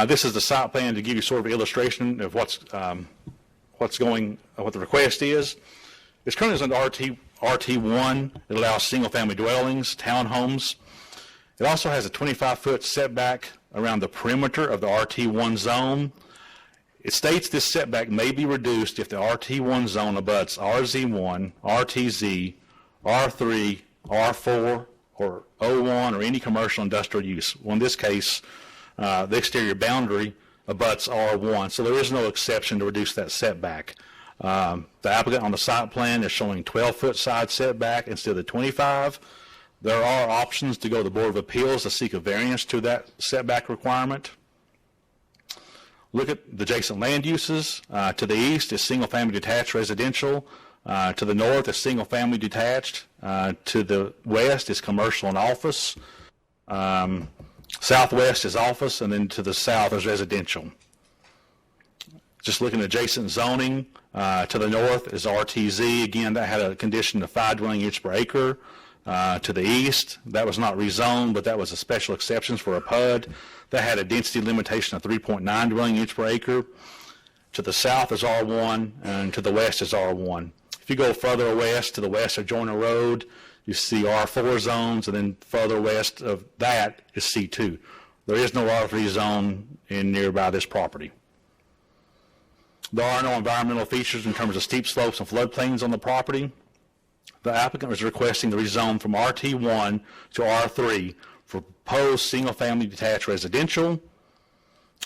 S3: This is the site plan to give you sort of an illustration of what the request is. It's currently zoned RT1. It allows single-family dwellings, townhomes. It also has a 25-foot setback around the perimeter of the RT1 zone. It states this setback may be reduced if the RT1 zone abuts RZ1, RTZ, R3, R4, or O1, or any commercial industrial use. Well, in this case, the exterior boundary abuts R1, so there is no exception to reduce that setback. The applicant on the site plan is showing 12-foot side setback instead of the 25. There are options to go to the Board of Appeals to seek a variance to that setback requirement. Look at the adjacent land uses. To the east is single-family detached residential. To the north is single-family detached. To the west is commercial and office. Southwest is office, and then to the south is residential. Just looking at adjacent zoning, to the north is RTZ. Again, that had a condition of 5 dwelling units per acre. To the east, that was not rezoned, but that was a special exception for a PUD. That had a density limitation of 3.9 dwelling units per acre. To the south is R1, and to the west is R1. If you go further west, to the west of Joyner Road, you see R4 zones, and then further west of that is C2. There is no R3 zone in nearby this property. There are no environmental features in terms of steep slopes and floodplains on the property. The applicant is requesting the rezone from RT1 to R3 for proposed single-family detached residential.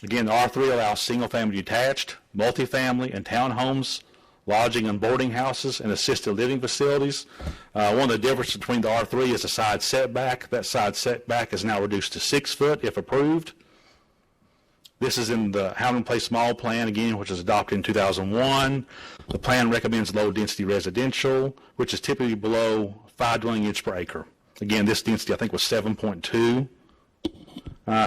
S3: Again, R3 allows single-family detached, multifamily, and townhomes lodging and boarding houses, and assisted living facilities. One of the differences between the R3 is the side setback. That side setback is now reduced to 6 foot if approved. This is in the Housing Place Small Plan, again, which was adopted in 2001. The plan recommends low-density residential, which is typically below 5 dwelling units per acre. Again, this density, I think, was 7.2.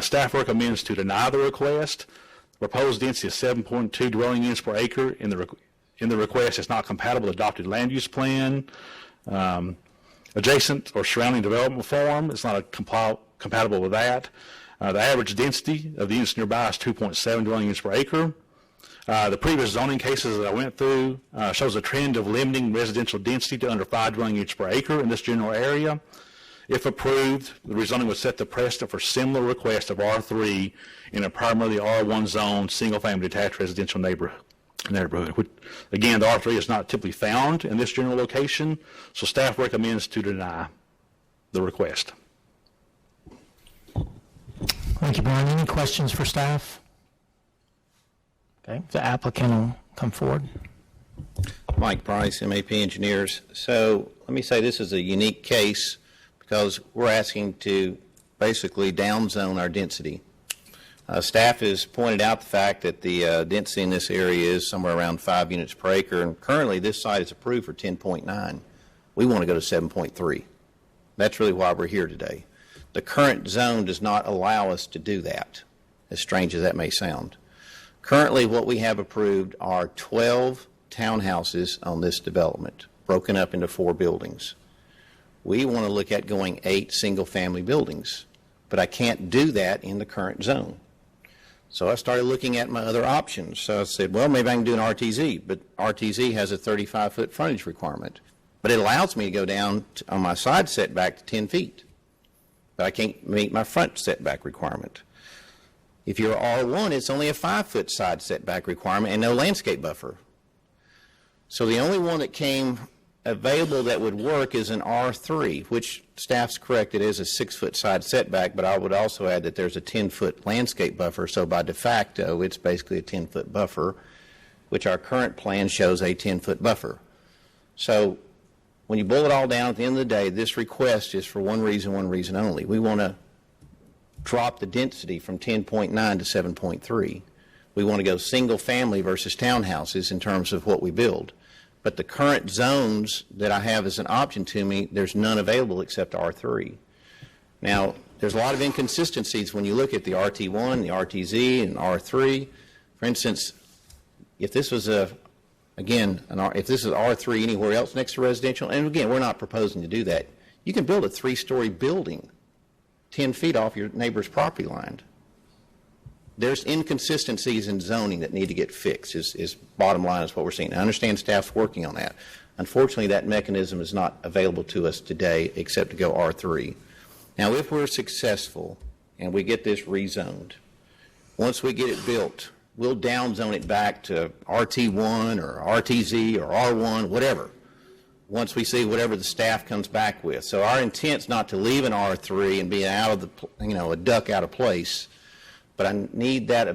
S3: Staff recommends to deny the request. The proposed density is 7.2 dwelling units per acre. In the request, it's not compatible with adopted land use plan. Adjacent or surrounding development form, it's not compatible with that. The average density of the units nearby is 2.7 dwelling units per acre. The previous zoning cases that I went through shows a trend of limiting residential density to under 5 dwelling units per acre in this general area. If approved, the rezoning would set the precedent for similar requests of R3 in a primarily R1 zone, single-family detached residential neighborhood. Again, the R3 is not typically found in this general location, so staff recommends to deny the request.
S2: Thank you, Brian. Any questions for staff? Okay, the applicant will come forward.
S17: Mike Price, MAP Engineers. So let me say this is a unique case because we're asking to basically downzone our density. Staff has pointed out the fact that the density in this area is somewhere around 5 units per acre, and currently this site is approved for 10.9. We want to go to 7.3. That's really why we're here today. The current zone does not allow us to do that, as strange as that may sound. Currently, what we have approved are 12 townhouses on this development, broken up into 4 buildings. We want to look at going 8 single-family buildings, but I can't do that in the current zone. So I started looking at my other options. So I said, well, maybe I can do an RTZ, but RTZ has a 35-foot frontage requirement. But it allows me to go down on my side setback to 10 feet. But I can't meet my front setback requirement. If you're R1, it's only a 5-foot side setback requirement and no landscape buffer. So the only one that came available that would work is an R3, which staff's correct, it is a 6-foot side setback, but I would also add that there's a 10-foot landscape buffer, so by de facto, it's basically a 10-foot buffer, which our current plan shows a 10-foot buffer. So when you boil it all down, at the end of the day, this request is for one reason only. We want to drop the density from 10.9 to 7.3. We want to go single family versus townhouses in terms of what we build. But the current zones that I have as an option to me, there's none available except R3. Now, there's a lot of inconsistencies when you look at the RT1, the RTZ, and R3. For instance, if this was if this is R3 anywhere else next to residential, and again, we're not proposing to do that, you can build a 3-story building 10 feet off your neighbor's property line. There's inconsistencies in zoning that need to get fixed, is bottom line is what we're seeing. I understand staff's working on that. Unfortunately, that mechanism is not available to us today except to go R3. Now, if we're successful and we get this rezoned, once we get it built, we'll downzone it back to RT1 or RTZ or R1, whatever, once we see whatever the staff comes back with. So our intent's not to leave an R3 and be out of the, a duck out of place, but I need that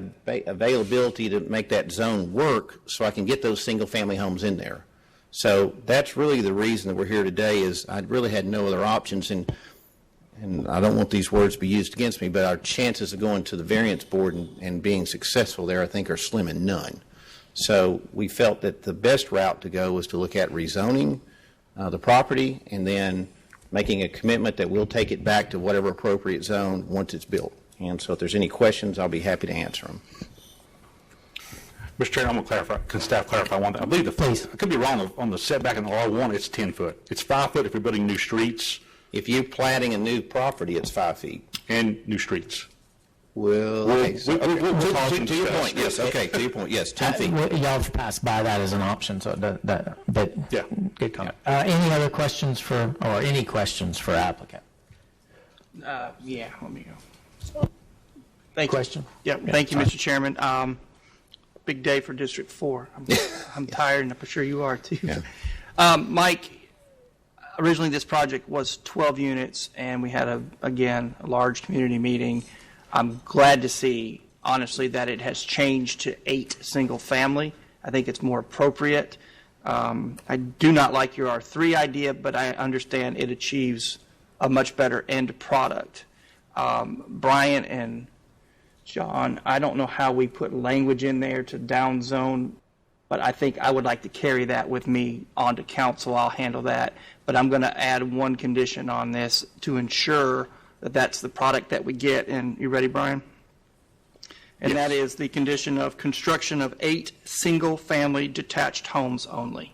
S17: availability to make that zone work so I can get those single-family homes in there. So that's really the reason that we're here today is I really had no other options, and I don't want these words to be used against me, but our chances of going to the variance board and being successful there, I think, are slim and none. So we felt that the best route to go was to look at rezoning the property and then making a commitment that we'll take it back to whatever appropriate zone once it's built. And so if there's any questions, I'll be happy to answer them.
S3: Mr. Chairman, I'm going to clarify. Can staff clarify one thing? I believe I could be wrong on the setback in the R1, it's 10 foot. It's 5 foot if you're building new streets.
S17: If you're platting a new property, it's 5 feet.
S3: And new streets.
S17: Well, okay. So,
S3: to
S17: your point, yes. Okay, to your point, yes, 10 feet.
S2: Y'all have passed by that as an option, so but
S3: yeah,
S2: good comment. Any other questions for applicant?
S10: Yeah, let me go. Thank
S2: Question?
S10: You. Yeah, thank you, Mr. Chairman. Big day for District 4. I'm tired, and I'm sure you are too.
S17: Yeah.
S10: Mike, originally this project was 12 units, and we had a large community meeting. I'm glad to see, honestly, that it has changed to 8 single family. I think it's more appropriate. I do not like your R3 idea, but I understand it achieves a much better end product. Brian and John, I don't know how we put language in there to downzone, but I think I would like to carry that with me onto council. I'll handle that. But I'm going to add one condition on this to ensure that that's the product that we get. And you ready, Brian? And that is the condition of construction of 8 single-family detached homes only.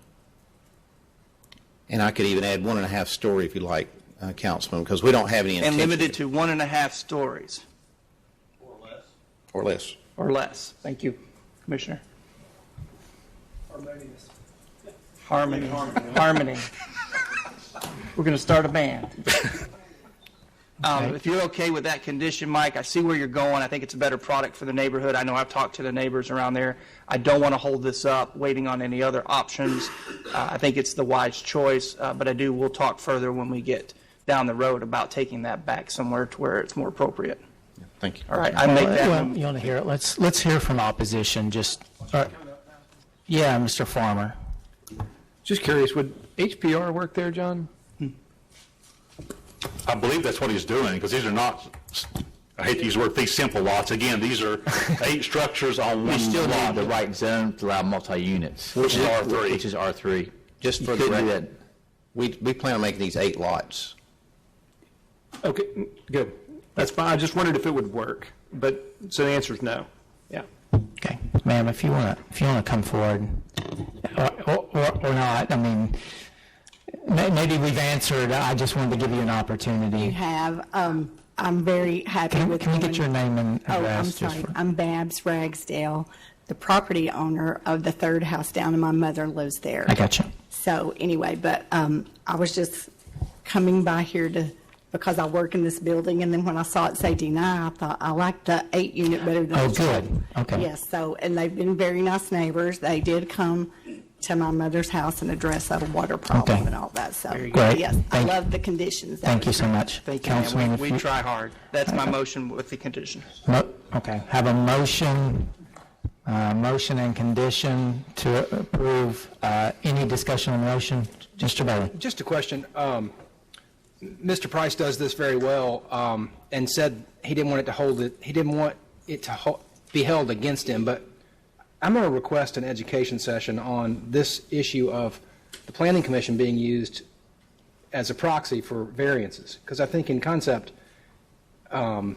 S17: And I could even add 1.5 story if you like, Councilman, because we don't have any
S10: And
S17: intention.
S10: limited to 1.5 stories.
S17: Or less.
S10: Or less. Thank you, Commissioner. Harmony. Harmony. We're going to start a band. If you're okay with that condition, Mike, I see where you're going. I think it's a better product for the neighborhood. I know I've talked to the neighbors around there. I don't want to hold this up, waiting on any other options. I think it's the wise choice, but we'll talk further when we get down the road about taking that back somewhere to where it's more appropriate.
S17: Thank you.
S10: All right, I make that.
S2: Well, you want to hear it? Let's hear from opposition. Yeah, Mr. Farmer.
S12: Just curious, would HPR work there, John?
S3: I believe that's what he's doing, because these are not, I hate to use the word, these simple lots. Again, these are 8 structures on
S1: We
S3: one
S1: still
S3: lot.
S1: need the right zone to allow multi-units.
S3: Which is R3.
S1: Which is R3.
S17: Just for
S1: You
S17: the
S1: couldn't do
S17: record, we plan on making these 8 lots.
S12: Okay, good. That's fine. I just wondered if it would work. But so the answer is no. Yeah.
S2: Okay, ma'am, if you want to come forward, or not. I mean, maybe we've answered. I just wanted to give you an opportunity.
S21: You have. I'm very happy with.
S2: Can we get your name and address?
S21: Oh, I'm sorry. I'm Babs Ragsdale, the property owner of the 3rd house down, and my mother lives there.
S2: I got you.
S21: So anyway, but I was just coming by here because I work in this building, and then when I saw it say deny, I thought I like the 8 unit better than
S2: Oh,
S21: the
S2: good.
S21: 12.
S2: Okay.
S21: Yes. So, and they've been very nice neighbors. They did come to my mother's house and address a water problem
S2: Okay.
S21: and all that. So,
S2: Great.
S21: yes, I
S2: Thank-
S21: love the conditions. That
S2: Thank you
S21: was
S2: so
S21: great.
S2: much.
S10: Thank you,
S2: Councilman,
S10: ma'am.
S2: if
S10: We
S2: you-
S10: try hard. That's my motion with the condition.
S2: Okay, have a motion and condition to approve. Any discussion on the motion? Mr. Bailey.
S13: Just a question. Mr. Price does this very well, and said he didn't want it to be held against him, but I'm going to request an education session on this issue of the Planning Commission being used as a proxy for variances, because I think in concept, I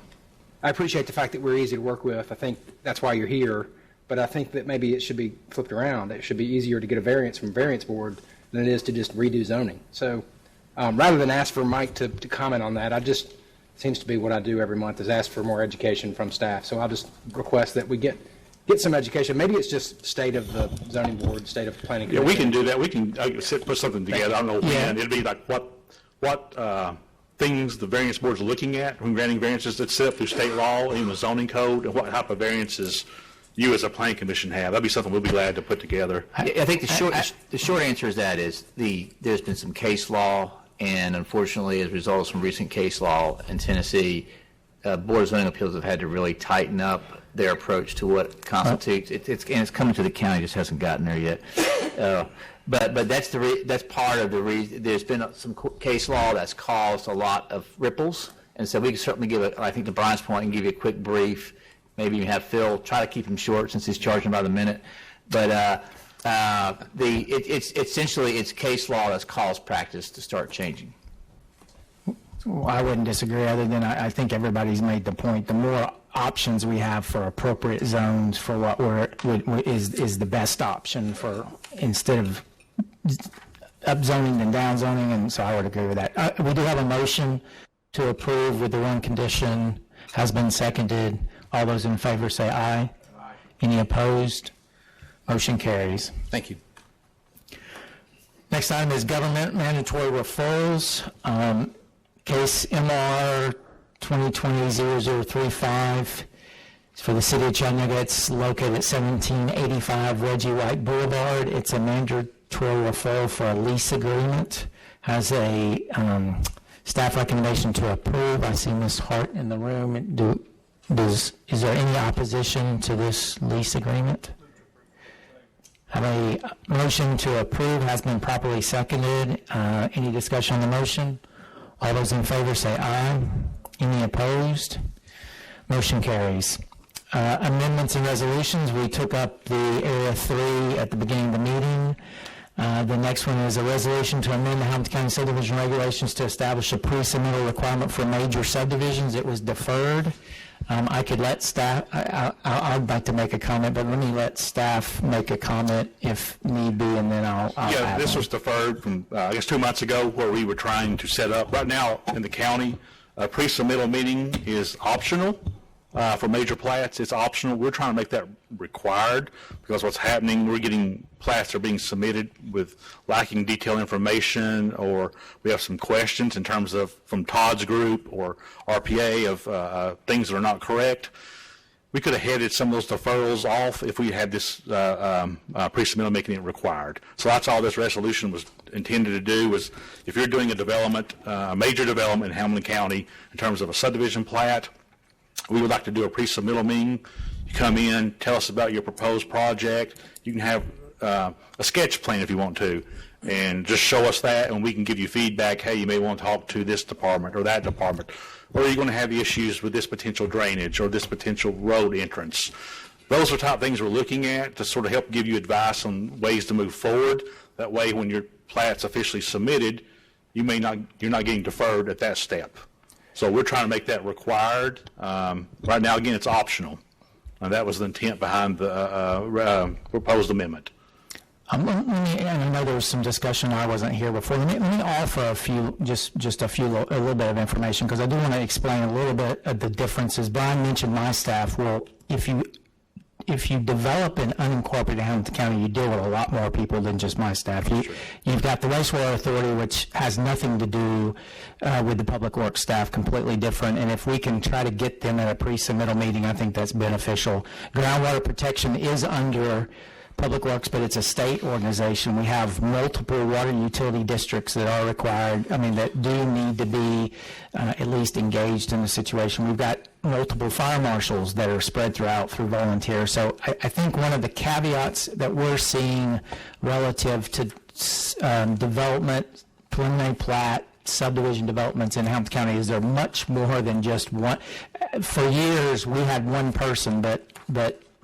S13: appreciate the fact that we're easy to work with. I think that's why you're here, but I think that maybe it should be flipped around. It should be easier to get a variance from variance board than it is to just redo zoning. So rather than ask for Mike to comment on that, seems to be what I do every month is ask for more education from staff. So I'll just request that we get some education. Maybe it's just state of the zoning board, state of planning
S3: Yeah,
S13: commission.
S3: we can do that. We can put something together. I don't know when. It'll be like what things the variance board's looking at when granting variances that's set up through state law, in the zoning code, and what type of variances you as a planning commission have. That'd be something we'll be glad to put together.
S1: I think the short answer is there's been some case law, and unfortunately, as a result of some recent case law in Tennessee, Board of Zoning Appeals have had to really tighten up their approach to what constitutes. It's coming to the county, just hasn't gotten there yet. But that's part of the reason. There's been some case law that's caused a lot of ripples, and so we can certainly I think to Brian's point, and give you a quick brief. Maybe you have Phil try to keep him short since he's charging by the minute. But essentially it's case law that's caused practice to start changing.
S2: Well, I wouldn't disagree, other than I think everybody's made the point. The more options we have for appropriate zones for what is the best option for, instead of upzoning and downzoning, and so I would agree with that. We do have a motion to approve with the one condition, has been seconded. All those in favor say aye. Aye. Any opposed? Motion carries.
S17: Thank you.
S2: Next item is government mandatory referrals. Case MR 2020-0035. It's for the city of Chattanooga. It's located at 1785 Reggie White Boulevard. It's a mandatory referral for a lease agreement. Has a staff recommendation to approve. I see Ms. Hart in the room. Is there any opposition to this lease agreement? Have a motion to approve has been properly seconded. Any discussion on the motion? All those in favor say aye. Any opposed? Motion carries. Amendments and resolutions, we took up the Area 3 at the beginning of the meeting. The next one is a resolution to amend the Hamilton County subdivision regulations to establish a pre-submittal requirement for major subdivisions. It was deferred. I could let staff, I'd like to make a comment, but let me let staff make a comment if need be, and then I'll
S3: Yeah,
S2: add
S3: this
S2: on.
S3: was deferred from, I guess, 2 months ago, where we were trying to set up. Right now, in the county, a pre-submittal meeting is optional. For major plats, it's optional. We're trying to make that required, because what's happening, we're getting plats that are being submitted with lacking detailed information, or we have some questions in terms of, from Todd's group or RPA, of things that are not correct. We could have headed some of those deferrals off if we had this pre-submittal making it required. So that's all this resolution was intended to do, was if you're doing a development, a major development in Hamilton County in terms of a subdivision plat, we would like to do a pre-submittal meeting. You come in, tell us about your proposed project. You can have a sketch plan if you want to, and just show us that, and we can give you feedback. Hey, you may want to talk to this department or that department, or you're going to have issues with this potential drainage or this potential road entrance. Those are the type of things we're looking at to sort of help give you advice on ways to move forward. That way, when your plat's officially submitted, you're not getting deferred at that step. So we're trying to make that required. Right now, again, it's optional. And that was the intent behind the proposed amendment.
S2: I know there was some discussion. I wasn't here before. Let me offer a few, a little bit of information, because I do want to explain a little bit of the differences. Brian mentioned my staff. Well, if you develop in unincorporated Hamilton County, you deal with a lot more people than just my staff. You've got the Wastewater Authority, which has nothing to do with the Public Works staff, completely different. And if we can try to get them at a pre-submittal meeting, I think that's beneficial. Groundwater protection is under Public Works, but it's a state organization. We have multiple water utility districts that are required, that do need to be at least engaged in the situation. We've got multiple fire marshals that are spread throughout through volunteers. So I think one of the caveats that we're seeing relative to development, preliminary plat, subdivision developments in Hamilton County is they're much more than just one. For years, we had one person, but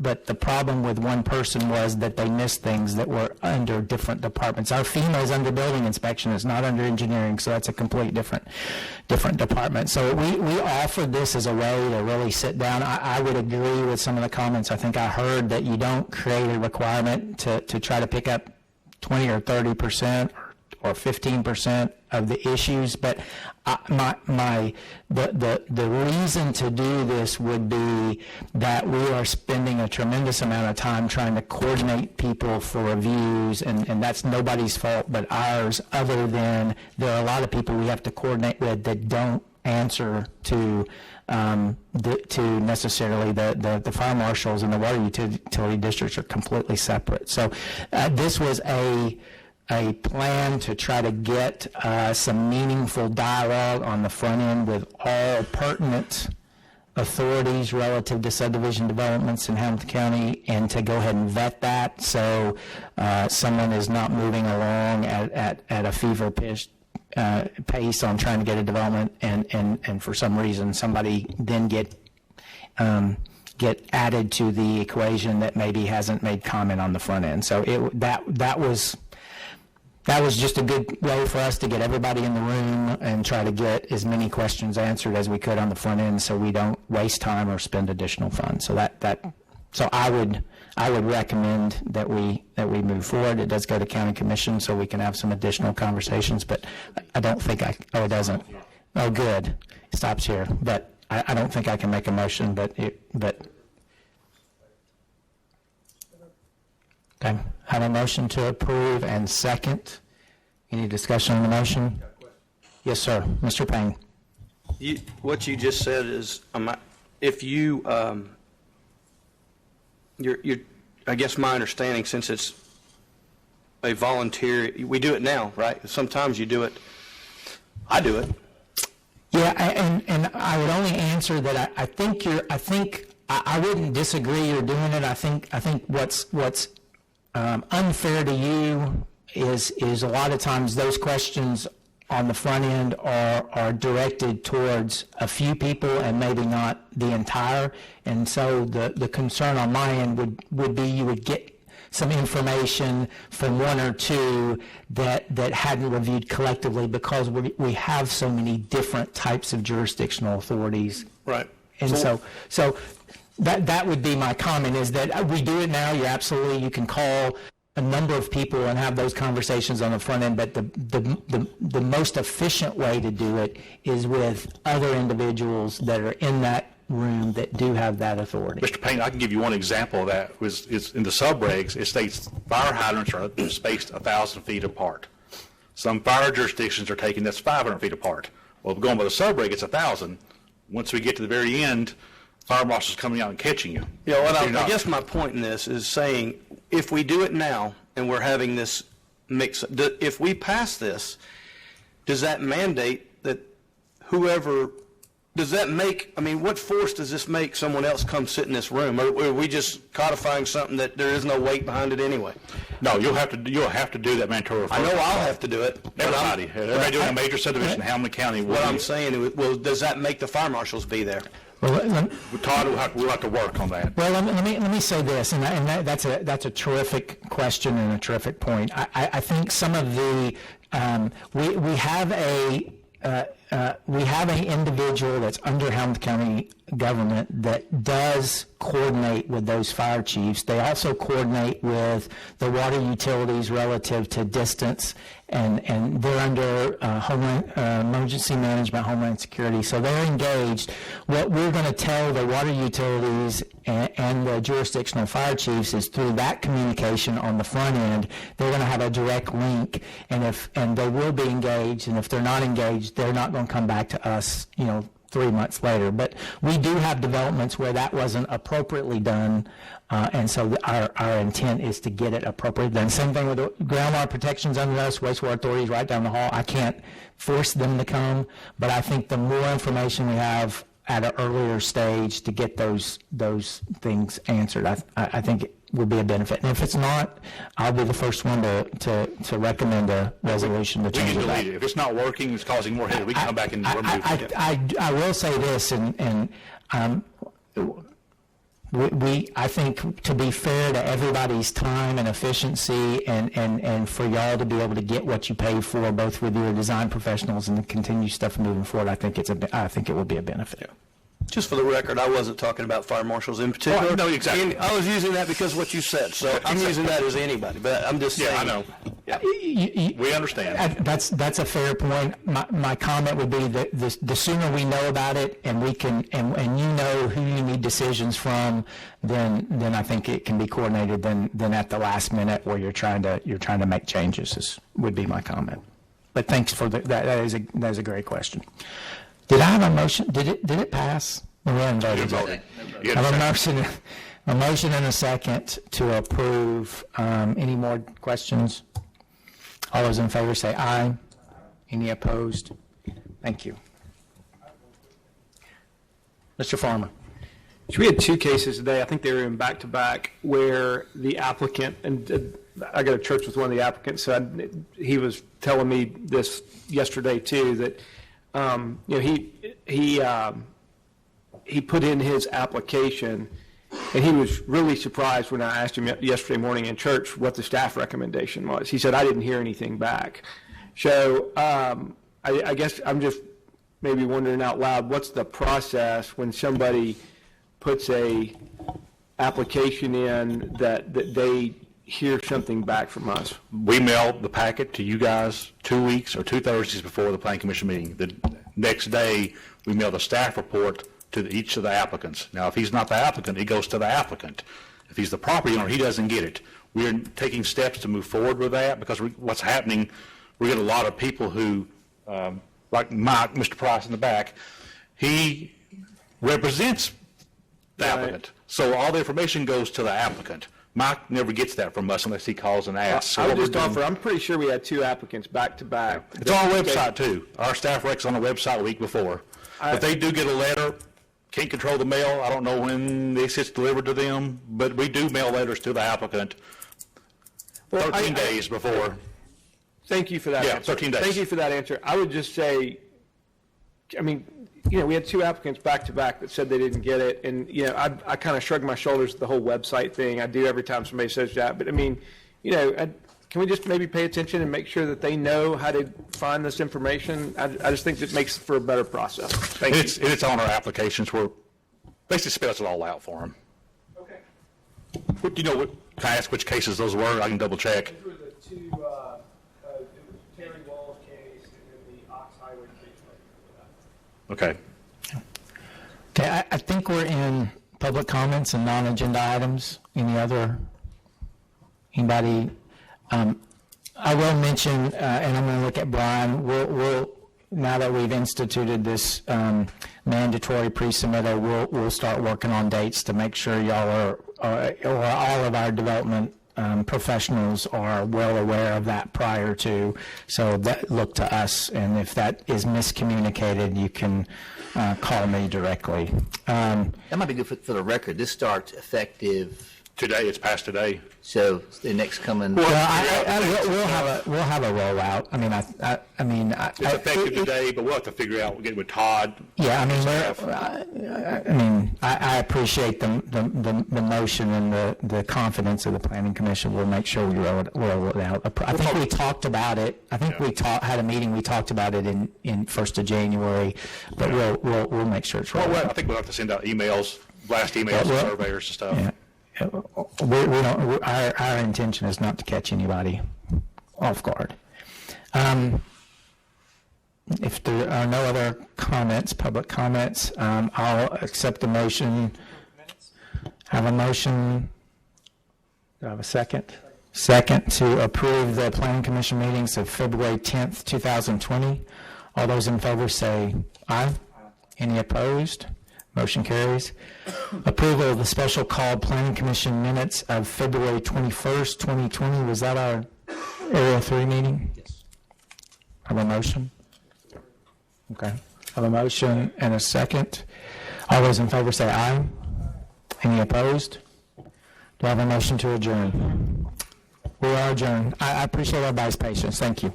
S2: the problem with one person was that they missed things that were under different departments. Our FEMA is under building inspection, it's not under engineering, so that's a complete different department. So we offered this as a way to really sit down. I would agree with some of the comments. I think I heard that you don't create a requirement to try to pick up 20 or 30% or 15% of the issues, but the reason to do this would be that we are spending a tremendous amount of time trying to coordinate people for reviews, and that's nobody's fault but ours, other than there are a lot of people we have to coordinate with that don't answer to necessarily the fire marshals, and the water utility districts are completely separate. So this was a plan to try to get some meaningful dialogue on the front end with all pertinent authorities relative to subdivision developments in Hamilton County, and to go ahead and vet that so someone is not moving along at a fever pitch pace on trying to get a development, and for some reason somebody then get added to the equation that maybe hasn't made comment on the front end. So that was just a good way for us to get everybody in the room and try to get as many questions answered as we could on the front end, so we don't waste time or spend additional funds. So I would recommend that we move forward. It does go to County Commission, so we can have some additional conversations. But I don't think it doesn't. Oh, good. It stops here. But I don't think I can make a motion. Okay, have a motion to approve and second. Any discussion on the motion? Yes, sir. Mr. Payne.
S14: What you just said is, if you, I guess my understanding, since it's a volunteer, we do it now, right? Sometimes you do it. I do it.
S2: Yeah, and I would only answer that I think I wouldn't disagree you're doing it. I think what's unfair to you is a lot of times those questions on the front end are directed towards a few people and maybe not the entire. And so the concern on my end would be you would get some information from one or two that hadn't reviewed collectively, because we have so many different types of jurisdictional authorities.
S14: Right.
S2: And so that would be my comment, is that we do it now. You can call a number of people and have those conversations on the front end, but the most efficient way to do it is with other individuals that are in that room that do have that authority.
S3: Mr. Payne, I can give you one example of that. It's in the subregs, it states fire hydrants are spaced 1,000 feet apart. Some fire jurisdictions are taking that's 500 feet apart. Well, going by the subreg, it's 1,000. Once we get to the very end, fire marshal's coming out and catching you.
S14: Yeah, well, I guess my point in this is saying, if we do it now and we're having this mix, if we pass this, does that mandate that whoever, does that make, I mean, what force does this make someone else come sit in this room? Or are we just codifying something that there is no weight behind it anyway?
S3: No, you'll have to do that mandatory.
S14: I know I'll have to do it.
S3: Everybody doing a major subdivision in Hamilton County.
S14: What I'm saying, well, does that make the fire marshals be there?
S2: Well,
S3: Todd, we'll have to work on that.
S2: Well, let me say this, and that's a terrific question and a terrific point. I think some of the we have an individual that's under Hamilton County government that does coordinate with those fire chiefs. They also coordinate with the water utilities relative to distance, and they're under Homeland Emergency Management, Homeland Security, so they're engaged. What we're going to tell the water utilities and the jurisdictional fire chiefs is through that communication on the front end, they're going to have a direct link, and they will be engaged, and if they're not engaged, they're not going to come back to us, 3 months later. But we do have developments where that wasn't appropriately done, and so our intent is to get it appropriately done. Same thing with the groundwater protections under us, wastewater authorities right down the hall. I can't force them to come, but I think the more information we have at an earlier stage to get those things answered, I think it would be a benefit. And if it's not, I'll be the first one to recommend a resolution to change it back.
S3: If it's not working, it's causing more headache, we can come back and remove it.
S2: I will say this, and I think, to be fair to everybody's time and efficiency, and for y'all to be able to get what you pay for, both with your design professionals and the continued stuff moving forward, I think it will be a benefit.
S14: Yeah. Just for the record, I wasn't talking about fire marshals in particular.
S3: Oh, no, exactly.
S14: And I was using that because what you said, so I'm using that as anybody, but I'm just saying.
S3: Yeah, I know. Yeah. We understand.
S2: That's a fair point. My comment would be that the sooner we know about it, and we can, and you know who you need decisions from, then I think it can be coordinated than at the last minute where you're trying to make changes. Would be my comment. But thanks for that. That is a great question. Did I have a motion? Did it pass? We haven't voted. I have a motion and a second to approve. Any more questions? All those in favor say aye. Any opposed? Thank you. Mr. Farmer.
S12: So we had two cases today. I think they were in back-to-back where the applicant, and I got to church with one of the applicants, so he was telling me this yesterday too, that he put in his application, and he was really surprised when I asked him yesterday morning in church what the staff recommendation was. He said, I didn't hear anything back. So I guess I'm just maybe wondering out loud, what's the process when somebody puts a application in that they hear something back from us?
S3: We mail the packet to you guys 2 weeks or 2 Thursdays before the Planning Commission meeting. The next day, we mail the staff report to each of the applicants. Now, if he's not the applicant, it goes to the applicant. If he's the property owner, he doesn't get it. We're taking steps to move forward with that because what's happening, we get a lot of people who, like Mike, Mr. Price in the back, he represents the applicant. So all the information goes to the applicant. Mike never gets that from us unless he calls and asks.
S12: I would just offer, I'm pretty sure we had two applicants back to back.
S3: It's on our website too. Our staff rec's on the website a week before. But they do get a letter. Can't control the mail. I don't know when this gets delivered to them, but we do mail letters to the applicant
S12: Well,
S3: 13 days before.
S12: Thank you for that
S3: Yeah,
S12: answer.
S3: 13 days.
S12: Thank you for that answer. I would just say, I mean, we had two applicants back to back that said they didn't get it, and I kind of shrugged my shoulders at the whole website thing. I do every time somebody says that, but I mean, can we just maybe pay attention and make sure that they know how to find this information? I just think it makes for a better process. Thank you.
S3: It's on our applications. We're basically spells it all out for them.
S12: Okay.
S3: Do you know what? Can I ask which cases those were? I can double check.
S12: Those were the two, it was Terry Wall's case and then the Ox Highway case right before that.
S3: Okay.
S2: Okay, I think we're in public comments and non-agenda items. Anybody? I will mention, and I'm going to look at Brian, we'll now that we've instituted this mandatory pre-submittal, we'll start working on dates to make sure y'all or all of our development professionals are well aware of that prior to, so that look to us, and if that is miscommunicated, you can call me directly.
S1: That might be good for the record. This starts effective
S3: today. It's past today.
S1: So the next coming.
S2: We'll have a rollout. I mean,
S3: it's effective today, but we'll have to figure out. We'll get with Todd.
S2: Yeah, I appreciate the motion and the confidence of the Planning Commission. We'll make sure we roll it out. I think we talked about it. I think we had a meeting. We talked about it in 1st of January, but we'll make sure it's rolled out.
S3: I think we'll have to send out emails, blast emails to surveyors and stuff.
S2: Yeah. We don't. Our intention is not to catch anybody off guard. If there are no other comments, public comments, I'll accept the motion. Have a motion. Do I have a second? Second to approve the Planning Commission meetings of February 10th, 2020. All those in favor say aye. Any opposed? Motion carries. Approval of the special called Planning Commission minutes of February 21st, 2020. Was that our Area 3 meeting? Yes. Have a motion? Okay. Have a motion and a second. All those in favor say aye. Any opposed? Do I have a motion to adjourn? We are adjourned. I appreciate everybody's patience. Thank you.